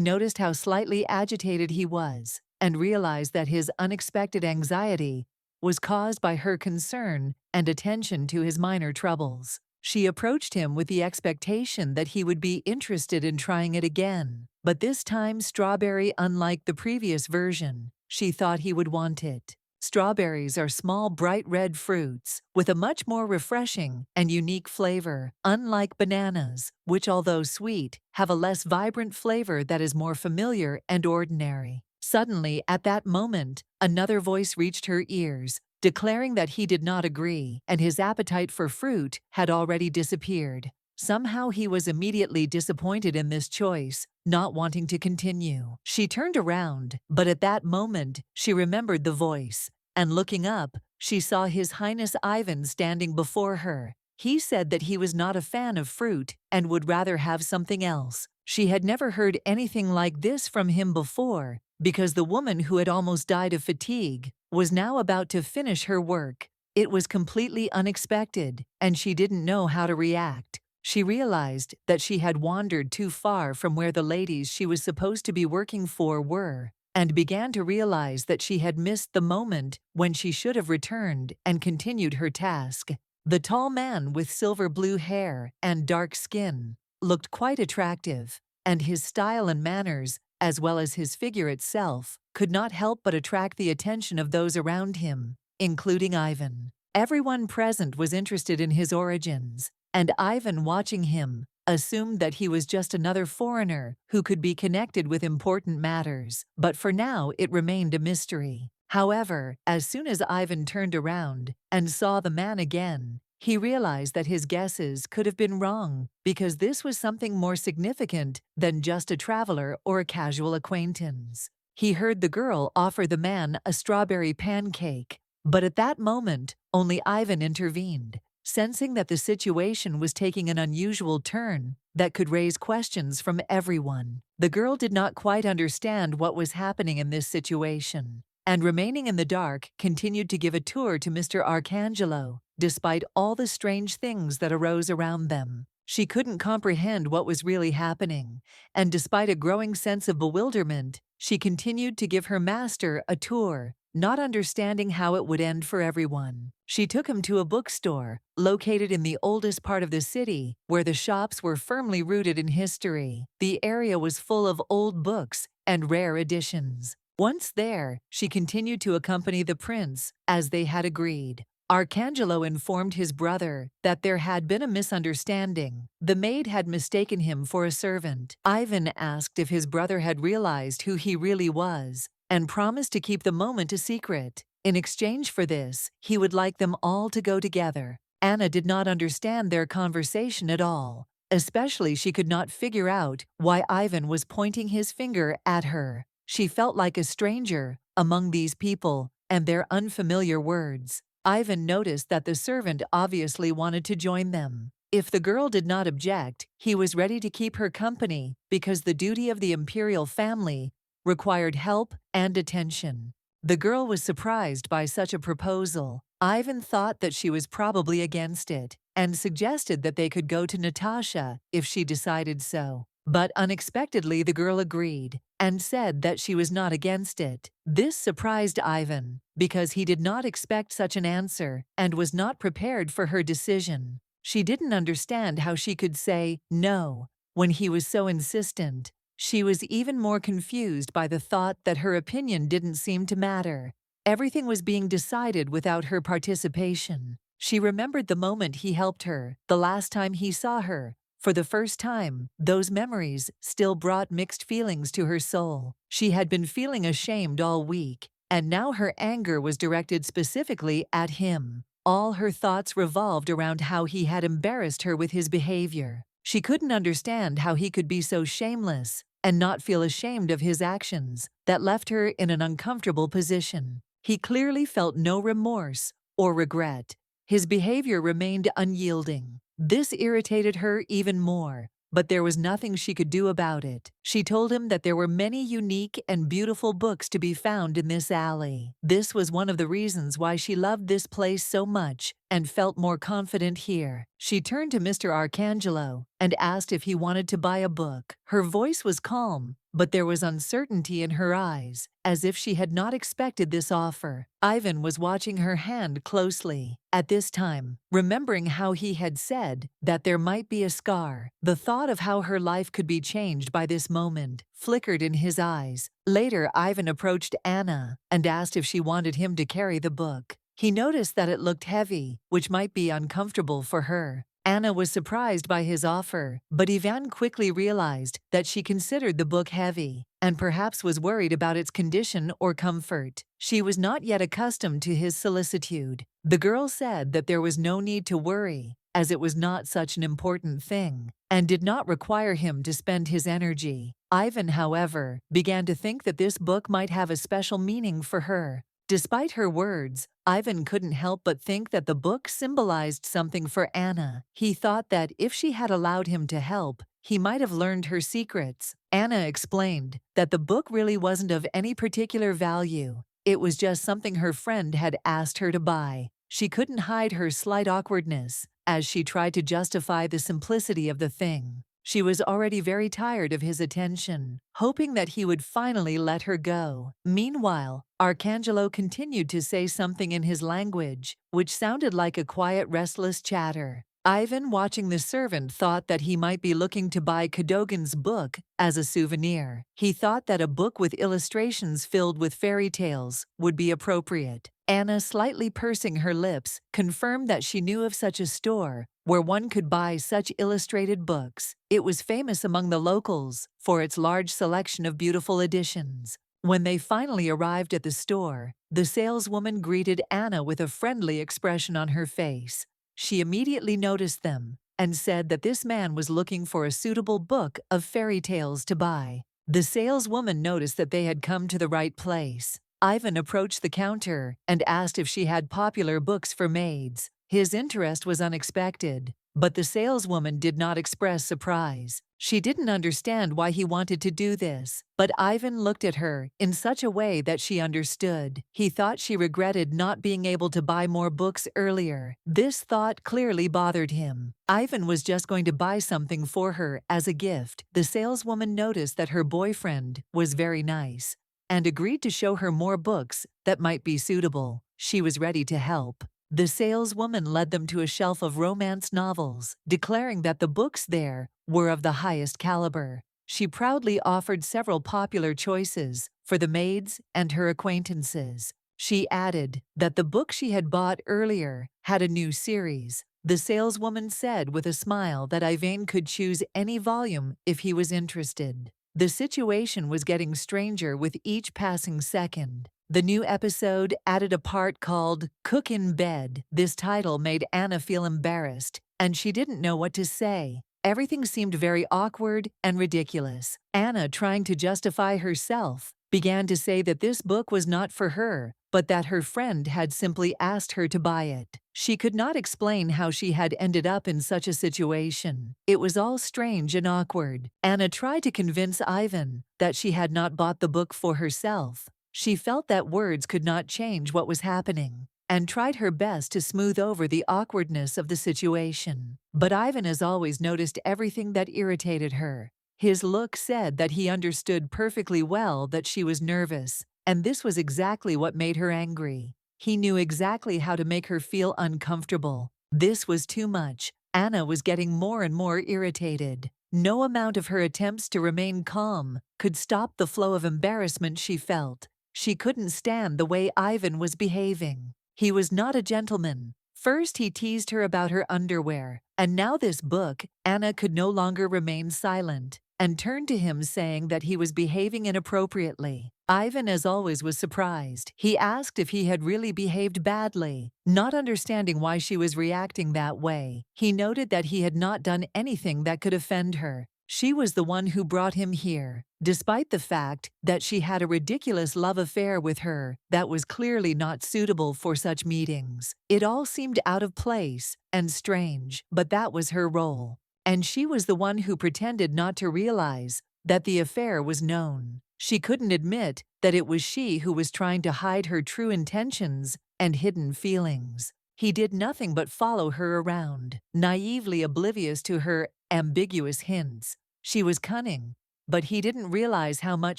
noticed how slightly agitated he was, and realized that his unexpected anxiety was caused by her concern and attention to his minor troubles. She approached him with the expectation that he would be interested in trying it again, but this time strawberry, unlike the previous version. She thought he would want it. Strawberries are small, bright red fruits with a much more refreshing and unique flavor, unlike bananas, which, although sweet, have a less vibrant flavor that is more familiar and ordinary. Suddenly, at that moment, another voice reached her ears, declaring that he did not agree, and his appetite for fruit had already disappeared. Somehow he was immediately disappointed in this choice, not wanting to continue. She turned around, but at that moment, she remembered the voice, and looking up, she saw His Highness Ivan standing before her. He said that he was not a fan of fruit and would rather have something else. She had never heard anything like this from him before, because the woman who had almost died of fatigue was now about to finish her work. It was completely unexpected, and she didn't know how to react. She realized that she had wandered too far from where the ladies she was supposed to be working for were, and began to realize that she had missed the moment when she should have returned and continued her task. The tall man with silver blue hair and dark skin looked quite attractive, and his style and manners, as well as his figure itself, could not help but attract the attention of those around him, including Ivan. Everyone present was interested in his origins, and Ivan, watching him, assumed that he was just another foreigner who could be connected with important matters, but for now it remained a mystery. However, as soon as Ivan turned around and saw the man again, he realized that his guesses could have been wrong, because this was something more significant than just a traveler or a casual acquaintance. He heard the girl offer the man a strawberry pancake, but at that moment, only Ivan intervened, sensing that the situation was taking an unusual turn that could raise questions from everyone. The girl did not quite understand what was happening in this situation, and remaining in the dark, continued to give a tour to Mr. Arcangelo, despite all the strange things that arose around them. She couldn't comprehend what was really happening, and despite a growing sense of bewilderment, she continued to give her master a tour, not understanding how it would end for everyone. She took him to a bookstore, located in the oldest part of the city, where the shops were firmly rooted in history. The area was full of old books and rare editions. Once there, she continued to accompany the prince, as they had agreed. Arcangelo informed his brother that there had been a misunderstanding. The maid had mistaken him for a servant. Ivan asked if his brother had realized who he really was, and promised to keep the moment a secret. In exchange for this, he would like them all to go together. Anna did not understand their conversation at all. Especially, she could not figure out why Ivan was pointing his finger at her. She felt like a stranger among these people and their unfamiliar words. Ivan noticed that the servant obviously wanted to join them. If the girl did not object, he was ready to keep her company because the duty of the imperial family required help and attention. The girl was surprised by such a proposal. Ivan thought that she was probably against it and suggested that they could go to Natasha if she decided so. But unexpectedly the girl agreed and said that she was not against it. This surprised Ivan because he did not expect such an answer and was not prepared for her decision. She didn't understand how she could say no when he was so insistent. She was even more confused by the thought that her opinion didn't seem to matter. Everything was being decided without her participation. She remembered the moment he helped her, the last time he saw her. For the first time, those memories still brought mixed feelings to her soul. She had been feeling ashamed all week, and now her anger was directed specifically at him. All her thoughts revolved around how he had embarrassed her with his behavior. She couldn't understand how he could be so shameless and not feel ashamed of his actions. That left her in an uncomfortable position. He clearly felt no remorse or regret. His behavior remained unyielding. This irritated her even more, but there was nothing she could do about it. She told him that there were many unique and beautiful books to be found in this alley. This was one of the reasons why she loved this place so much and felt more confident here. She turned to Mr. Arcangelo and asked if he wanted to buy a book. Her voice was calm, but there was uncertainty in her eyes, as if she had not expected this offer. Ivan was watching her hand closely. At this time, remembering how he had said that there might be a scar, the thought of how her life could be changed by this moment flickered in his eyes. Later, Ivan approached Anna and asked if she wanted him to carry the book. He noticed that it looked heavy, which might be uncomfortable for her. Anna was surprised by his offer, but Ivan quickly realized that she considered the book heavy and perhaps was worried about its condition or comfort. She was not yet accustomed to his solicitude. The girl said that there was no need to worry, as it was not such an important thing, and did not require him to spend his energy. Ivan, however, began to think that this book might have a special meaning for her. Despite her words, Ivan couldn't help but think that the book symbolized something for Anna. He thought that if she had allowed him to help, he might have learned her secrets. Anna explained that the book really wasn't of any particular value. It was just something her friend had asked her to buy. She couldn't hide her slight awkwardness as she tried to justify the simplicity of the thing. She was already very tired of his attention, hoping that he would finally let her go. Meanwhile, Arcangelo continued to say something in his language, which sounded like a quiet, restless chatter. Ivan, watching the servant, thought that he might be looking to buy Cadogan's book as a souvenir. He thought that a book with illustrations filled with fairy tales would be appropriate. Anna, slightly pursing her lips, confirmed that she knew of such a store where one could buy such illustrated books. It was famous among the locals for its large selection of beautiful editions. When they finally arrived at the store, the saleswoman greeted Anna with a friendly expression on her face. She immediately noticed them and said that this man was looking for a suitable book of fairy tales to buy. The saleswoman noticed that they had come to the right place. Ivan approached the counter and asked if she had popular books for maids. His interest was unexpected, but the saleswoman did not express surprise. She didn't understand why he wanted to do this, but Ivan looked at her in such a way that she understood. He thought she regretted not being able to buy more books earlier. This thought clearly bothered him. Ivan was just going to buy something for her as a gift. The saleswoman noticed that her boyfriend was very nice and agreed to show her more books that might be suitable. She was ready to help. The saleswoman led them to a shelf of romance novels, declaring that the books there were of the highest caliber. She proudly offered several popular choices for the maids and her acquaintances. She added that the book she had bought earlier had a new series. The saleswoman said with a smile that Ivan could choose any volume if he was interested. The situation was getting stranger with each passing second. The new episode added a part called Cook in Bed. This title made Anna feel embarrassed, and she didn't know what to say. Everything seemed very awkward and ridiculous. Anna, trying to justify herself, began to say that this book was not for her, but that her friend had simply asked her to buy it. She could not explain how she had ended up in such a situation. It was all strange and awkward. Anna tried to convince Ivan that she had not bought the book for herself. She felt that words could not change what was happening, and tried her best to smooth over the awkwardness of the situation. But Ivan, as always, noticed everything that irritated her. His look said that he understood perfectly well that she was nervous, and this was exactly what made her angry. He knew exactly how to make her feel uncomfortable. This was too much. Anna was getting more and more irritated. No amount of her attempts to remain calm could stop the flow of embarrassment she felt. She couldn't stand the way Ivan was behaving. He was not a gentleman. First he teased her about her underwear, and now this book. Anna could no longer remain silent and turned to him saying that he was behaving inappropriately. Ivan, as always, was surprised. He asked if he had really behaved badly, not understanding why she was reacting that way. He noted that he had not done anything that could offend her. She was the one who brought him here, despite the fact that she had a ridiculous love affair with her that was clearly not suitable for such meetings. It all seemed out of place and strange, but that was her role. And she was the one who pretended not to realize that the affair was known. She couldn't admit that it was she who was trying to hide her true intentions and hidden feelings. He did nothing but follow her around, naively oblivious to her ambiguous hints. She was cunning, but he didn't realize how much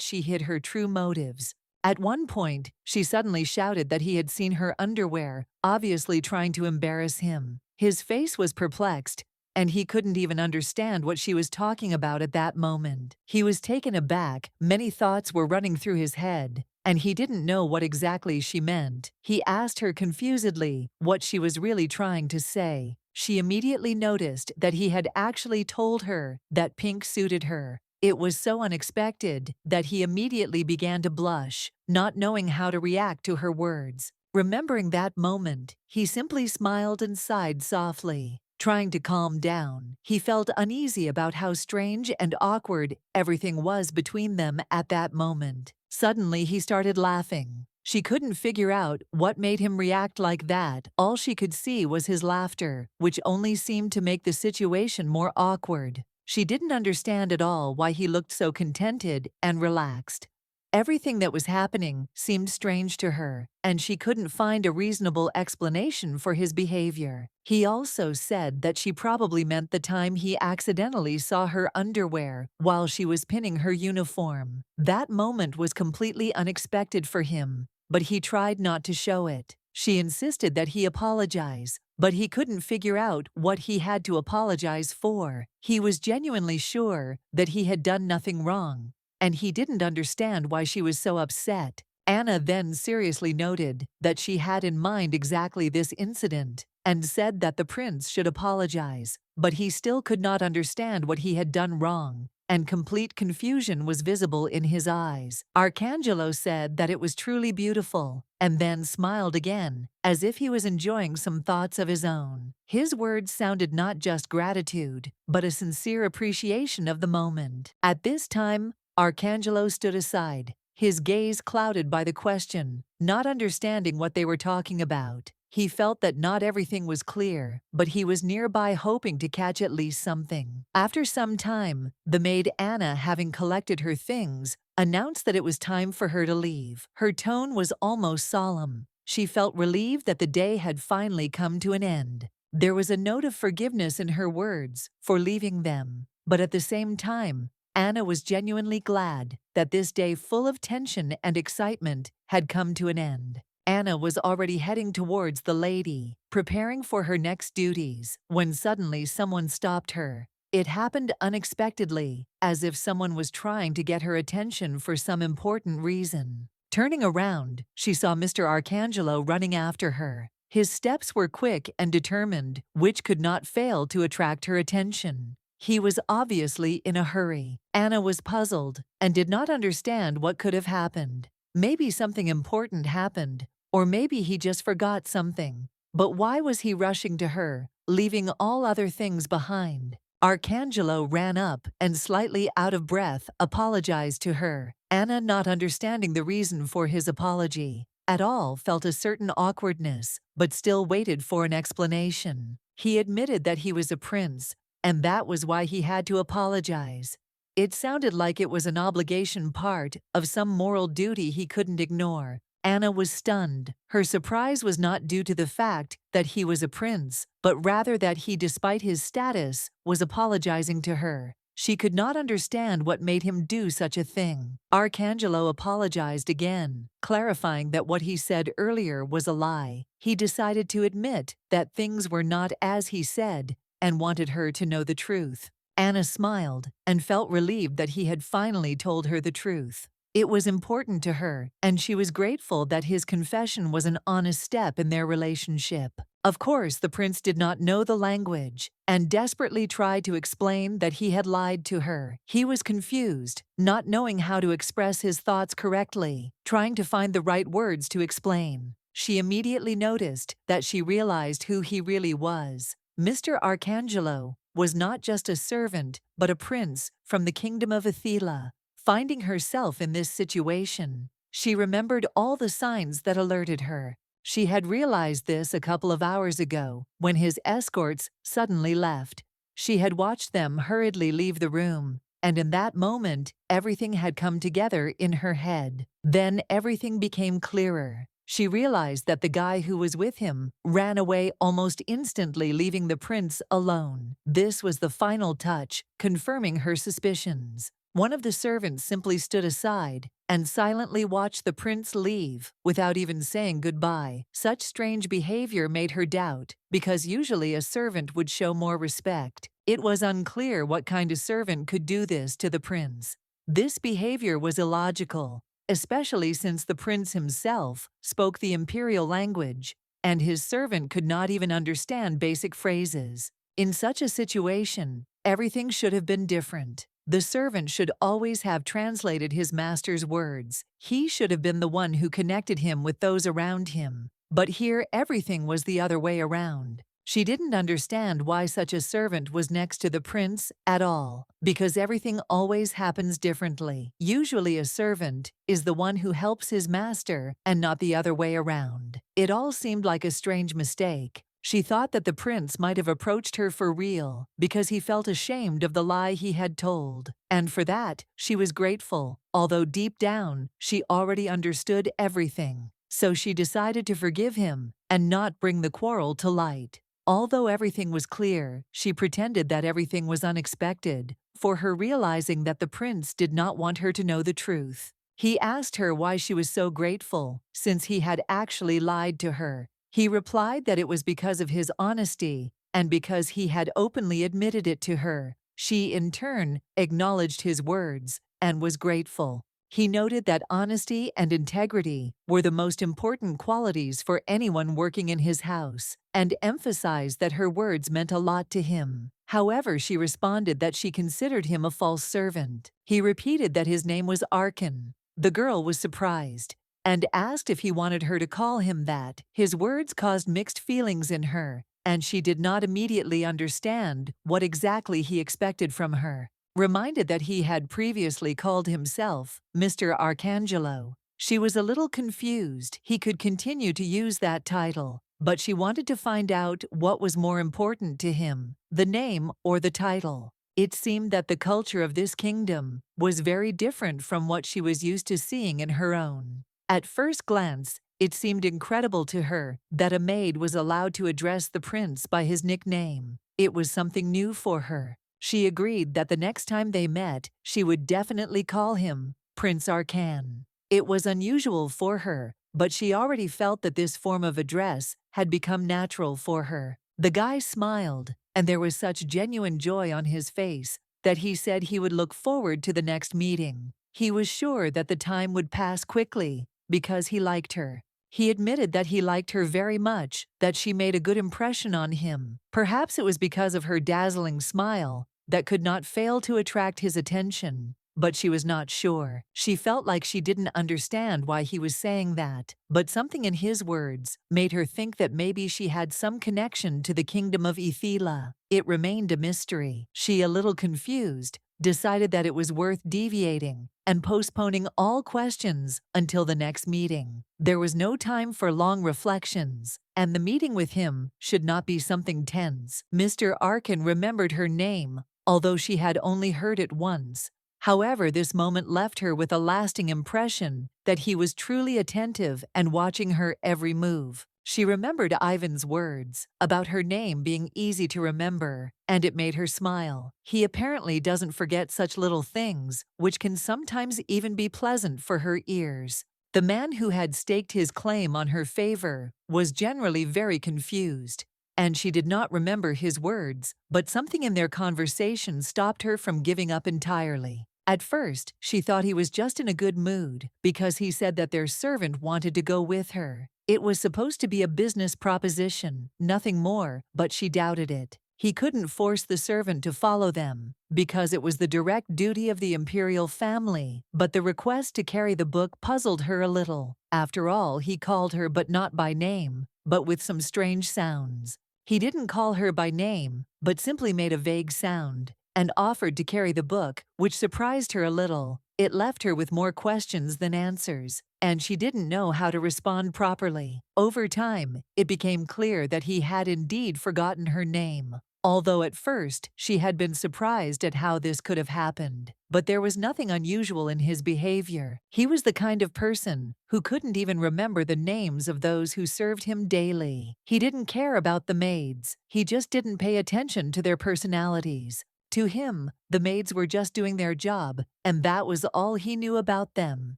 she hid her true motives. At one point, she suddenly shouted that he had seen her underwear, obviously trying to embarrass him. His face was perplexed, and he couldn't even understand what she was talking about at that moment. He was taken aback. Many thoughts were running through his head, and he didn't know what exactly she meant. He asked her confusedly what she was really trying to say. She immediately noticed that he had actually told her that pink suited her. It was so unexpected that he immediately began to blush, not knowing how to react to her words. Remembering that moment, he simply smiled and sighed softly. Trying to calm down, he felt uneasy about how strange and awkward everything was between them at that moment. Suddenly, he started laughing. She couldn't figure out what made him react like that. All she could see was his laughter, which only seemed to make the situation more awkward. She didn't understand at all why he looked so contented and relaxed. Everything that was happening seemed strange to her, and she couldn't find a reasonable explanation for his behavior. He also said that she probably meant the time he accidentally saw her underwear while she was pinning her uniform. That moment was completely unexpected for him, but he tried not to show it. She insisted that he apologize, but he couldn't figure out what he had to apologize for. He was genuinely sure that he had done nothing wrong, and he didn't understand why she was so upset. Anna then seriously noted that she had in mind exactly this incident and said that the prince should apologize, but he still could not understand what he had done wrong, and complete confusion was visible in his eyes. Arcangelo said that it was truly beautiful, and then smiled again, as if he was enjoying some thoughts of his own. His words sounded not just gratitude, but a sincere appreciation of the moment. At this time, Arcangelo stood aside, his gaze clouded by the question, not understanding what they were talking about. He felt that not everything was clear, but he was nearby hoping to catch at least something. After some time, the maid Anna, having collected her things, announced that it was time for her to leave. Her tone was almost solemn. She felt relieved that the day had finally come to an end. There was a note of forgiveness in her words for leaving them, but at the same time, Anna was genuinely glad that this day full of tension and excitement had come to an end. Anna was already heading towards the lady, preparing for her next duties, when suddenly someone stopped her. It happened unexpectedly, as if someone was trying to get her attention for some important reason. Turning around, she saw Mr. Arcangelo running after her. His steps were quick and determined, which could not fail to attract her attention. He was obviously in a hurry. Anna was puzzled and did not understand what could have happened. Maybe something important happened, or maybe he just forgot something. But why was he rushing to her, leaving all other things behind? Arcangelo ran up and, slightly out of breath, apologized to her. Anna, not understanding the reason for his apology at all, felt a certain awkwardness, but still waited for an explanation. He admitted that he was a prince, and that was why he had to apologize. It sounded like it was an obligation, part of some moral duty he couldn't ignore. Anna was stunned. Her surprise was not due to the fact that he was a prince, but rather that he, despite his status, was apologizing to her. She could not understand what made him do such a thing. Arcangelo apologized again, clarifying that what he said earlier was a lie. He decided to admit that things were not as he said and wanted her to know the truth. Anna smiled and felt relieved that he had finally told her the truth. It was important to her, and she was grateful that his confession was an honest step in their relationship. Of course, the prince did not know the language and desperately tried to explain that he had lied to her. He was confused, not knowing how to express his thoughts correctly, trying to find the right words to explain. She immediately noticed that she realized who he really was. Mr. Arcangelo was not just a servant, but a prince from the kingdom of Athila. Finding herself in this situation, she remembered all the signs that alerted her. She had realized this a couple of hours ago, when his escorts suddenly left. She had watched them hurriedly leave the room, and in that moment, everything had come together in her head. Then everything became clearer. She realized that the guy who was with him ran away almost instantly, leaving the prince alone. This was the final touch, confirming her suspicions. One of the servants simply stood aside and silently watched the prince leave without even saying goodbye. Such strange behavior made her doubt, because usually a servant would show more respect. It was unclear what kind of servant could do this to the prince. This behavior was illogical, especially since the prince himself spoke the imperial language, and his servant could not even understand basic phrases. In such a situation, everything should have been different. The servant should always have translated his master's words. He should have been the one who connected him with those around him. But here everything was the other way around. She didn't understand why such a servant was next to the prince at all, because everything always happens differently. Usually a servant is the one who helps his master and not the other way around. It all seemed like a strange mistake. She thought that the prince might have approached her for real because he felt ashamed of the lie he had told. And for that, she was grateful, although deep down, she already understood everything. So she decided to forgive him and not bring the quarrel to light. Although everything was clear, she pretended that everything was unexpected, for her realizing that the prince did not want her to know the truth. He asked her why she was so grateful, since he had actually lied to her. He replied that it was because of his honesty and because he had openly admitted it to her. She, in turn, acknowledged his words and was grateful. He noted that honesty and integrity were the most important qualities for anyone working in his house, and emphasized that her words meant a lot to him. However, she responded that she considered him a false servant. He repeated that his name was Arkin. The girl was surprised and asked if he wanted her to call him that. His words caused mixed feelings in her, and she did not immediately understand what exactly he expected from her. Reminded that he had previously called himself Mr. Arcangelo, she was a little confused. He could continue to use that title, but she wanted to find out what was more important to him, the name or the title. It seemed that the culture of this kingdom was very different from what she was used to seeing in her own. At first glance, it seemed incredible to her that a maid was allowed to address the prince by his nickname. It was something new for her. She agreed that the next time they met, she would definitely call him Prince Arkin. It was unusual for her, but she already felt that this form of address had become natural for her. The guy smiled, and there was such genuine joy on his face that he said he would look forward to the next meeting. He was sure that the time would pass quickly because he liked her. He admitted that he liked her very much, that she made a good impression on him. Perhaps it was because of her dazzling smile that could not fail to attract his attention, but she was not sure. She felt like she didn't understand why he was saying that, but something in his words made her think that maybe she had some connection to the kingdom of Athila. It remained a mystery. She, a little confused, decided that it was worth deviating and postponing all questions until the next meeting. There was no time for long reflections, and the meeting with him should not be something tense. Mr. Arkin remembered her name, although she had only heard it once. However, this moment left her with a lasting impression that he was truly attentive and watching her every move. She remembered Ivan's words about her name being easy to remember, and it made her smile. He apparently doesn't forget such little things, which can sometimes even be pleasant for her ears. The man who had staked his claim on her favor was generally very confused, and she did not remember his words, but something in their conversation stopped her from giving up entirely. At first, she thought he was just in a good mood because he said that their servant wanted to go with her. It was supposed to be a business proposition, nothing more, but she doubted it. He couldn't force the servant to follow them because it was the direct duty of the imperial family, but the request to carry the book puzzled her a little. After all, he called her but not by name, but with some strange sounds. He didn't call her by name, but simply made a vague sound and offered to carry the book, which surprised her a little. It left her with more questions than answers, and she didn't know how to respond properly. Over time, it became clear that he had indeed forgotten her name, although at first she had been surprised at how this could have happened. But there was nothing unusual in his behavior. He was the kind of person who couldn't even remember the names of those who served him daily. He didn't care about the maids. He just didn't pay attention to their personalities. To him, the maids were just doing their job, and that was all he knew about them.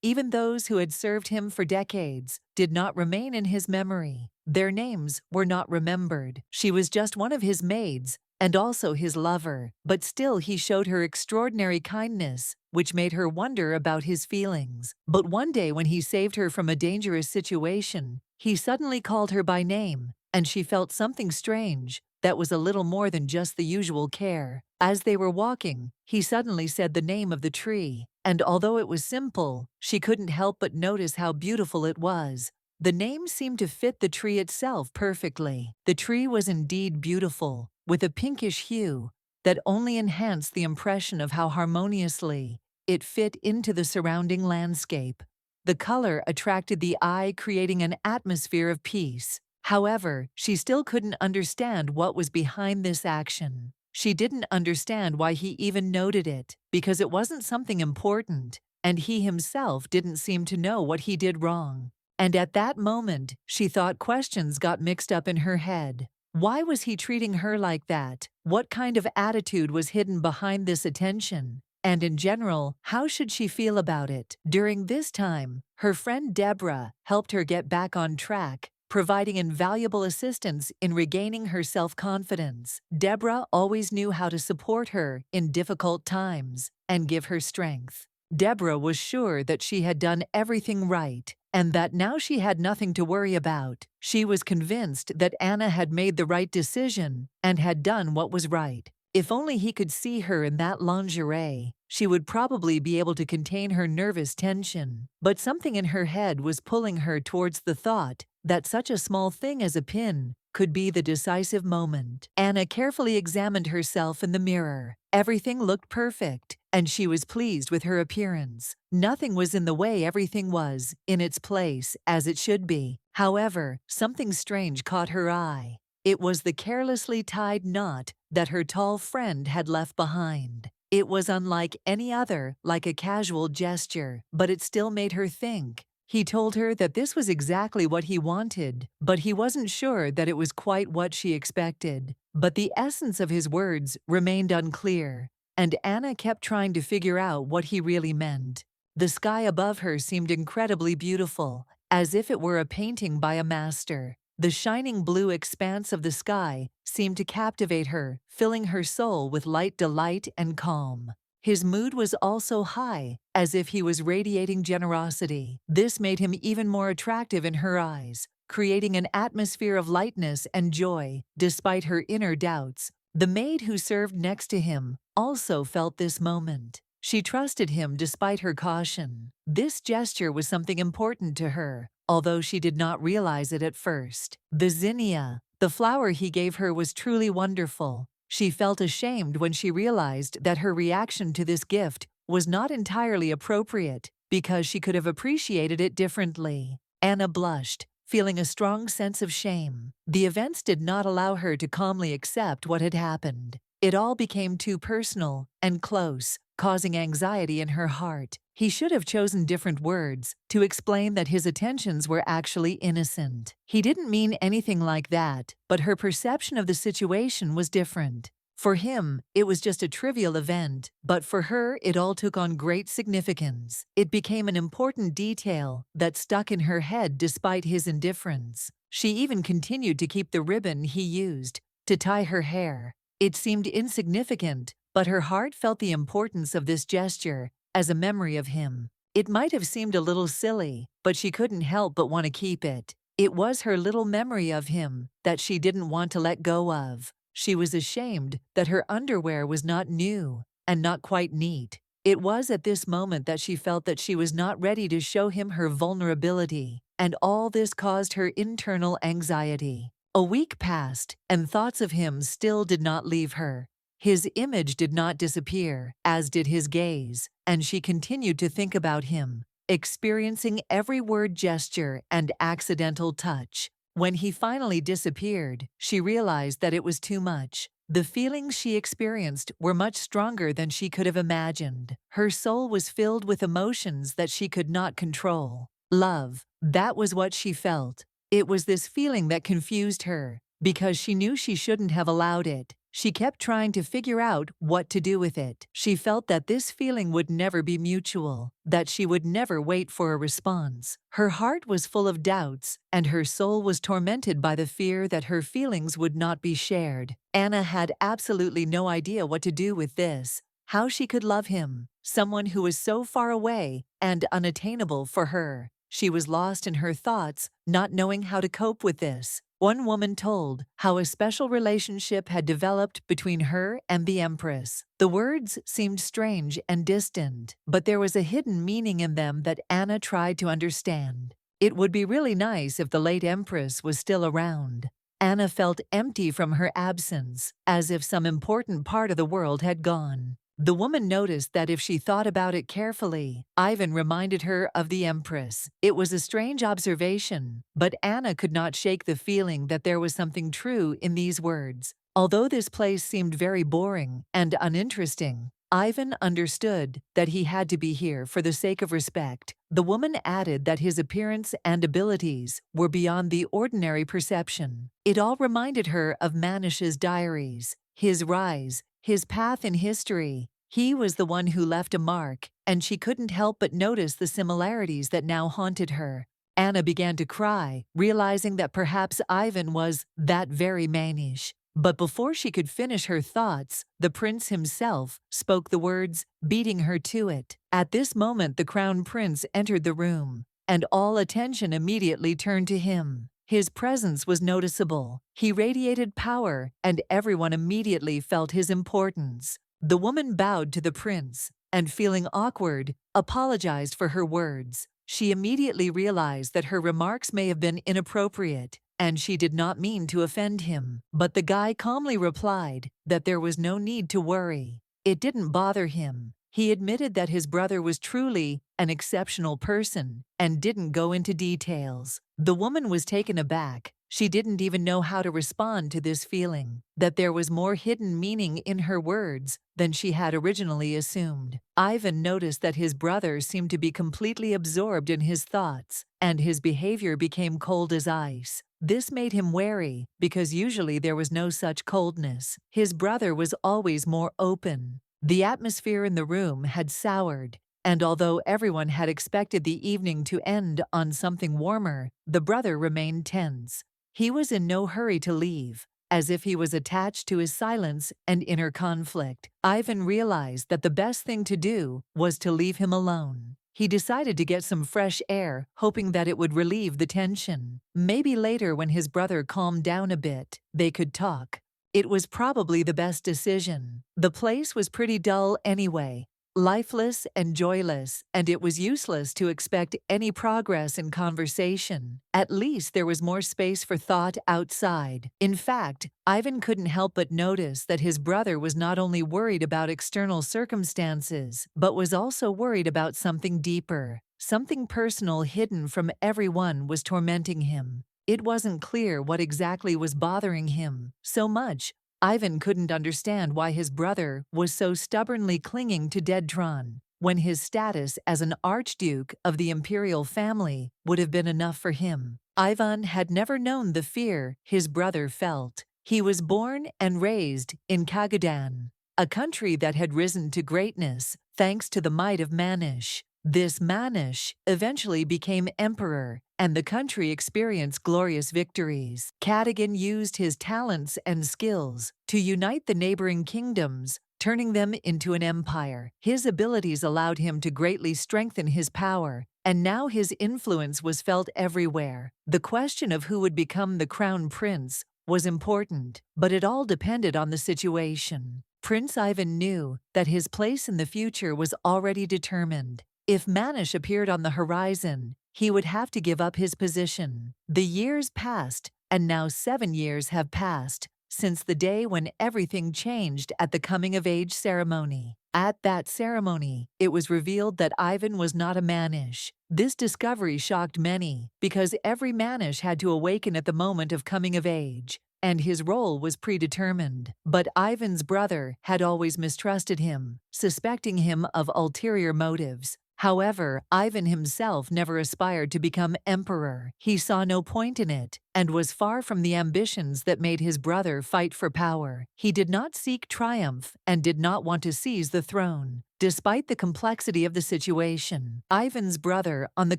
Even those who had served him for decades did not remain in his memory. Their names were not remembered. She was just one of his maids, and also his lover, but still he showed her extraordinary kindness, which made her wonder about his feelings. But one day when he saved her from a dangerous situation, he suddenly called her by name, and she felt something strange that was a little more than just the usual care. As they were walking, he suddenly said the name of the tree, and although it was simple, she couldn't help but notice how beautiful it was. The name seemed to fit the tree itself perfectly. The tree was indeed beautiful, with a pinkish hue that only enhanced the impression of how harmoniously it fit into the surrounding landscape. The color attracted the eye, creating an atmosphere of peace. However, she still couldn't understand what was behind this action. She didn't understand why he even noted it, because it wasn't something important, and he himself didn't seem to know what he did wrong. And at that moment, she thought questions got mixed up in her head. Why was he treating her like that? What kind of attitude was hidden behind this attention? And in general, how should she feel about it? During this time, her friend Deborah helped her get back on track, providing invaluable assistance in regaining her self-confidence. Deborah always knew how to support her in difficult times and give her strength. Deborah was sure that she had done everything right and that now she had nothing to worry about. She was convinced that Anna had made the right decision and had done what was right. If only he could see her in that lingerie, she would probably be able to contain her nervous tension. But something in her head was pulling her towards the thought that such a small thing as a pin could be the decisive moment. Anna carefully examined herself in the mirror. Everything looked perfect, and she was pleased with her appearance. Nothing was in the way, everything was in its place as it should be. However, something strange caught her eye. It was the carelessly tied knot that her tall friend had left behind. It was unlike any other, like a casual gesture, but it still made her think. He told her that this was exactly what he wanted, but he wasn't sure that it was quite what she expected. But the essence of his words remained unclear, and Anna kept trying to figure out what he really meant. The sky above her seemed incredibly beautiful, as if it were a painting by a master. The shining blue expanse of the sky seemed to captivate her, filling her soul with light delight and calm. His mood was also high, as if he was radiating generosity. This made him even more attractive in her eyes, creating an atmosphere of lightness and joy, despite her inner doubts. The maid who served next to him also felt this moment. She trusted him despite her caution. This gesture was something important to her, although she did not realize it at first. The zinnia, the flower he gave her, was truly wonderful. She felt ashamed when she realized that her reaction to this gift was not entirely appropriate, because she could have appreciated it differently. Anna blushed, feeling a strong sense of shame. The events did not allow her to calmly accept what had happened. It all became too personal and close, causing anxiety in her heart. He should have chosen different words to explain that his attentions were actually innocent. He didn't mean anything like that, but her perception of the situation was different. For him, it was just a trivial event, but for her it all took on great significance. It became an important detail that stuck in her head despite his indifference. She even continued to keep the ribbon he used to tie her hair. It seemed insignificant, but her heart felt the importance of this gesture as a memory of him. It might have seemed a little silly, but she couldn't help but want to keep it. It was her little memory of him that she didn't want to let go of. She was ashamed that her underwear was not new and not quite neat. It was at this moment that she felt that she was not ready to show him her vulnerability, and all this caused her internal anxiety. A week passed, and thoughts of him still did not leave her. His image did not disappear, as did his gaze, and she continued to think about him, experiencing every word, gesture, and accidental touch. When he finally disappeared, she realized that it was too much. The feelings she experienced were much stronger than she could have imagined. Her soul was filled with emotions that she could not control. Love, that was what she felt. It was this feeling that confused her, because she knew she shouldn't have allowed it. She kept trying to figure out what to do with it. She felt that this feeling would never be mutual, that she would never wait for a response. Her heart was full of doubts, and her soul was tormented by the fear that her feelings would not be shared. Anna had absolutely no idea what to do with this, how she could love him, someone who was so far away and unattainable for her. She was lost in her thoughts, not knowing how to cope with this. One woman told how a special relationship had developed between her and the Empress. The words seemed strange and distant, but there was a hidden meaning in them that Anna tried to understand. It would be really nice if the late Empress was still around. Anna felt empty from her absence, as if some important part of the world had gone. The woman noticed that if she thought about it carefully, Ivan reminded her of the Empress. It was a strange observation, but Anna could not shake the feeling that there was something true in these words. Although this place seemed very boring and uninteresting, Ivan understood that he had to be here for the sake of respect. The woman added that his appearance and abilities were beyond the ordinary perception. It all reminded her of Manish's diaries, his rise, his path in history. He was the one who left a mark, and she couldn't help but notice the similarities that now haunted her. Anna began to cry, realizing that perhaps Ivan was that very Manish. But before she could finish her thoughts, the prince himself spoke the words, beating her to it. At this moment the crown prince entered the room, and all attention immediately turned to him. His presence was noticeable. He radiated power, and everyone immediately felt his importance. The woman bowed to the prince, and feeling awkward, apologized for her words. She immediately realized that her remarks may have been inappropriate, and she did not mean to offend him. But the guy calmly replied that there was no need to worry. It didn't bother him. He admitted that his brother was truly an exceptional person and didn't go into details. The woman was taken aback. She didn't even know how to respond to this feeling, that there was more hidden meaning in her words than she had originally assumed. Ivan noticed that his brother seemed to be completely absorbed in his thoughts, and his behavior became cold as ice. This made him wary, because usually there was no such coldness. His brother was always more open. The atmosphere in the room had soured, and although everyone had expected the evening to end on something warmer, the brother remained tense. He was in no hurry to leave, as if he was attached to his silence and inner conflict. Ivan realized that the best thing to do was to leave him alone. He decided to get some fresh air, hoping that it would relieve the tension. Maybe later, when his brother calmed down a bit, they could talk. It was probably the best decision. The place was pretty dull anyway, lifeless and joyless, and it was useless to expect any progress in conversation. At least there was more space for thought outside. In fact, Ivan couldn't help but notice that his brother was not only worried about external circumstances, but was also worried about something deeper. Something personal hidden from everyone was tormenting him. It wasn't clear what exactly was bothering him so much. Ivan couldn't understand why his brother was so stubbornly clinging to Dedtron. when his status as an archduke of the imperial family would have been enough for him. Ivan had never known the fear his brother felt. He was born and raised in Kagadan, a country that had risen to greatness thanks to the might of Manish. This Manish eventually became emperor, and the country experienced glorious victories. Cadogan used his talents and skills to unite the neighboring kingdoms, turning them into an empire. His abilities allowed him to greatly strengthen his power, and now his influence was felt everywhere. The question of who would become the crown prince was important, but it all depended on the situation. Prince Ivan knew that his place in the future was already determined. If Manish appeared on the horizon, he would have to give up his position. The years passed, and now 7 years have passed since the day when everything changed at the coming-of-age ceremony. At that ceremony, it was revealed that Ivan was not a Manish. This discovery shocked many, because every Manish had to awaken at the moment of coming of age, and his role was predetermined. But Ivan's brother had always mistrusted him, suspecting him of ulterior motives. However, Ivan himself never aspired to become emperor. He saw no point in it, and was far from the ambitions that made his brother fight for power. He did not seek triumph and did not want to seize the throne. Despite the complexity of the situation, Ivan's brother, on the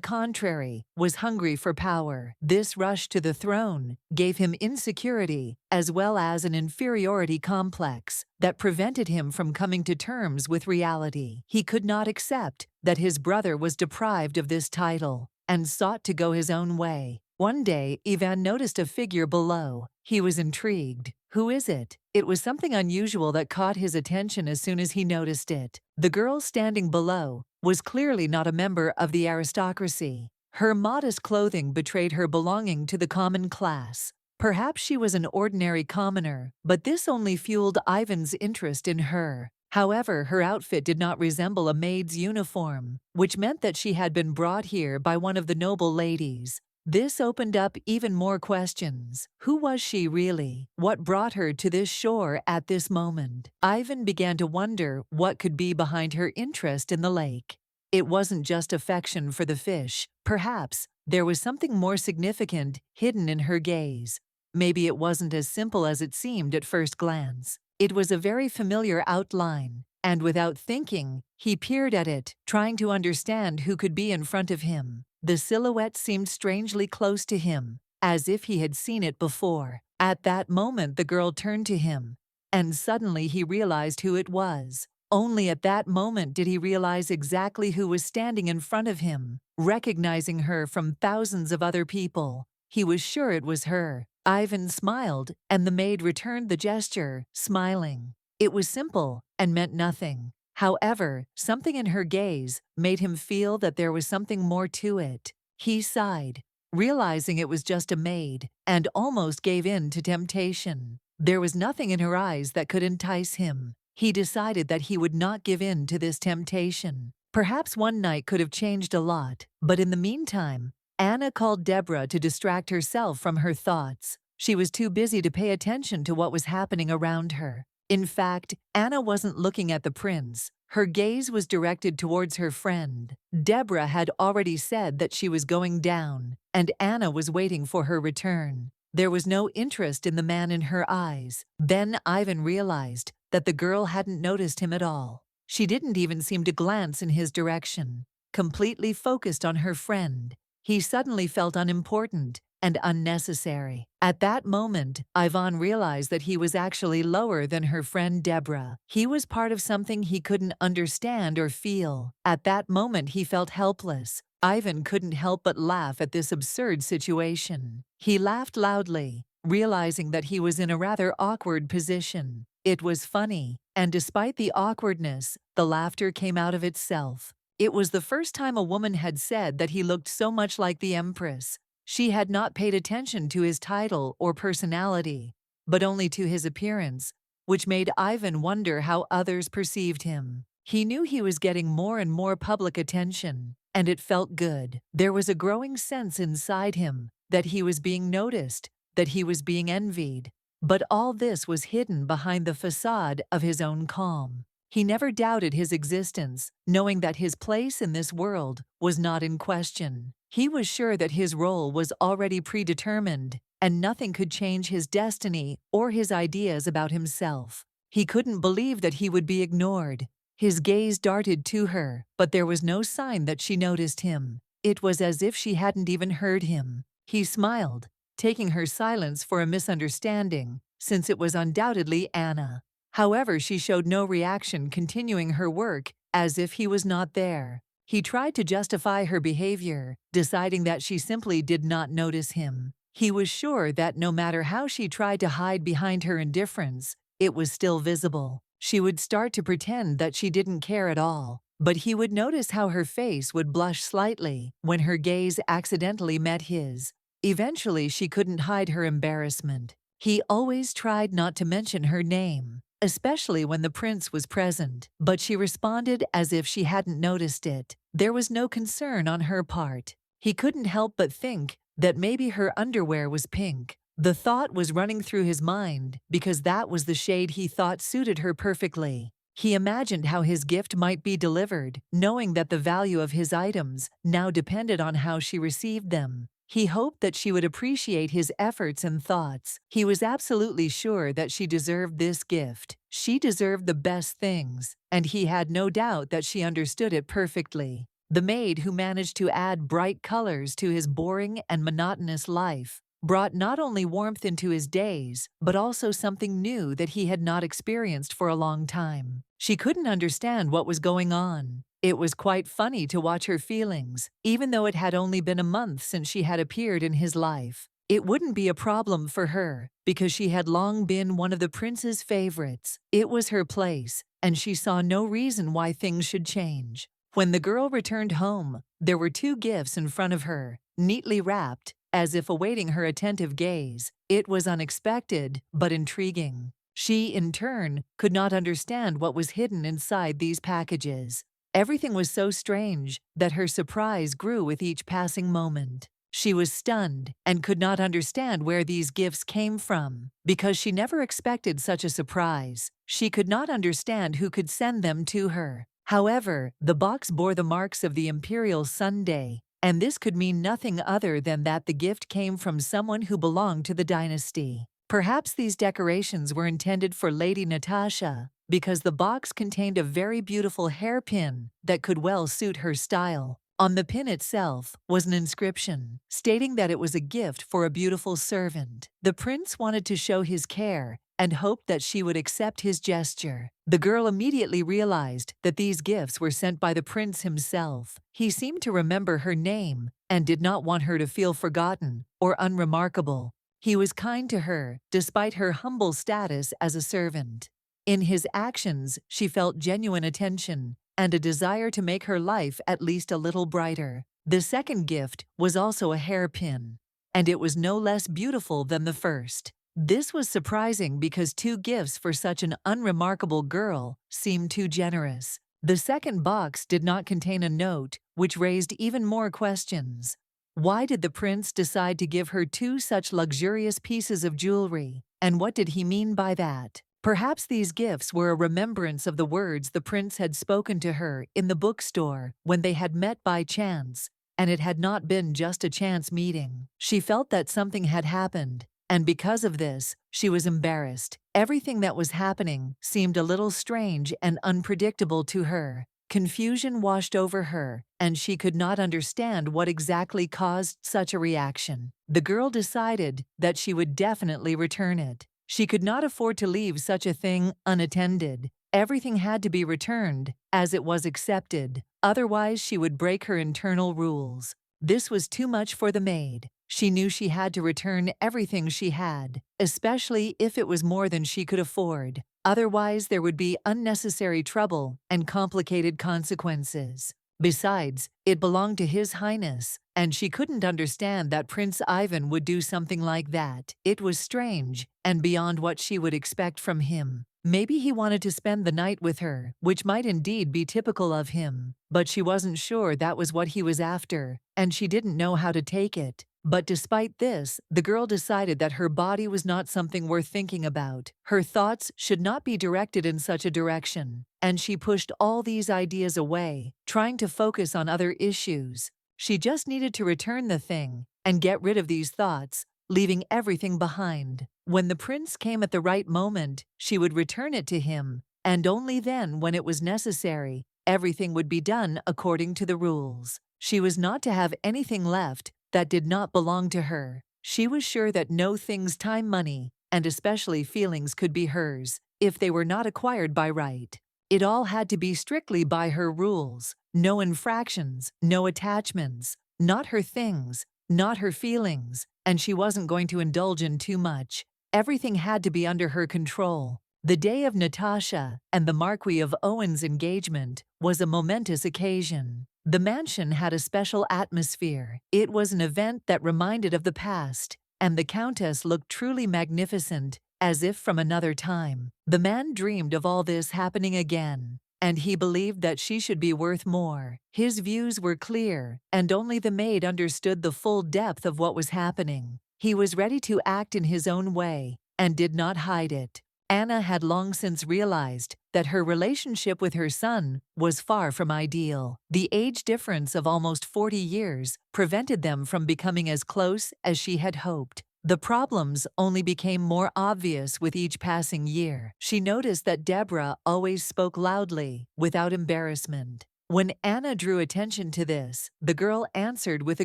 contrary, was hungry for power. This rush to the throne gave him insecurity as well as an inferiority complex that prevented him from coming to terms with reality. He could not accept that his brother was deprived of this title and sought to go his own way. One day, Ivan noticed a figure below. He was intrigued. Who is it? It was something unusual that caught his attention as soon as he noticed it. The girl standing below was clearly not a member of the aristocracy. Her modest clothing betrayed her belonging to the common class. Perhaps she was an ordinary commoner, but this only fueled Ivan's interest in her. However, her outfit did not resemble a maid's uniform, which meant that she had been brought here by one of the noble ladies. This opened up even more questions. Who was she really? What brought her to this shore at this moment? Ivan began to wonder what could be behind her interest in the lake. It wasn't just affection for the fish. Perhaps there was something more significant hidden in her gaze. Maybe it wasn't as simple as it seemed at first glance. It was a very familiar outline, and without thinking, he peered at it, trying to understand who could be in front of him. The silhouette seemed strangely close to him, as if he had seen it before. At that moment, the girl turned to him, and suddenly he realized who it was. Only at that moment did he realize exactly who was standing in front of him. Recognizing her from thousands of other people, he was sure it was her. Ivan smiled, and the maid returned the gesture, smiling. It was simple and meant nothing. However, something in her gaze made him feel that there was something more to it. He sighed, realizing it was just a maid, and almost gave in to temptation. There was nothing in her eyes that could entice him. He decided that he would not give in to this temptation. Perhaps one night could have changed a lot, but in the meantime, Anna called Deborah to distract herself from her thoughts. She was too busy to pay attention to what was happening around her. In fact, Anna wasn't looking at the prince. Her gaze was directed towards her friend. Deborah had already said that she was going down, and Anna was waiting for her return. There was no interest in the man in her eyes. Then Ivan realized that the girl hadn't noticed him at all. She didn't even seem to glance in his direction, completely focused on her friend. He suddenly felt unimportant and unnecessary. At that moment, Ivan realized that he was actually lower than her friend Deborah. He was part of something he couldn't understand or feel. At that moment, he felt helpless. Ivan couldn't help but laugh at this absurd situation. He laughed loudly, realizing that he was in a rather awkward position. It was funny, and despite the awkwardness, the laughter came out of itself. It was the first time a woman had said that he looked so much like the Empress. She had not paid attention to his title or personality, but only to his appearance, which made Ivan wonder how others perceived him. He knew he was getting more and more public attention, and it felt good. There was a growing sense inside him that he was being noticed, that he was being envied. But all this was hidden behind the facade of his own calm. He never doubted his existence, knowing that his place in this world was not in question. He was sure that his role was already predetermined, and nothing could change his destiny or his ideas about himself. He couldn't believe that he would be ignored. His gaze darted to her, but there was no sign that she noticed him. It was as if she hadn't even heard him. He smiled, taking her silence for a misunderstanding, since it was undoubtedly Anna. However, she showed no reaction, continuing her work as if he was not there. He tried to justify her behavior, deciding that she simply did not notice him. He was sure that no matter how she tried to hide behind her indifference, it was still visible. She would start to pretend that she didn't care at all, but he would notice how her face would blush slightly when her gaze accidentally met his. Eventually, she couldn't hide her embarrassment. He always tried not to mention her name, especially when the prince was present, but she responded as if she hadn't noticed it. There was no concern on her part. He couldn't help but think that maybe her underwear was pink. The thought was running through his mind because that was the shade he thought suited her perfectly. He imagined how his gift might be delivered, knowing that the value of his items now depended on how she received them. He hoped that she would appreciate his efforts and thoughts. He was absolutely sure that she deserved this gift. She deserved the best things, and he had no doubt that she understood it perfectly. The maid who managed to add bright colors to his boring and monotonous life brought not only warmth into his days, but also something new that he had not experienced for a long time. She couldn't understand what was going on. It was quite funny to watch her feelings, even though it had only been a month since she had appeared in his life. It wouldn't be a problem for her, because she had long been one of the prince's favorites. It was her place, and she saw no reason why things should change. When the girl returned home, there were 2 gifts in front of her, neatly wrapped, as if awaiting her attentive gaze. It was unexpected, but intriguing. She, in turn, could not understand what was hidden inside these packages. Everything was so strange that her surprise grew with each passing moment. She was stunned and could not understand where these gifts came from, because she never expected such a surprise. She could not understand who could send them to her. However, the box bore the marks of the imperial Sunday, and this could mean nothing other than that the gift came from someone who belonged to the dynasty. Perhaps these decorations were intended for Lady Natasha, because the box contained a very beautiful hairpin that could well suit her style. On the pin itself was an inscription, stating that it was a gift for a beautiful servant. The prince wanted to show his care and hoped that she would accept his gesture. The girl immediately realized that these gifts were sent by the prince himself. He seemed to remember her name and did not want her to feel forgotten or unremarkable. He was kind to her, despite her humble status as a servant. In his actions, she felt genuine attention and a desire to make her life at least a little brighter. The second gift was also a hairpin, and it was no less beautiful than the first. This was surprising because 2 gifts for such an unremarkable girl seemed too generous. The second box did not contain a note, which raised even more questions. Why did the prince decide to give her 2 such luxurious pieces of jewelry, and what did he mean by that? Perhaps these gifts were a remembrance of the words the prince had spoken to her in the bookstore when they had met by chance, and it had not been just a chance meeting. She felt that something had happened, and because of this, she was embarrassed. Everything that was happening seemed a little strange and unpredictable to her. Confusion washed over her, and she could not understand what exactly caused such a reaction. The girl decided that she would definitely return it. She could not afford to leave such a thing unattended. Everything had to be returned, as it was accepted. Otherwise, she would break her internal rules. This was too much for the maid. She knew she had to return everything she had, especially if it was more than she could afford. Otherwise, there would be unnecessary trouble and complicated consequences. Besides, it belonged to His Highness, and she couldn't understand that Prince Ivan would do something like that. It was strange and beyond what she would expect from him. Maybe he wanted to spend the night with her, which might indeed be typical of him, but she wasn't sure that was what he was after, and she didn't know how to take it. But despite this, the girl decided that her body was not something worth thinking about. Her thoughts should not be directed in such a direction, and she pushed all these ideas away, trying to focus on other issues. She just needed to return the thing and get rid of these thoughts, leaving everything behind. When the prince came at the right moment, she would return it to him, and only then, when it was necessary, everything would be done according to the rules. She was not to have anything left that did not belong to her. She was sure that no things, time, money, and especially feelings could be hers if they were not acquired by right. It all had to be strictly by her rules. No infractions, no attachments, not her things, not her feelings, and she wasn't going to indulge in too much. Everything had to be under her control. The day of Natasha and the Marquis of Owen's engagement was a momentous occasion. The mansion had a special atmosphere. It was an event that reminded of the past, and the Countess looked truly magnificent, as if from another time. The man dreamed of all this happening again, and he believed that she should be worth more. His views were clear, and only the maid understood the full depth of what was happening. He was ready to act in his own way, and did not hide it. Anna had long since realized that her relationship with her son was far from ideal. The age difference of almost 40 years prevented them from becoming as close as she had hoped. The problems only became more obvious with each passing year. She noticed that Deborah always spoke loudly, without embarrassment. When Anna drew attention to this, the girl answered with a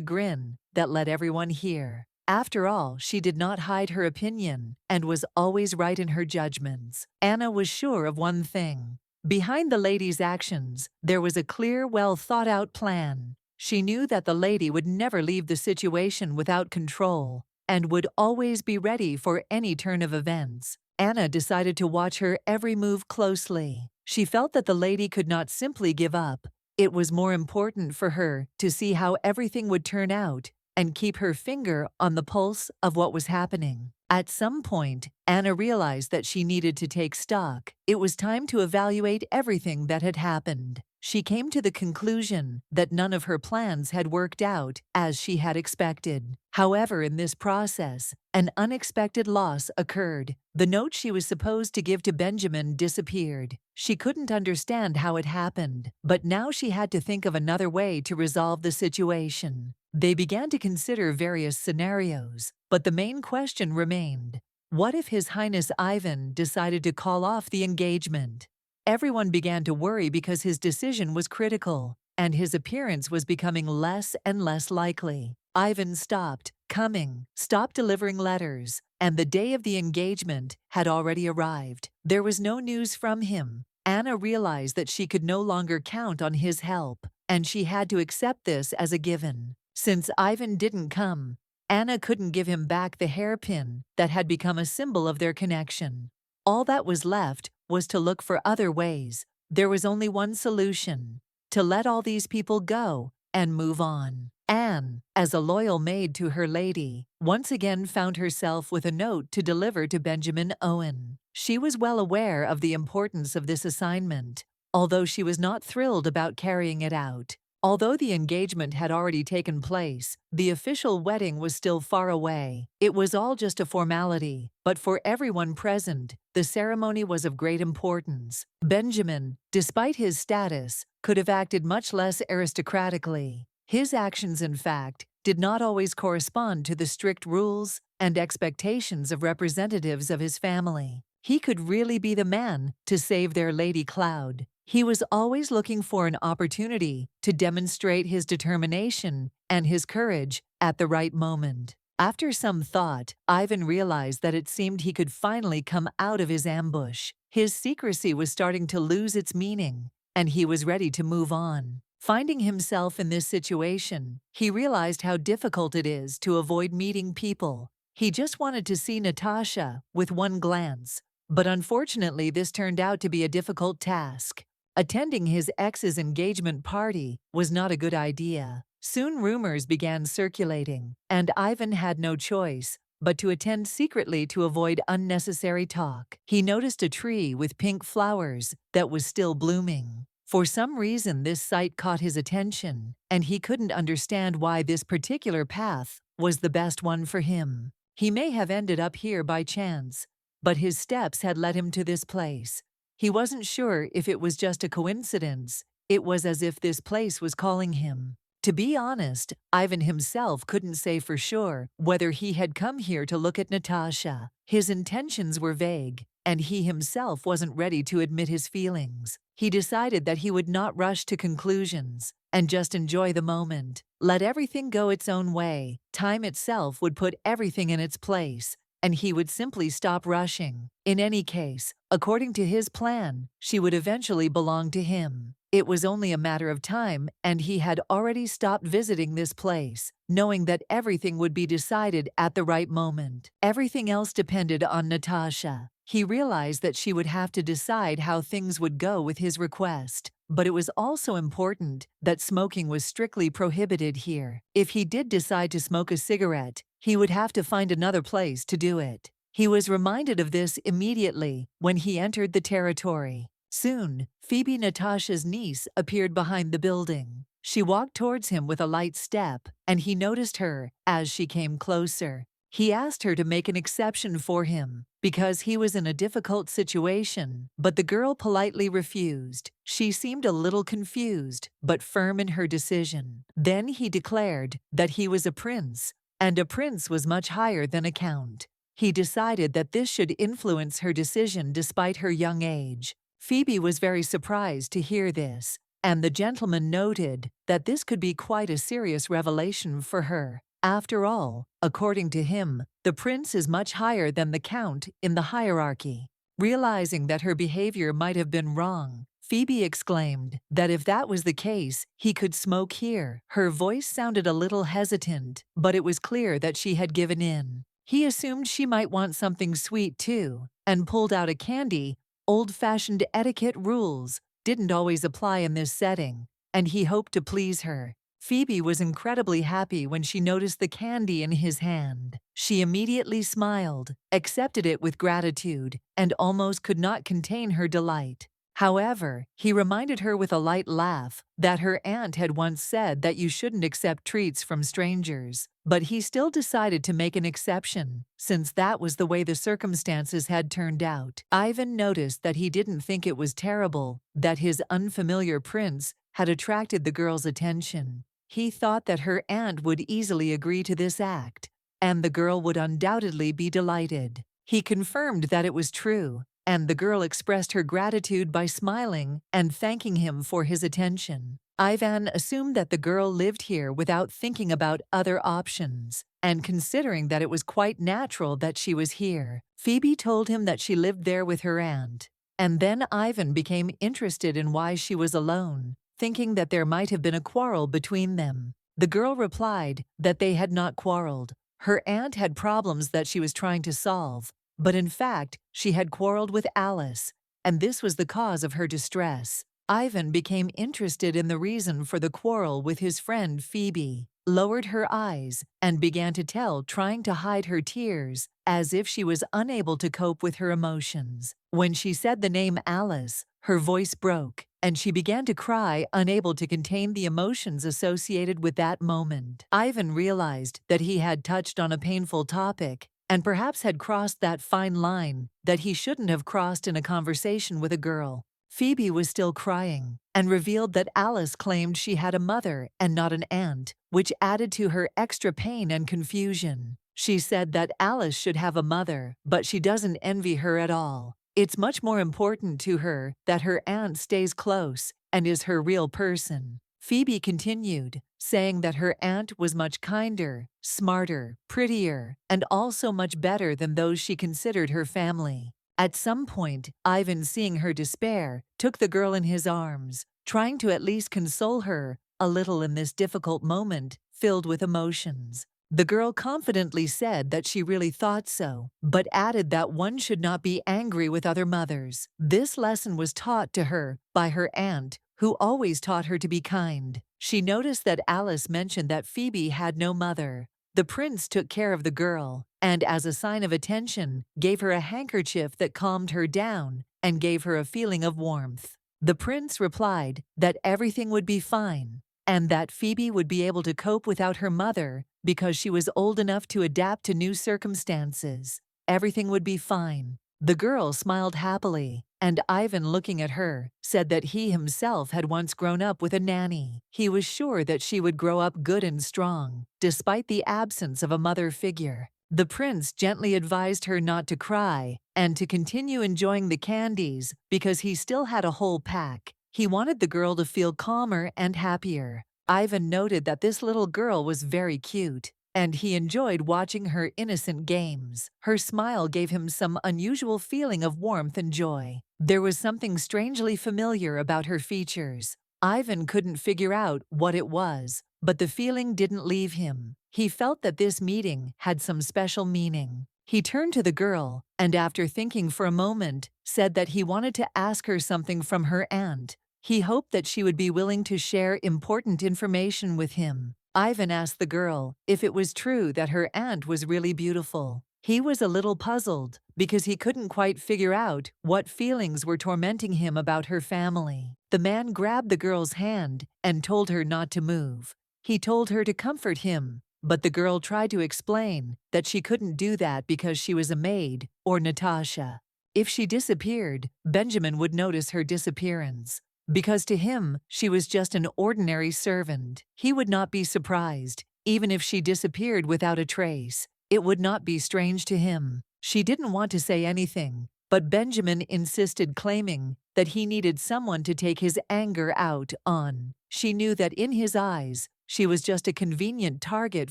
grin that let everyone hear. After all, she did not hide her opinion and was always right in her judgments. Anna was sure of one thing. Behind the lady's actions, there was a clear, well-thought-out plan. She knew that the lady would never leave the situation without control and would always be ready for any turn of events. Anna decided to watch her every move closely. She felt that the lady could not simply give up. It was more important for her to see how everything would turn out and keep her finger on the pulse of what was happening. At some point, Anna realized that she needed to take stock. It was time to evaluate everything that had happened. She came to the conclusion that none of her plans had worked out as she had expected. However, in this process, an unexpected loss occurred. The note she was supposed to give to Benjamin disappeared. She couldn't understand how it happened, but now she had to think of another way to resolve the situation. They began to consider various scenarios, but the main question remained: what if His Highness Ivan decided to call off the engagement? Everyone began to worry because his decision was critical, and his appearance was becoming less and less likely. Ivan stopped coming, stopped delivering letters, and the day of the engagement had already arrived. There was no news from him. Anna realized that she could no longer count on his help, and she had to accept this as a given. Since Ivan didn't come, Anna couldn't give him back the hairpin that had become a symbol of their connection. All that was left was to look for other ways. There was only one solution: to let all these people go and move on. Anne, as a loyal maid to her lady, once again found herself with a note to deliver to Benjamin Owen. She was well aware of the importance of this assignment, although she was not thrilled about carrying it out. Although the engagement had already taken place, the official wedding was still far away. It was all just a formality, but for everyone present, the ceremony was of great importance. Benjamin, despite his status, could have acted much less aristocratically. His actions, in fact, did not always correspond to the strict rules and expectations of representatives of his family. He could really be the man to save their Lady Cloud. He was always looking for an opportunity to demonstrate his determination and his courage at the right moment. After some thought, Ivan realized that it seemed he could finally come out of his ambush. His secrecy was starting to lose its meaning, and he was ready to move on. Finding himself in this situation, he realized how difficult it is to avoid meeting people. He just wanted to see Natasha with one glance, but unfortunately this turned out to be a difficult task. Attending his ex's engagement party was not a good idea. Soon rumors began circulating, and Ivan had no choice but to attend secretly to avoid unnecessary talk. He noticed a tree with pink flowers that was still blooming. For some reason, this sight caught his attention, and he couldn't understand why this particular path was the best one for him. He may have ended up here by chance, but his steps had led him to this place. He wasn't sure if it was just a coincidence. It was as if this place was calling him. To be honest, Ivan himself couldn't say for sure whether he had come here to look at Natasha. His intentions were vague, and he himself wasn't ready to admit his feelings. He decided that he would not rush to conclusions and just enjoy the moment. Let everything go its own way. Time itself would put everything in its place, and he would simply stop rushing. In any case, according to his plan, she would eventually belong to him. It was only a matter of time, and he had already stopped visiting this place, knowing that everything would be decided at the right moment. Everything else depended on Natasha. He realized that she would have to decide how things would go with his request, but it was also important that smoking was strictly prohibited here. If he did decide to smoke a cigarette, he would have to find another place to do it. He was reminded of this immediately when he entered the territory. Soon, Phoebe, Natasha's niece, appeared behind the building. She walked towards him with a light step, and he noticed her as she came closer. He asked her to make an exception for him because he was in a difficult situation, but the girl politely refused. She seemed a little confused, but firm in her decision. Then he declared that he was a prince, and a prince was much higher than a count. He decided that this should influence her decision despite her young age. Phoebe was very surprised to hear this, and the gentleman noted that this could be quite a serious revelation for her. After all, according to him, the prince is much higher than the count in the hierarchy. Realizing that her behavior might have been wrong, Phoebe exclaimed that if that was the case, he could smoke here. Her voice sounded a little hesitant, but it was clear that she had given in. He assumed she might want something sweet too, and pulled out a candy. Old-fashioned etiquette rules didn't always apply in this setting, and he hoped to please her. Phoebe was incredibly happy when she noticed the candy in his hand. She immediately smiled, accepted it with gratitude, and almost could not contain her delight. However, he reminded her with a light laugh that her aunt had once said that you shouldn't accept treats from strangers, but he still decided to make an exception, since that was the way the circumstances had turned out. Ivan noticed that he didn't think it was terrible that his unfamiliar prince had attracted the girl's attention. He thought that her aunt would easily agree to this act, and the girl would undoubtedly be delighted. He confirmed that it was true, and the girl expressed her gratitude by smiling and thanking him for his attention. Ivan assumed that the girl lived here without thinking about other options, and considering that it was quite natural that she was here. Phoebe told him that she lived there with her aunt, and then Ivan became interested in why she was alone, thinking that there might have been a quarrel between them. The girl replied that they had not quarreled. Her aunt had problems that she was trying to solve, but in fact, she had quarreled with Alice, and this was the cause of her distress. Ivan became interested in the reason for the quarrel with his friend Phoebe, lowered her eyes, and began to tell, trying to hide her tears, as if she was unable to cope with her emotions. When she said the name Alice, her voice broke, and she began to cry, unable to contain the emotions associated with that moment. Ivan realized that he had touched on a painful topic, and perhaps had crossed that fine line that he shouldn't have crossed in a conversation with a girl. Phoebe was still crying, and revealed that Alice claimed she had a mother and not an aunt, which added to her extra pain and confusion. She said that Alice should have a mother, but she doesn't envy her at all. It's much more important to her that her aunt stays close and is her real person. Phoebe continued, saying that her aunt was much kinder, smarter, prettier, and also much better than those she considered her family. At some point, Ivan, seeing her despair, took the girl in his arms, trying to at least console her a little in this difficult moment filled with emotions. The girl confidently said that she really thought so, but added that one should not be angry with other mothers. This lesson was taught to her by her aunt, who always taught her to be kind. She noticed that Alice mentioned that Phoebe had no mother. The prince took care of the girl, and as a sign of attention, gave her a handkerchief that calmed her down and gave her a feeling of warmth. The prince replied that everything would be fine, and that Phoebe would be able to cope without her mother because she was old enough to adapt to new circumstances. Everything would be fine. The girl smiled happily, and Ivan, looking at her, said that he himself had once grown up with a nanny. He was sure that she would grow up good and strong, despite the absence of a mother figure. The prince gently advised her not to cry and to continue enjoying the candies because he still had a whole pack. He wanted the girl to feel calmer and happier. Ivan noted that this little girl was very cute, and he enjoyed watching her innocent games. Her smile gave him some unusual feeling of warmth and joy. There was something strangely familiar about her features. Ivan couldn't figure out what it was, but the feeling didn't leave him. He felt that this meeting had some special meaning. He turned to the girl, and after thinking for a moment, said that he wanted to ask her something from her aunt. He hoped that she would be willing to share important information with him. Ivan asked the girl if it was true that her aunt was really beautiful. He was a little puzzled because he couldn't quite figure out what feelings were tormenting him about her family. The man grabbed the girl's hand and told her not to move. He told her to comfort him, but the girl tried to explain that she couldn't do that because she was a maid, or Natasha. If she disappeared, Benjamin would notice her disappearance. Because to him, she was just an ordinary servant. He would not be surprised, even if she disappeared without a trace. It would not be strange to him. She didn't want to say anything, but Benjamin insisted, claiming that he needed someone to take his anger out on. She knew that in his eyes, she was just a convenient target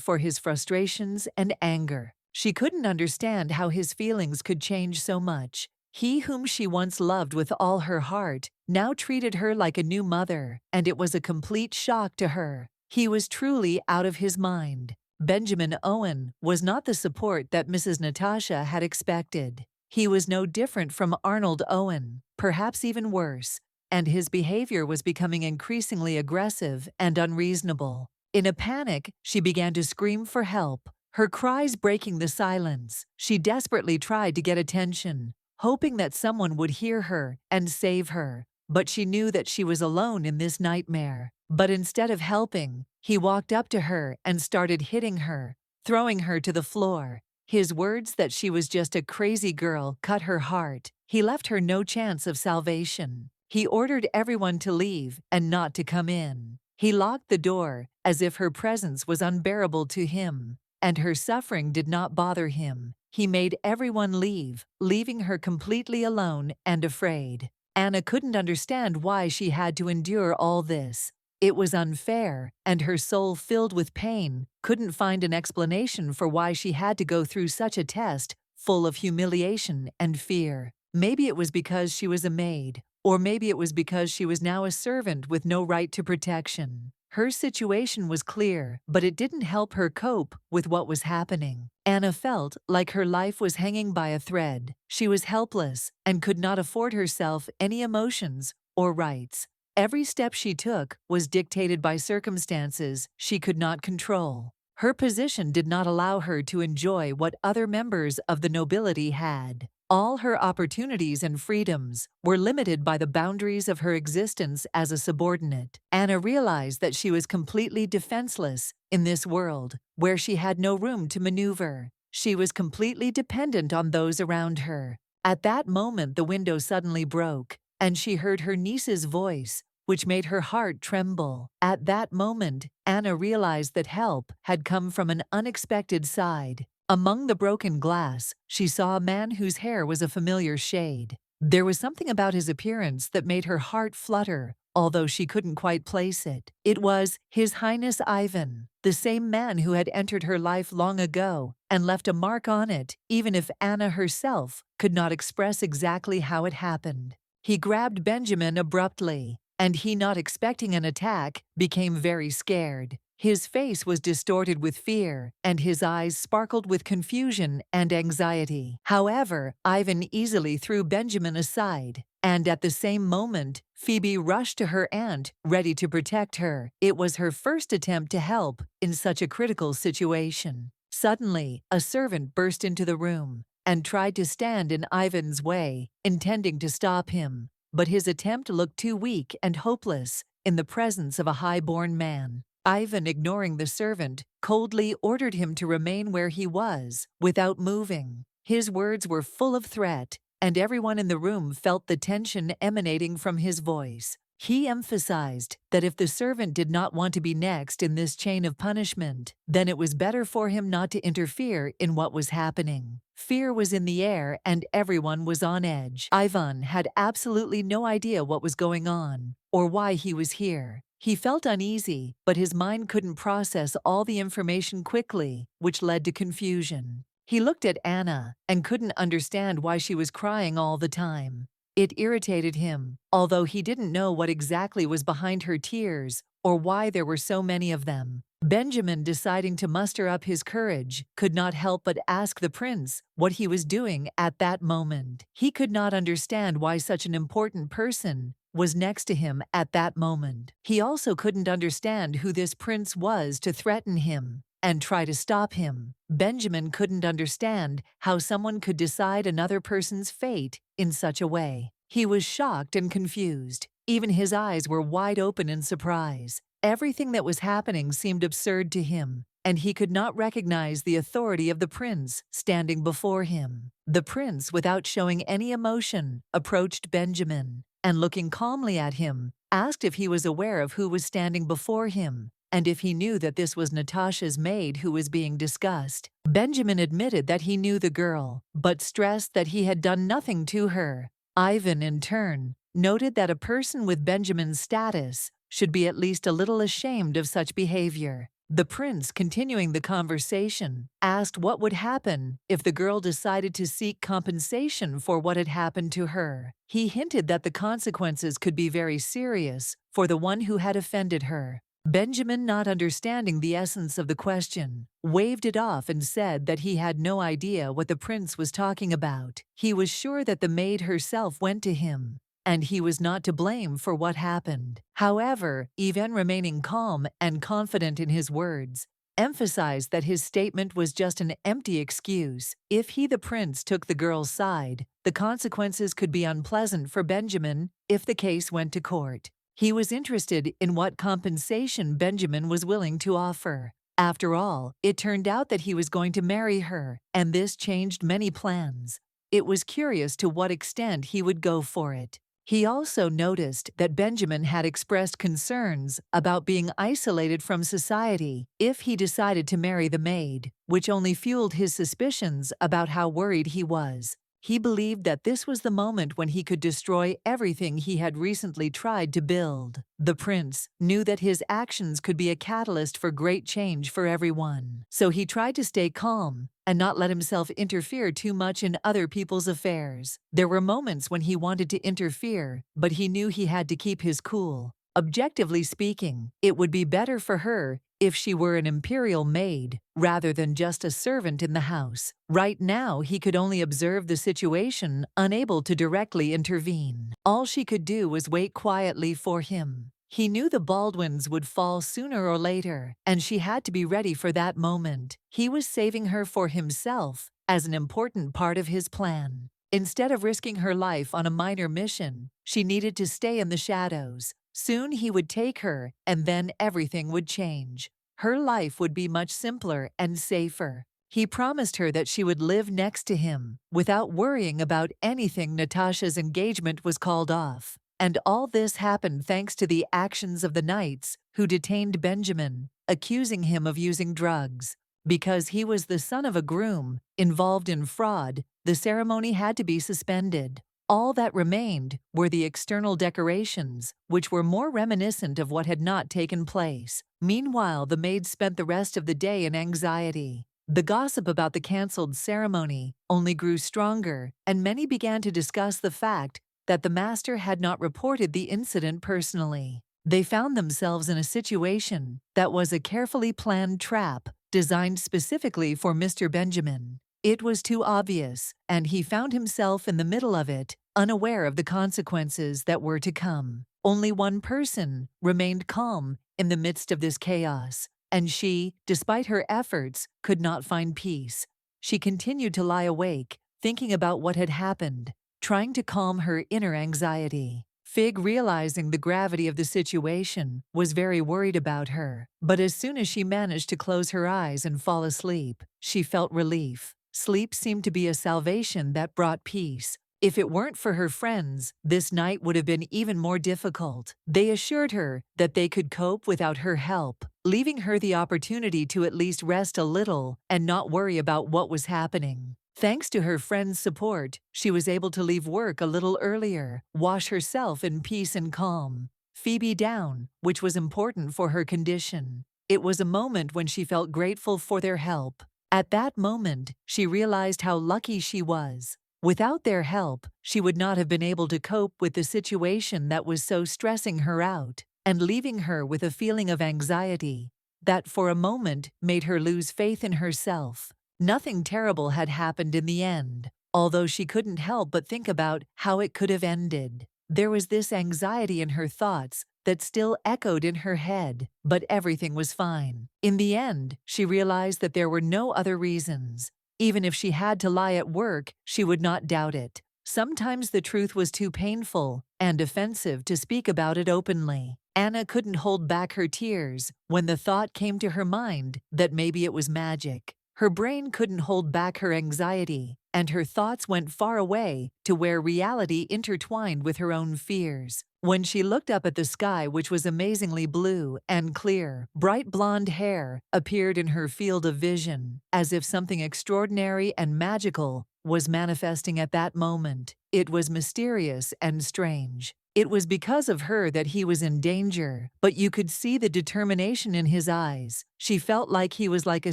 for his frustrations and anger. She couldn't understand how his feelings could change so much. He whom she once loved with all her heart now treated her like a new mother, and it was a complete shock to her. He was truly out of his mind. Benjamin Owen was not the support that Mrs. Natasha had expected. He was no different from Arnold Owen, perhaps even worse, and his behavior was becoming increasingly aggressive and unreasonable. In a panic, she began to scream for help, her cries breaking the silence. She desperately tried to get attention, hoping that someone would hear her and save her, but she knew that she was alone in this nightmare. But instead of helping, he walked up to her and started hitting her, throwing her to the floor. His words that she was just a crazy girl cut her heart. He left her no chance of salvation. He ordered everyone to leave and not to come in. He locked the door as if her presence was unbearable to him, and her suffering did not bother him. He made everyone leave, leaving her completely alone and afraid. Anna couldn't understand why she had to endure all this. It was unfair, and her soul, filled with pain, couldn't find an explanation for why she had to go through such a test full of humiliation and fear. Maybe it was because she was a maid, or maybe it was because she was now a servant with no right to protection. Her situation was clear, but it didn't help her cope with what was happening. Anna felt like her life was hanging by a thread. She was helpless and could not afford herself any emotions or rights. Every step she took was dictated by circumstances she could not control. Her position did not allow her to enjoy what other members of the nobility had. All her opportunities and freedoms were limited by the boundaries of her existence as a subordinate. Anna realized that she was completely defenseless in this world, where she had no room to maneuver. She was completely dependent on those around her. At that moment, the window suddenly broke, and she heard her niece's voice, which made her heart tremble. At that moment, Anna realized that help had come from an unexpected side. Among the broken glass, she saw a man whose hair was a familiar shade. There was something about his appearance that made her heart flutter, although she couldn't quite place it. It was His Highness Ivan, the same man who had entered her life long ago and left a mark on it, even if Anna herself could not express exactly how it happened. He grabbed Benjamin abruptly, and he, not expecting an attack, became very scared. His face was distorted with fear, and his eyes sparkled with confusion and anxiety. However, Ivan easily threw Benjamin aside, and at the same moment, Phoebe rushed to her aunt, ready to protect her. It was her first attempt to help in such a critical situation. Suddenly, a servant burst into the room and tried to stand in Ivan's way, intending to stop him. But his attempt looked too weak and hopeless in the presence of a high-born man. Ivan, ignoring the servant, coldly ordered him to remain where he was, without moving. His words were full of threat, and everyone in the room felt the tension emanating from his voice. He emphasized that if the servant did not want to be next in this chain of punishment, then it was better for him not to interfere in what was happening. Fear was in the air and everyone was on edge. Ivan had absolutely no idea what was going on or why he was here. He felt uneasy, but his mind couldn't process all the information quickly, which led to confusion. He looked at Anna and couldn't understand why she was crying all the time. It irritated him, although he didn't know what exactly was behind her tears or why there were so many of them. Benjamin, deciding to muster up his courage, could not help but ask the prince what he was doing at that moment. He could not understand why such an important person was next to him at that moment. He also couldn't understand who this prince was to threaten him and try to stop him. Benjamin couldn't understand how someone could decide another person's fate in such a way. He was shocked and confused. Even his eyes were wide open in surprise. Everything that was happening seemed absurd to him, and he could not recognize the authority of the prince standing before him. The prince, without showing any emotion, approached Benjamin and, looking calmly at him, asked if he was aware of who was standing before him and if he knew that this was Natasha's maid who was being discussed. Benjamin admitted that he knew the girl, but stressed that he had done nothing to her. Ivan, in turn, noted that a person with Benjamin's status should be at least a little ashamed of such behavior. The prince, continuing the conversation, asked what would happen if the girl decided to seek compensation for what had happened to her. He hinted that the consequences could be very serious for the one who had offended her. Benjamin, not understanding the essence of the question, waved it off and said that he had no idea what the prince was talking about. He was sure that the maid herself went to him, and he was not to blame for what happened. However, Ivan, remaining calm and confident in his words, emphasized that his statement was just an empty excuse. If he, the prince, took the girl's side, the consequences could be unpleasant for Benjamin if the case went to court. He was interested in what compensation Benjamin was willing to offer. After all, it turned out that he was going to marry her, and this changed many plans. It was curious to what extent he would go for it. He also noticed that Benjamin had expressed concerns about being isolated from society if he decided to marry the maid, which only fueled his suspicions about how worried he was. He believed that this was the moment when he could destroy everything he had recently tried to build. The prince knew that his actions could be a catalyst for great change for everyone, so he tried to stay calm and not let himself interfere too much in other people's affairs. There were moments when he wanted to interfere, but he knew he had to keep his cool. Objectively speaking, it would be better for her if she were an imperial maid rather than just a servant in the house. Right now, he could only observe the situation, unable to directly intervene. All she could do was wait quietly for him. He knew the Baldwins would fall sooner or later, and she had to be ready for that moment. He was saving her for himself as an important part of his plan. Instead of risking her life on a minor mission, she needed to stay in the shadows. Soon he would take her, and then everything would change. Her life would be much simpler and safer. He promised her that she would live next to him, without worrying about anything. Natasha's engagement was called off. And all this happened thanks to the actions of the knights who detained Benjamin, accusing him of using drugs. Because he was the son of a groom involved in fraud, the ceremony had to be suspended. All that remained were the external decorations, which were more reminiscent of what had not taken place. Meanwhile, the maid spent the rest of the day in anxiety. The gossip about the cancelled ceremony only grew stronger, and many began to discuss the fact that the master had not reported the incident personally. They found themselves in a situation that was a carefully planned trap designed specifically for Mr. Benjamin. It was too obvious, and he found himself in the middle of it, unaware of the consequences that were to come. Only one person remained calm in the midst of this chaos, and she, despite her efforts, could not find peace. She continued to lie awake, thinking about what had happened, trying to calm her inner anxiety. Fig, realizing the gravity of the situation, was very worried about her. But as soon as she managed to close her eyes and fall asleep, she felt relief. Sleep seemed to be a salvation that brought peace. If it weren't for her friends, this night would have been even more difficult. They assured her that they could cope without her help, leaving her the opportunity to at least rest a little and not worry about what was happening. Thanks to her friends' support, she was able to leave work a little earlier, wash herself in peace and calm. Phoebe down, which was important for her condition. It was a moment when she felt grateful for their help. At that moment, she realized how lucky she was. Without their help, she would not have been able to cope with the situation that was so stressing her out and leaving her with a feeling of anxiety that for a moment made her lose faith in herself. Nothing terrible had happened in the end, although she couldn't help but think about how it could have ended. There was this anxiety in her thoughts that still echoed in her head, but everything was fine. In the end, she realized that there were no other reasons. Even if she had to lie at work, she would not doubt it. Sometimes the truth was too painful and offensive to speak about it openly. Anna couldn't hold back her tears when the thought came to her mind that maybe it was magic. Her brain couldn't hold back her anxiety, and her thoughts went far away to where reality intertwined with her own fears. When she looked up at the sky, which was amazingly blue and clear, bright blonde hair appeared in her field of vision, as if something extraordinary and magical was manifesting at that moment. It was mysterious and strange. It was because of her that he was in danger, but you could see the determination in his eyes. She felt like he was like a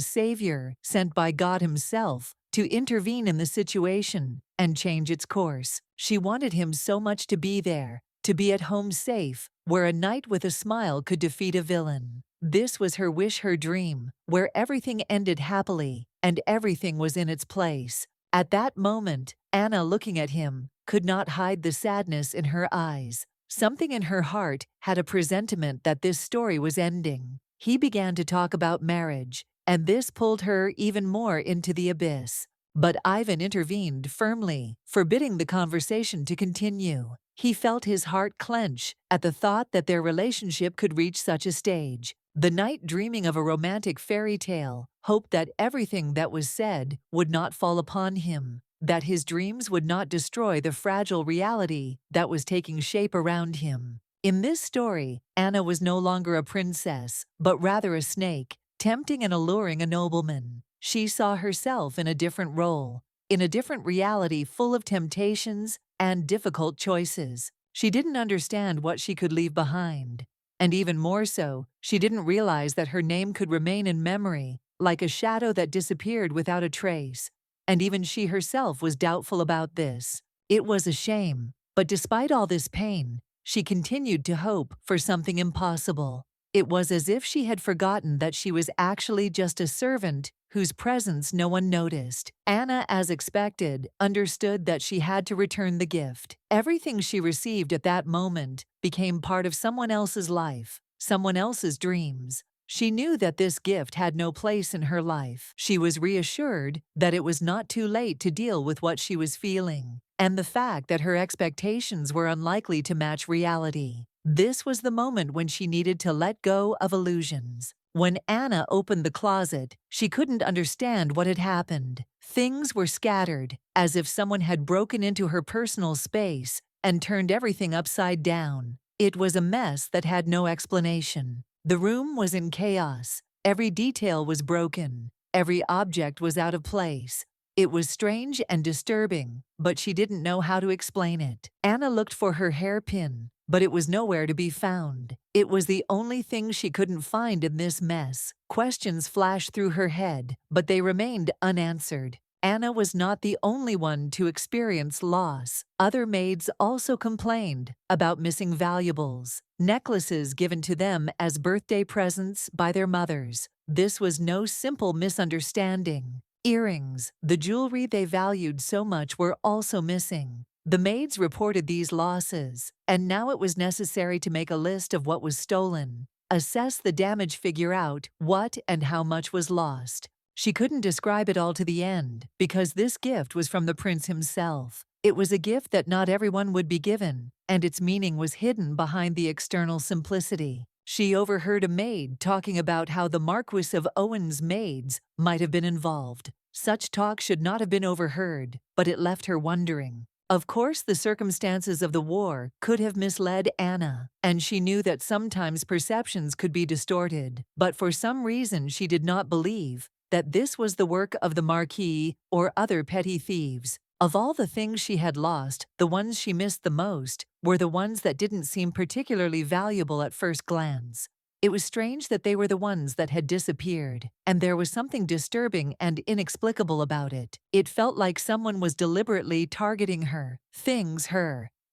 savior sent by God himself to intervene in the situation and change its course. She wanted him so much to be there, to be at home safe, where a knight with a smile could defeat a villain. This was her wish, her dream, where everything ended happily and everything was in its place. At that moment, Anna, looking at him, could not hide the sadness in her eyes. Something in her heart had a presentiment that this story was ending. He began to talk about marriage, and this pulled her even more into the abyss. But Ivan intervened firmly, forbidding the conversation to continue. He felt his heart clench at the thought that their relationship could reach such a stage. The knight, dreaming of a romantic fairy tale, hoped that everything that was said would not fall upon him, that his dreams would not destroy the fragile reality that was taking shape around him. In this story, Anna was no longer a princess, but rather a snake, tempting and alluring a nobleman. She saw herself in a different role, in a different reality full of temptations and difficult choices. She didn't understand what she could leave behind. And even more so, she didn't realize that her name could remain in memory, like a shadow that disappeared without a trace. And even she herself was doubtful about this. It was a shame, but despite all this pain, she continued to hope for something impossible. It was as if she had forgotten that she was actually just a servant whose presence no one noticed. Anna, as expected, understood that she had to return the gift. Everything she received at that moment became part of someone else's life, someone else's dreams. She knew that this gift had no place in her life. She was reassured that it was not too late to deal with what she was feeling, and the fact that her expectations were unlikely to match reality. This was the moment when she needed to let go of illusions. When Anna opened the closet, she couldn't understand what had happened. Things were scattered, as if someone had broken into her personal space and turned everything upside down. It was a mess that had no explanation. The room was in chaos. Every detail was broken. Every object was out of place. It was strange and disturbing, but she didn't know how to explain it. Anna looked for her hairpin, but it was nowhere to be found. It was the only thing she couldn't find in this mess. Questions flashed through her head, but they remained unanswered. Anna was not the only one to experience loss. Other maids also complained about missing valuables, necklaces given to them as birthday presents by their mothers. This was no simple misunderstanding. Earrings, the jewelry they valued so much, were also missing. The maids reported these losses, and now it was necessary to make a list of what was stolen, assess the damage, figure out what and how much was lost. She couldn't describe it all to the end, because this gift was from the prince himself. It was a gift that not everyone would be given, and its meaning was hidden behind the external simplicity. She overheard a maid talking about how the Marquis of Owen's maids might have been involved. Such talk should not have been overheard, but it left her wondering. Of course, the circumstances of the war could have misled Anna, and she knew that sometimes perceptions could be distorted, but for some reason she did not believe that this was the work of the Marquis or other petty thieves. Of all the things she had lost, the ones she missed the most were the ones that didn't seem particularly valuable at first glance. It was strange that they were the ones that had disappeared, and there was something disturbing and inexplicable about it. It felt like someone was deliberately targeting her,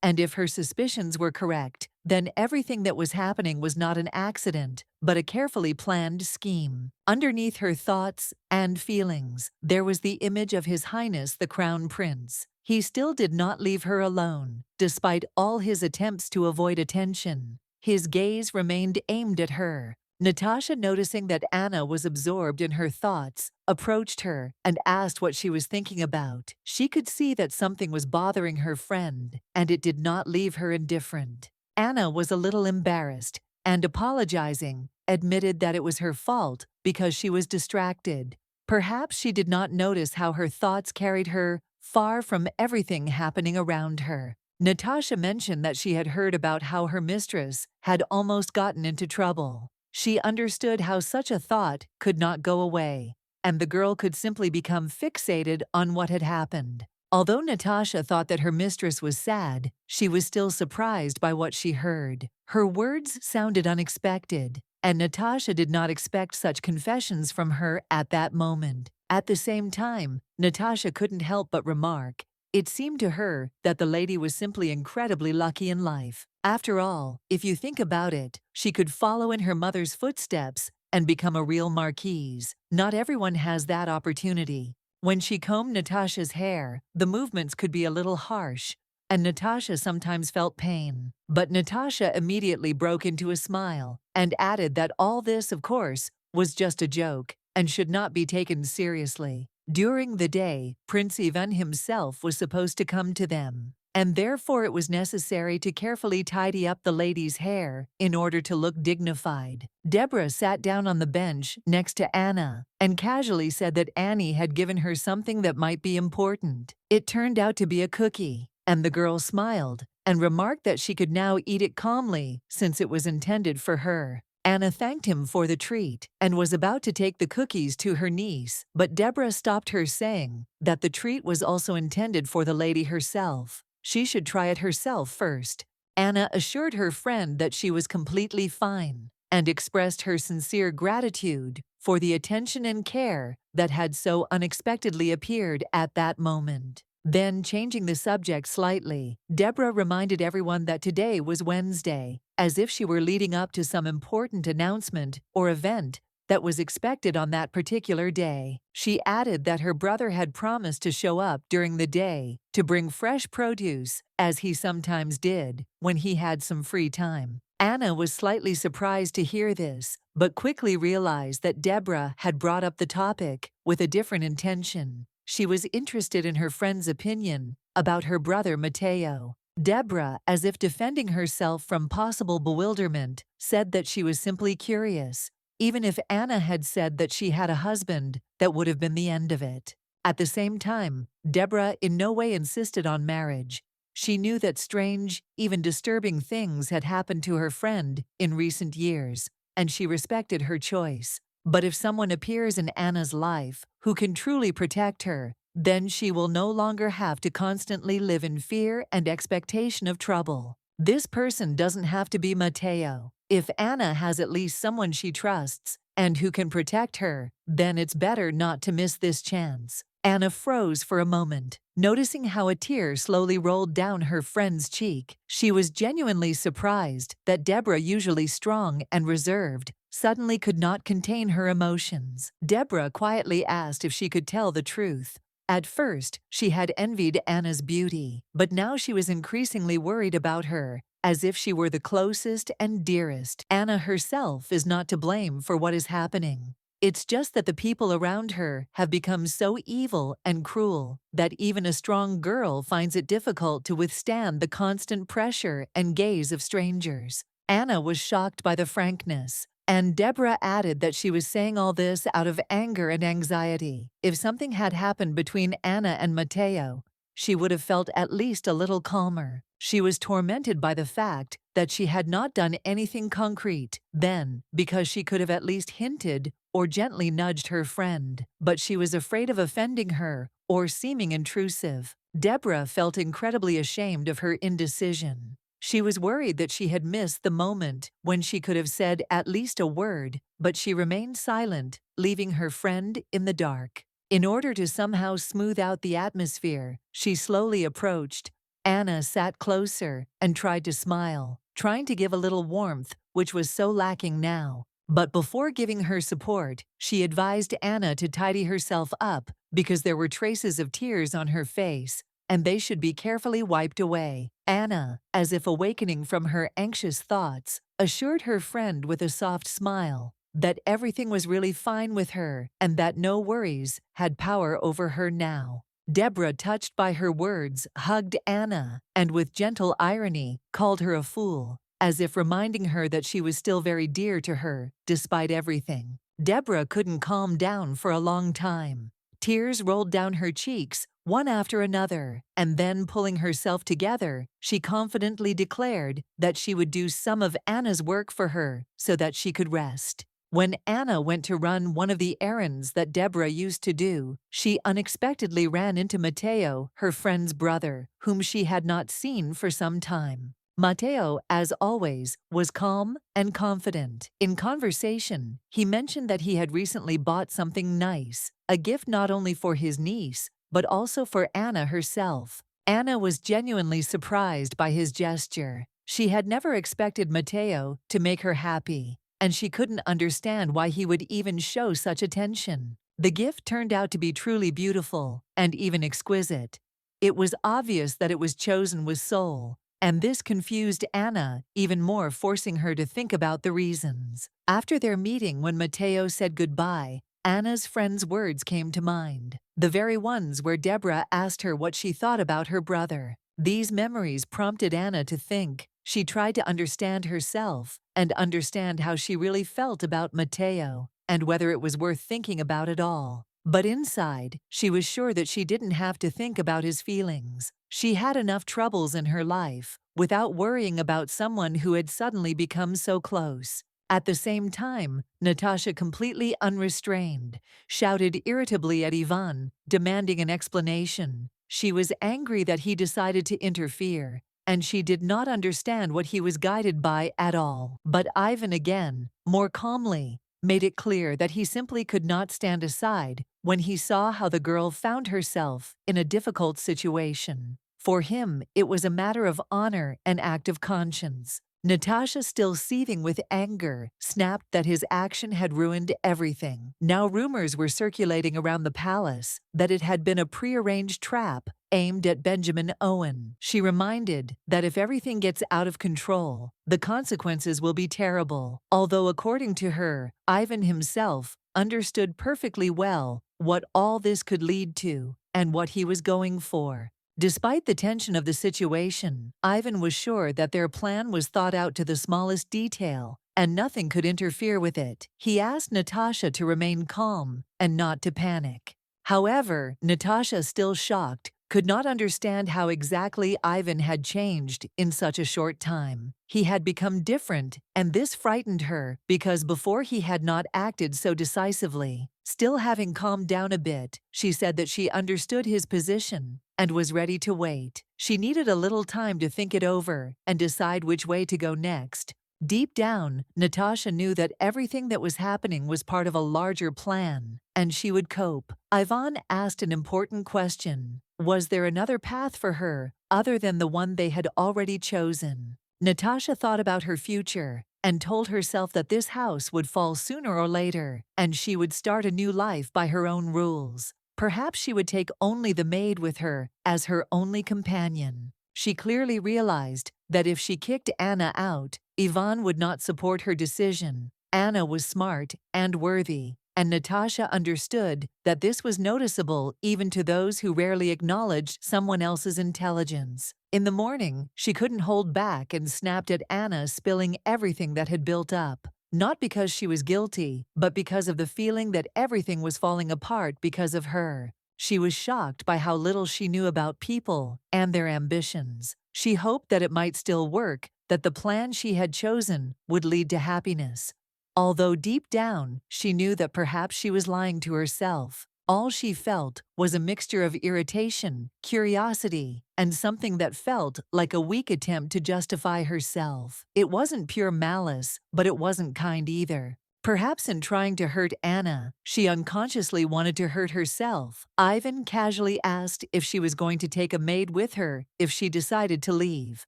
and if her suspicions were correct, then everything that was happening was not an accident, but a carefully planned scheme. Underneath her thoughts and feelings, there was the image of His Highness the Crown Prince. He still did not leave her alone, despite all his attempts to avoid attention. His gaze remained aimed at her. Natasha, noticing that Anna was absorbed in her thoughts, approached her and asked what she was thinking about. She could see that something was bothering her friend, and it did not leave her indifferent. Anna was a little embarrassed and, apologizing, admitted that it was her fault because she was distracted. Perhaps she did not notice how her thoughts carried her far from everything happening around her. Natasha mentioned that she had heard about how her mistress had almost gotten into trouble. She understood how such a thought could not go away, and the girl could simply become fixated on what had happened. Although Natasha thought that her mistress was sad, she was still surprised by what she heard. Her words sounded unexpected, and Natasha did not expect such confessions from her at that moment. At the same time, Natasha couldn't help but remark, it seemed to her that the lady was simply incredibly lucky in life. After all, if you think about it, she could follow in her mother's footsteps and become a real marquise. Not everyone has that opportunity. When she combed Natasha's hair, the movements could be a little harsh, and Natasha sometimes felt pain. But Natasha immediately broke into a smile and added that all this, of course, was just a joke and should not be taken seriously. During the day, Prince Ivan himself was supposed to come to them, and therefore it was necessary to carefully tidy up the lady's hair in order to look dignified. Deborah sat down on the bench next to Anna and casually said that Annie had given her something that might be important. It turned out to be a cookie, and the girl smiled and remarked that she could now eat it calmly since it was intended for her. Anna thanked him for the treat and was about to take the cookies to her niece, but Deborah stopped her, saying that the treat was also intended for the lady herself. She should try it herself first. Anna assured her friend that she was completely fine and expressed her sincere gratitude for the attention and care that had so unexpectedly appeared at that moment. Then, changing the subject slightly, Deborah reminded everyone that today was Wednesday, as if she were leading up to some important announcement or event that was expected on that particular day. She added that her brother had promised to show up during the day to bring fresh produce, as he sometimes did when he had some free time. Anna was slightly surprised to hear this, but quickly realized that Deborah had brought up the topic with a different intention. She was interested in her friend's opinion about her brother Matteo. Deborah, as if defending herself from possible bewilderment, said that she was simply curious. Even if Anna had said that she had a husband, that would have been the end of it. At the same time, Deborah in no way insisted on marriage. She knew that strange, even disturbing things had happened to her friend in recent years, and she respected her choice. But if someone appears in Anna's life who can truly protect her, then she will no longer have to constantly live in fear and expectation of trouble. This person doesn't have to be Matteo. If Anna has at least someone she trusts and who can protect her, then it's better not to miss this chance. Anna froze for a moment, noticing how a tear slowly rolled down her friend's cheek. She was genuinely surprised that Deborah, usually strong and reserved, suddenly could not contain her emotions. Deborah quietly asked if she could tell the truth. At first, she had envied Anna's beauty, but now she was increasingly worried about her, as if she were the closest and dearest. Anna herself is not to blame for what is happening. It's just that the people around her have become so evil and cruel that even a strong girl finds it difficult to withstand the constant pressure and gaze of strangers. Anna was shocked by the frankness, and Deborah added that she was saying all this out of anger and anxiety. If something had happened between Anna and Matteo, she would have felt at least a little calmer. She was tormented by the fact that she had not done anything concrete then, because she could have at least hinted or gently nudged her friend, but she was afraid of offending her or seeming intrusive. Deborah felt incredibly ashamed of her indecision. She was worried that she had missed the moment when she could have said at least a word, but she remained silent, leaving her friend in the dark. In order to somehow smooth out the atmosphere, she slowly approached. Anna sat closer and tried to smile, trying to give a little warmth, which was so lacking now. But before giving her support, she advised Anna to tidy herself up because there were traces of tears on her face, and they should be carefully wiped away. Anna, as if awakening from her anxious thoughts, assured her friend with a soft smile that everything was really fine with her and that no worries had power over her now. Deborah, touched by her words, hugged Anna and with gentle irony called her a fool, as if reminding her that she was still very dear to her, despite everything. Deborah couldn't calm down for a long time. Tears rolled down her cheeks, one after another, and then, pulling herself together, she confidently declared that she would do some of Anna's work for her so that she could rest. When Anna went to run one of the errands that Deborah used to do, she unexpectedly ran into Matteo, her friend's brother, whom she had not seen for some time. Matteo, as always, was calm and confident. In conversation, he mentioned that he had recently bought something nice, a gift not only for his niece, but also for Anna herself. Anna was genuinely surprised by his gesture. She had never expected Matteo to make her happy, and she couldn't understand why he would even show such attention. The gift turned out to be truly beautiful and even exquisite. It was obvious that it was chosen with soul, and this confused Anna even more, forcing her to think about the reasons. After their meeting, when Matteo said goodbye, Anna's friend's words came to mind, the very ones where Deborah asked her what she thought about her brother. These memories prompted Anna to think. She tried to understand herself and understand how she really felt about Matteo and whether it was worth thinking about at all. But inside, she was sure that she didn't have to think about his feelings. She had enough troubles in her life without worrying about someone who had suddenly become so close. At the same time, Natasha, completely unrestrained, shouted irritably at Ivan, demanding an explanation. She was angry that he decided to interfere, and she did not understand what he was guided by at all. But Ivan, again, more calmly, made it clear that he simply could not stand aside when he saw how the girl found herself in a difficult situation. For him, it was a matter of honor and act of conscience. Natasha, still seething with anger, snapped that his action had ruined everything. Now rumors were circulating around the palace that it had been a prearranged trap aimed at Benjamin Owen. She reminded that if everything gets out of control, the consequences will be terrible. Although, according to her, Ivan himself understood perfectly well what all this could lead to and what he was going for. Despite the tension of the situation, Ivan was sure that their plan was thought out to the smallest detail, and nothing could interfere with it. He asked Natasha to remain calm and not to panic. However, Natasha, still shocked, could not understand how exactly Ivan had changed in such a short time. He had become different, and this frightened her because before he had not acted so decisively. Still having calmed down a bit, she said that she understood his position and was ready to wait. She needed a little time to think it over and decide which way to go next. Deep down, Natasha knew that everything that was happening was part of a larger plan, and she would cope. Ivan asked an important question. Was there another path for her, other than the one they had already chosen? Natasha thought about her future and told herself that this house would fall sooner or later, and she would start a new life by her own rules. Perhaps she would take only the maid with her as her only companion. She clearly realized that if she kicked Anna out, Ivan would not support her decision. Anna was smart and worthy, and Natasha understood that this was noticeable even to those who rarely acknowledged someone else's intelligence. In the morning, she couldn't hold back and snapped at Anna, spilling everything that had built up. Not because she was guilty, but because of the feeling that everything was falling apart because of her. She was shocked by how little she knew about people and their ambitions. She hoped that it might still work, that the plan she had chosen would lead to happiness. Although deep down, she knew that perhaps she was lying to herself. All she felt was a mixture of irritation, curiosity, and something that felt like a weak attempt to justify herself. It wasn't pure malice, but it wasn't kind either. Perhaps in trying to hurt Anna, she unconsciously wanted to hurt herself. Ivan casually asked if she was going to take a maid with her if she decided to leave.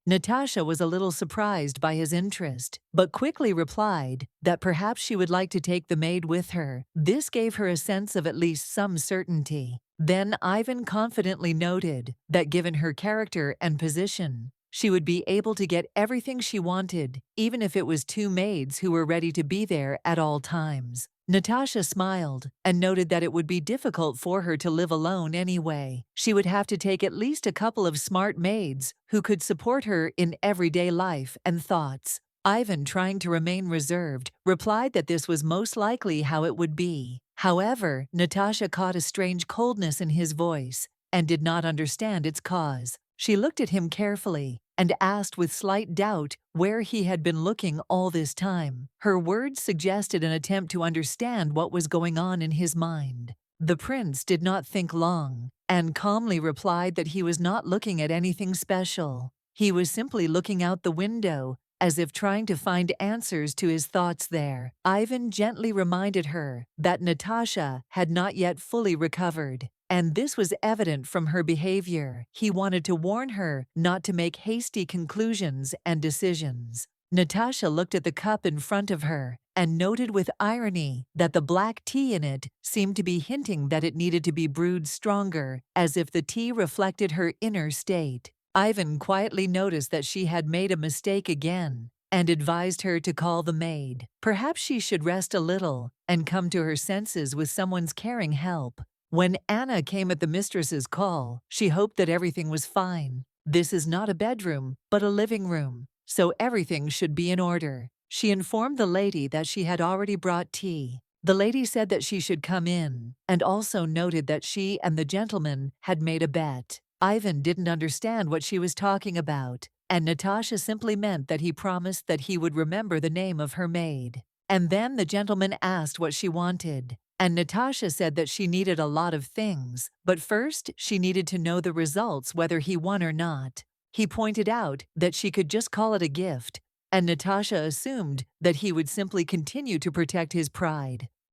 Natasha was a little surprised by his interest, but quickly replied that perhaps she would like to take the maid with her. This gave her a sense of at least some certainty. Then Ivan confidently noted that given her character and position, she would be able to get everything she wanted, even if it was two maids who were ready to be there at all times. Natasha smiled and noted that it would be difficult for her to live alone anyway. She would have to take at least a couple of smart maids who could support her in everyday life and thoughts. Ivan, trying to remain reserved, replied that this was most likely how it would be. However, Natasha caught a strange coldness in his voice and did not understand its cause. She looked at him carefully and asked with slight doubt where he had been looking all this time. Her words suggested an attempt to understand what was going on in his mind. The prince did not think long and calmly replied that he was not looking at anything special. He was simply looking out the window, as if trying to find answers to his thoughts there. Ivan gently reminded her that Natasha had not yet fully recovered, and this was evident from her behavior. He wanted to warn her not to make hasty conclusions and decisions. Natasha looked at the cup in front of her and noted with irony that the black tea in it seemed to be hinting that it needed to be brewed stronger, as if the tea reflected her inner state. Ivan quietly noticed that she had made a mistake again and advised her to call the maid. Perhaps she should rest a little and come to her senses with someone's caring help. When Anna came at the mistress's call, she hoped that everything was fine. This is not a bedroom, but a living room, so everything should be in order. She informed the lady that she had already brought tea. The lady said that she should come in, and also noted that she and the gentleman had made a bet. Ivan didn't understand what she was talking about, and Natasha simply meant that he promised that he would remember the name of her maid. And then the gentleman asked what she wanted, and Natasha said that she needed a lot of things, but first she needed to know the results, whether he won or not. He pointed out that she could just call it a gift, and Natasha assumed that he would simply continue to protect his pride.